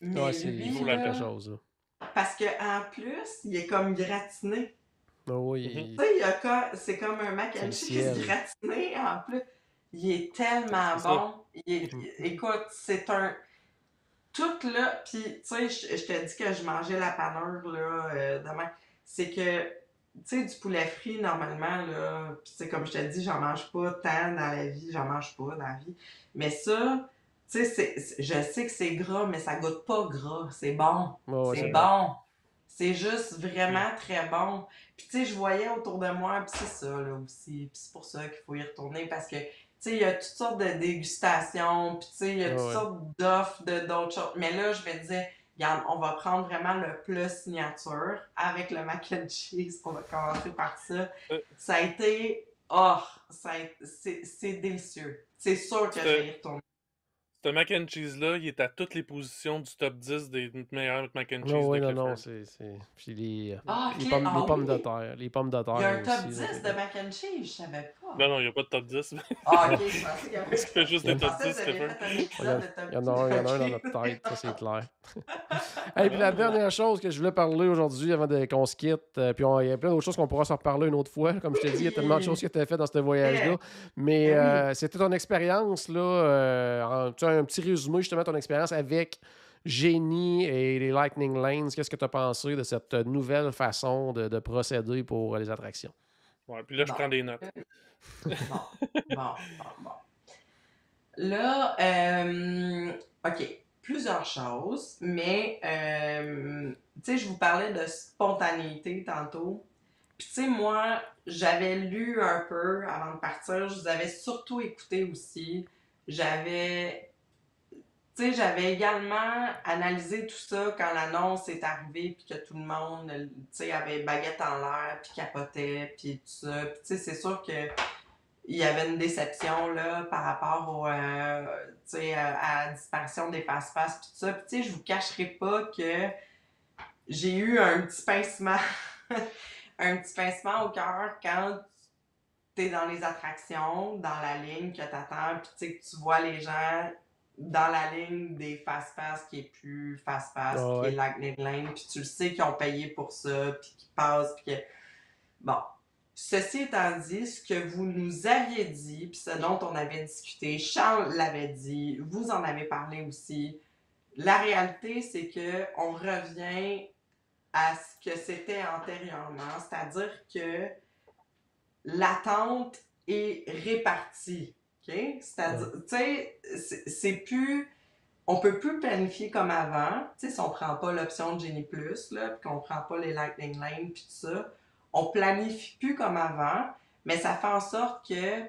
il vaut la chose. Là. Parce qu'en plus, il est comme gratiné. Oui. Tu sais, c'est comme un mac and cheese gratiné en plus. Il est tellement bon. Écoute, c'est un... Tout là, puis tu sais, je te dis que je mangeais la panure là, demain. C'est que, tu sais, du poulet frit, normalement, là, puis c'est comme je te dis, j'en mange pas tant dans la vie, j'en mange pas dans la vie. Mais ça, tu sais, je sais que c'est gras, mais ça goûte pas gras. C'est bon. C'est bon. C'est juste vraiment très bon. Puis tu sais, je voyais autour de moi, puis c'est ça, là, aussi. Puis c'est pour ça qu'il faut y retourner, parce que tu sais, il y a toutes sortes de dégustations, puis tu sais, il y a toutes sortes d'offres d'autres choses. Mais là, je me disais, regarde, on va prendre vraiment le plat signature avec le mac and cheese. On va commencer par ça. Ça a été... c'est délicieux. C'est sûr que je vais y retourner. Ce mac and cheese-là, il est à toutes les positions du top 10 des meilleurs mac and cheese. Non, c'est... Puis les pommes de terre. Les pommes de terre. Il y a un top 10 de mac and cheese, je savais pas. Non, il n'y a pas de top 10. Ok, je pensais qu'il y avait... Parce qu'il fait juste des top 10, Stephen. Il y en a un dans notre tête, ça c'est clair. Et puis la dernière chose que je voulais parler aujourd'hui avant qu'on se quitte, puis il y a plein d'autres choses qu'on pourra s'en reparler une autre fois. Comme je te dis, il y a tellement de choses qui étaient faites dans ce voyage-là. Mais c'était ton expérience, là, un petit résumé justement de ton expérience avec Genie et les Lightning Lanes. Qu'est-ce que tu as pensé de cette nouvelle façon de procéder pour les attractions? Ouais, puis là, je prends des notes. Bon. Là, OK, plusieurs choses, mais, tu sais, je vous parlais de spontanéité tantôt. Puis, tu sais, moi, j'avais lu un peu avant de partir. Je vous avais surtout écouté aussi. j'avais, tu sais, j'avais également analysé tout ça quand l'annonce est arrivée, puis que tout le monde, tu sais, avait baguette en l'air, puis capotait, puis tout ça. Puis, tu sais, c'est sûr que il y avait une déception là par rapport au, tu sais, à la disparition des fast-pass, puis tout ça. Puis, tu sais, je vous cacherai pas que j'ai eu un petit pincement, un petit pincement au cœur quand t'es dans les attractions, dans la ligne que t'attends, puis tu sais que tu vois les gens dans la ligne des fast-pass qui est plus fast-pass, Ah qui est ouais. Lightning Lane, puis tu le sais qu'ils ont payé pour ça, puis qu'ils passent, puis que... Bon. Ceci étant dit, ce que vous nous aviez dit, puis ce dont on avait discuté, Charles l'avait dit, vous en avez parlé aussi, la réalité, c'est que on revient à ce que c'était antérieurement, c'est-à-dire que l'attente est répartie. Okay? C'est-à-dire, tu sais, c'est plus. On peut plus planifier comme avant. Tu sais, si on prend pas l'option Genie Plus, là, puis qu'on prend pas les Lightning Lane, puis tout ça, on planifie plus comme avant, mais ça fait en sorte que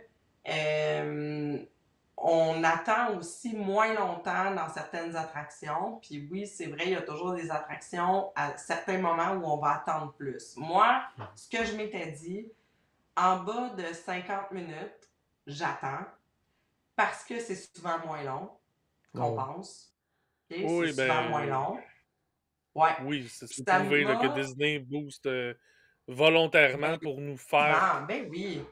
on attend aussi moins longtemps dans certaines attractions. Puis oui, c'est vrai, il y a toujours des attractions à certains moments où on va attendre plus. Moi, ce que je m'étais dit, en bas de 50 minutes, j'attends parce que c'est souvent moins long qu'on pense. Okay? C'est Oui, souvent moins ben. long. Ouais. Oui, c'est Ça prouvé là, que m'a... Disney booste volontairement Ben, pour nous faire. ben oui.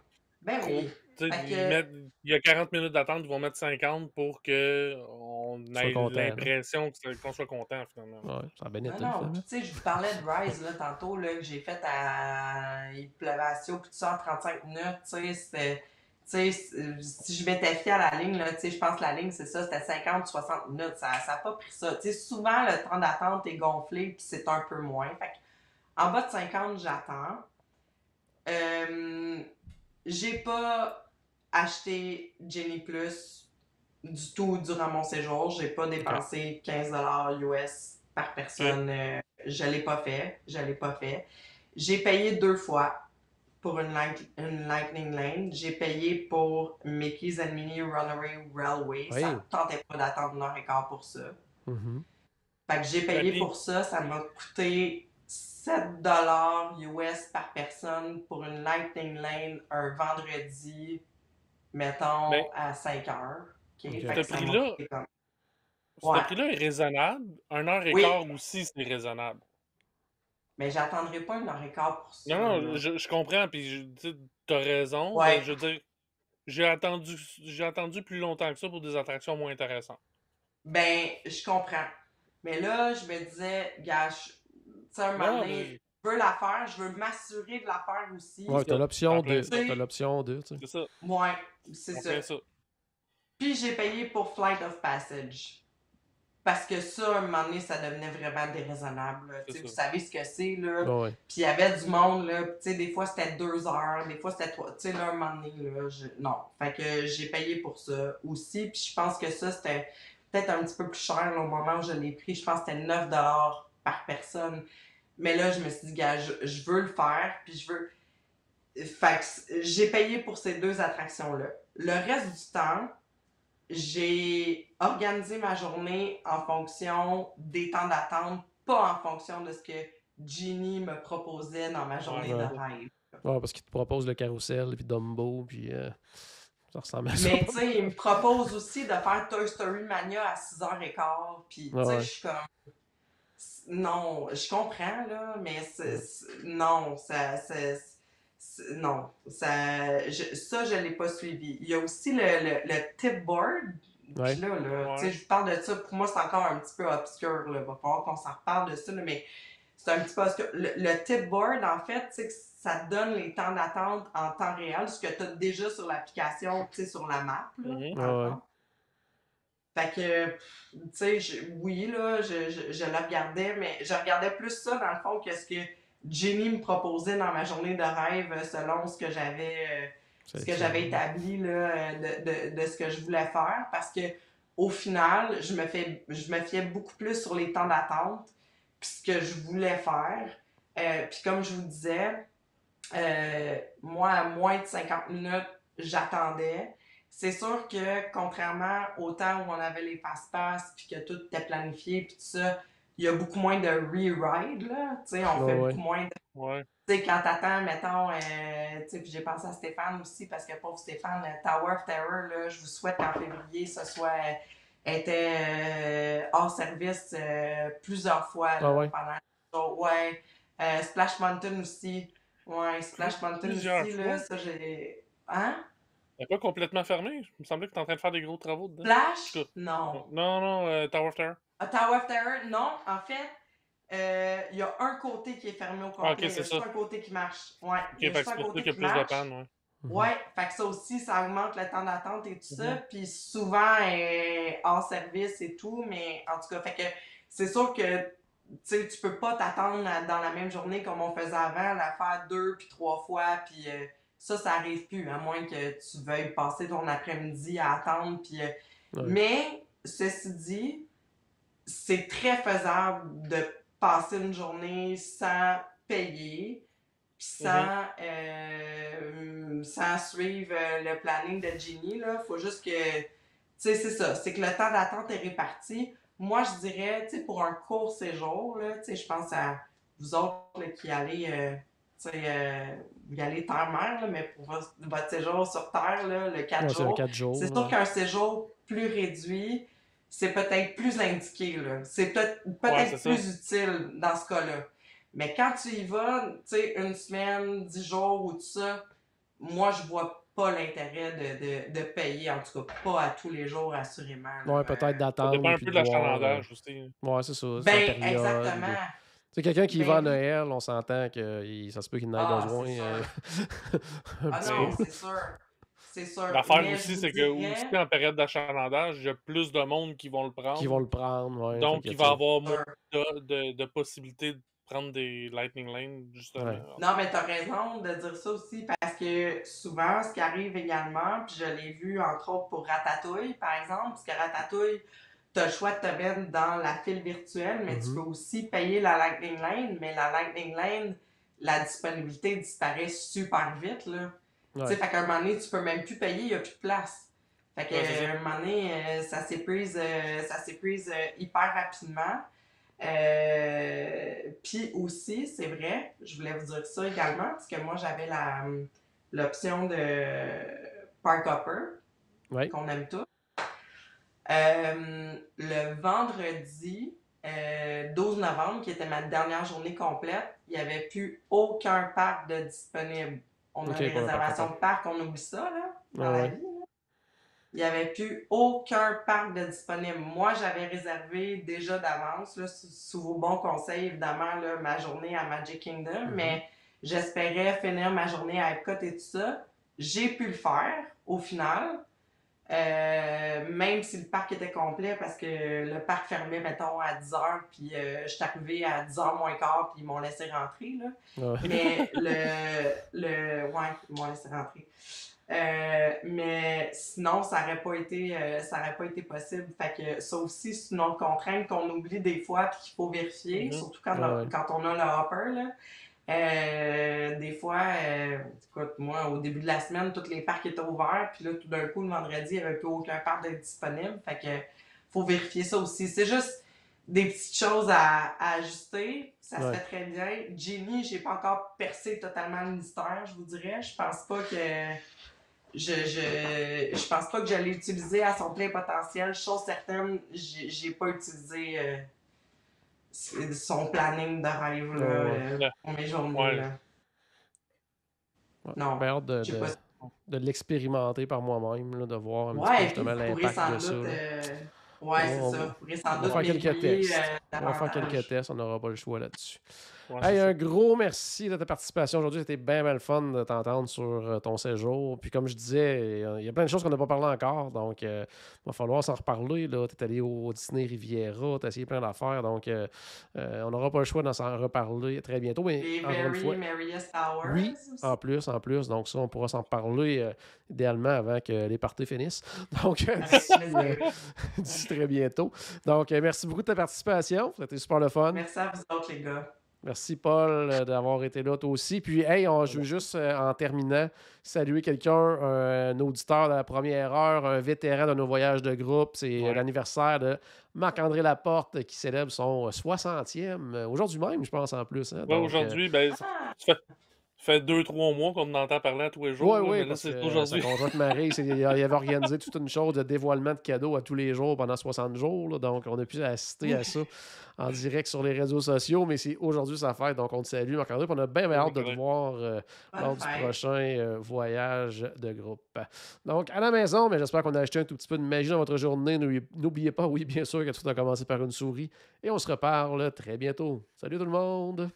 Ben oui. Tu sais, Fait que... il y a 40 minutes d'attente, ils vont mettre 50 pour qu'on Sois ait content. Hein? l'impression qu'on soit content finalement. Ouais, ça a bien Non, été, non. Puis finalement. tu sais, je vous parlais de Rise là, tantôt, là, que j'ai fait à... Il pleuvait à Sio, puis tout ça en 35 minutes. Tu sais, c'était... Tu sais, si je m'étais fiée à la ligne, là, tu sais, je pense que la ligne, c'est ça, c'était 50-60 minutes. Ça n'a pas pris ça. Tu sais, souvent, le temps d'attente est gonflé, puis c'est un peu moins. Fait que, en bas de 50, j'attends. J'ai pas acheté Genie Plus du tout durant mon séjour. J'ai pas OK. dépensé 15$ US par personne. Je l'ai pas fait. Je l'ai pas fait. J'ai payé 2 fois pour une Lightning Lane. J'ai payé pour Mickey's and Minnie Runaway Railway. Ça Oui. me tentait pas d'attendre 1 heure et quart pour ça. Mm-hmm. Fait que j'ai Ben, payé puis, pour ça. Ça m'a coûté 7$ US par personne pour une Lightning Lane un vendredi, ben, mettons, à 5 heures. Okay? OK. Fait ce que ça m'a prix-là, coûté comme... ce Ouais. prix-là est raisonnable. 1 heure et quart Oui, aussi, c'est raisonnable. mais j'attendrai pas 1 heure et quart pour ça, Non, non, là. je comprends, puis t'as raison. Ouais. Je veux dire, j'ai attendu plus longtemps que ça pour des attractions moins intéressantes. Ben, je comprends. Mais là, je me disais, gars, tu sais, un moment Non, donné, je veux la faire, je veux m'assurer de la faire aussi. Ouais, c'est t'as ça. l'option En plein 2. ça. T'as l'option 2, tu sais. C'est ça. Ouais, c'est En ça. plein ça. Puis j'ai payé pour Flight of Passage. Parce que ça, à un moment donné, ça devenait vraiment déraisonnable. Là. Vous savez ce que c'est, là. Ouais, ouais. Puis il y avait du monde, là. Tu sais, des fois, c'était 2 heures, des fois, c'était 3. Tu sais, là, un moment donné, là, non. Fait que j'ai payé pour ça aussi. Puis je pense que ça, c'était peut-être un petit peu plus cher là, au moment où je l'ai pris. Je pense que c'était 9$ par personne. Mais là, je me suis dit, gars, je veux le faire. Puis je veux... Fait que j'ai payé pour ces 2 attractions-là. Le reste du temps, j'ai organisé ma journée en fonction des temps d'attente, pas en fonction de ce que Ginny me proposait dans ma journée Ouais. de rêve. Ouais, parce qu'il te propose le carrousel, puis Dumbo, puis ça ressemble à ça. Mais tu sais, il me propose aussi de faire Toy Story Mania à 6h15, puis tu sais, Ouais. je suis comme... Non, je comprends, là, mais non, non, ça, je l'ai pas suivi. Il y a aussi le tip board. Ouais. Puis là, Ouais. tu sais, je parle de ça, pour moi, c'est encore un petit peu obscur, là. Il va falloir qu'on s'en reparle de ça, là, mais c'est un petit peu obscur. Le tip board, en fait, tu sais, ça te donne les temps d'attente en temps réel, ce que tu as déjà sur l'application, tu sais, sur la map, là, Mhm. dans le Ouais. fond. Fait que, tu sais, oui, là, je le regardais, mais je regardais plus ça, dans le fond, que ce que Ginny me proposait dans ma journée de rêve, selon ce que j'avais établi, là, de ce que je voulais faire, parce que au final, je me fiais beaucoup plus sur les temps d'attente, puis ce que je voulais faire. Puis comme je vous disais, moi, à moins de 50 minutes, j'attendais. c'est sûr que, contrairement au temps où on avait les fast-pass puis que tout était planifié puis tout ça, il y a beaucoup moins de re-ride, là. Tu sais, on fait beaucoup moins de... Ouais. Tu sais, quand t'attends, mettons, tu sais, puis j'ai pensé à Stéphane aussi, parce que pauvre Stéphane, Tower of Terror, là, je vous souhaite qu'en février, ce soit... était hors service plusieurs fois là, pendant... Ouais. Splash Mountain aussi. Ouais, Splash Mountain aussi, là, ça j'ai... Hein? Elle n'est pas complètement fermée. Il me semblait que tu es en train de faire des gros travaux dedans. Splash? Non. Non, Tower of Terror. Tower of Terror, non. En fait, il y a un côté qui est fermé au complet. Il y a juste un côté qui marche. Ouais. Il y a juste un côté qui marche. Plus de panne, ouais, fait que ça aussi, ça augmente le temps d'attente et tout ça. Puis souvent, hors service et tout. Mais en tout cas, fait que c'est sûr que tu peux pas t'attendre dans la même journée comme on faisait avant, la faire 2 puis 3 fois. Puis ça arrive plus, à moins que tu veuilles passer ton après-midi à attendre. Puis, mais, ceci dit, c'est très faisable de passer une journée sans payer, puis sans suivre le planning de Ginny. Il faut juste que, tu sais, c'est ça, c'est que le temps d'attente est réparti. Moi, je dirais, tu sais, pour un court séjour, tu sais, je pense à vous autres là, qui allez, vous y allez terre-mer, mais pour votre séjour sur Terre, là, le 4 jours, c'est sûr qu'un séjour plus réduit, c'est peut-être plus indiqué, là. C'est peut-être plus utile dans ce cas-là. Mais quand tu y vas, tu sais, 1 semaine, 10 jours ou tout ça, moi, je vois pas l'intérêt de payer, en tout cas pas à tous les jours, assurément. Ouais, peut-être d'attendre. Ça dépend un peu de l'achalandage aussi. Ouais, c'est ça. Ben, exactement. C'est quelqu'un qui va à Noël, on s'entend que ça se peut qu'il n'ait besoin. Ah non, c'est sûr. C'est sûr. L'affaire aussi, c'est que aussi en période d'achalandage, il y a plus de monde qui vont le prendre. Ouais. Donc, il va y avoir moins de possibilités de prendre des Lightning Lane, justement. Ouais. Non, mais t'as raison de dire ça aussi, parce que souvent, ce qui arrive également, puis je l'ai vu entre autres pour Ratatouille, par exemple, parce que Ratatouille, t'as le choix de te mettre dans la file virtuelle, mais tu peux aussi payer la Lightning Lane, mais la Lightning Lane, la disponibilité disparaît super vite, là. Tu sais, fait qu'à un moment donné, tu peux même plus payer, il n'y a plus de place. Fait qu'à un moment donné, ça s'épuise hyper rapidement. Puis aussi, c'est vrai, je voulais vous dire ça également, parce que moi, j'avais l'option de Park Hopper, qu'on aime tous. Le vendredi 12 novembre, qui était ma dernière journée complète, il n'y avait plus aucun parc de disponible. On a des réservations de parc, on oublie ça, là, dans la vie. Là. Il n'y avait plus aucun parc de disponible. Moi, j'avais réservé déjà d'avance, là, sous vos bons conseils, évidemment, là, ma journée à Magic Kingdom, mais j'espérais finir ma journée à Epcot et tout ça. J'ai pu le faire, au final, même si le parc était complet, parce que le parc fermait, mettons, à 10h, puis je suis arrivée à 10h moins quart, puis ils m'ont laissé rentrer, là. Mais ils m'ont laissé rentrer. Mais sinon, ça n'aurait pas été possible. Fait que ça aussi, c'est une autre contrainte qu'on oublie des fois puis qu'il faut vérifier, surtout quand on a le hopper, là. Des fois, écoute, moi, au début de la semaine, tous les parcs étaient ouverts, puis là, tout d'un coup, le vendredi, il n'y avait plus aucun parc disponible. Fait que faut vérifier ça aussi. C'est juste des petites choses à ajuster. Ça se fait très bien. Ginny, j'ai pas encore percé totalement le mystère, je vous dirais. Je pense pas que je pense pas que je l'ai utilisé à son plein potentiel. Chose certaine, j'ai pas utilisé son planning de rêve là, pour mes journées. Là. Non, j'ai hâte de l'expérimenter par moi-même, là, de voir un petit peu justement l'impact de ça. C'est ça. Vous pourrez sans doute faire quelques tests. On va faire quelques tests, on n'aura pas le choix là-dessus. Un gros merci de ta participation aujourd'hui. C'était bien le fun de t'entendre sur ton séjour. Puis comme je disais, il y a plein de choses qu'on n'a pas parlé encore. Donc, il va falloir s'en reparler. Tu es allé au Disney Riviera, tu as essayé plein d'affaires. Donc, on n'aura pas le choix d'en s'en reparler très bientôt. Mais encore une fois, oui, en plus. Donc ça, on pourra s'en reparler idéalement avant que les parties finissent. Donc, d'ici très bientôt. Donc, merci beaucoup de ta participation. C'était super le fun. Merci à vous autres, les gars. Merci, Paul, d'avoir été là, toi aussi. Puis, hey, je veux juste, en terminant, saluer quelqu'un, un auditeur de la première heure, un vétéran de nos voyages de groupe. C'est l'anniversaire de Marc-André Laporte qui célèbre son 60e. Aujourd'hui même, je pense, en plus. Hein? Oui, aujourd'hui, ça fait 2-3 mois qu'on en entend parler à tous les jours. Oui, mais là, c'est aujourd'hui. Sa conjointe Marie, il avait organisé toute une chose de dévoilement de cadeaux à tous les jours pendant 60 jours. Là, donc, on a pu assister à ça en direct sur les réseaux sociaux. Mais c'est aujourd'hui sa fête. Donc, on te salue, Marc-André. On a bien hâte de te voir lors du prochain voyage de groupe. Donc, à la maison, mais j'espère qu'on a acheté un tout petit peu de magie dans votre journée. N'oubliez pas, oui, bien sûr, que tout a commencé par une souris. Et on se reparle très bientôt. Salut tout le monde!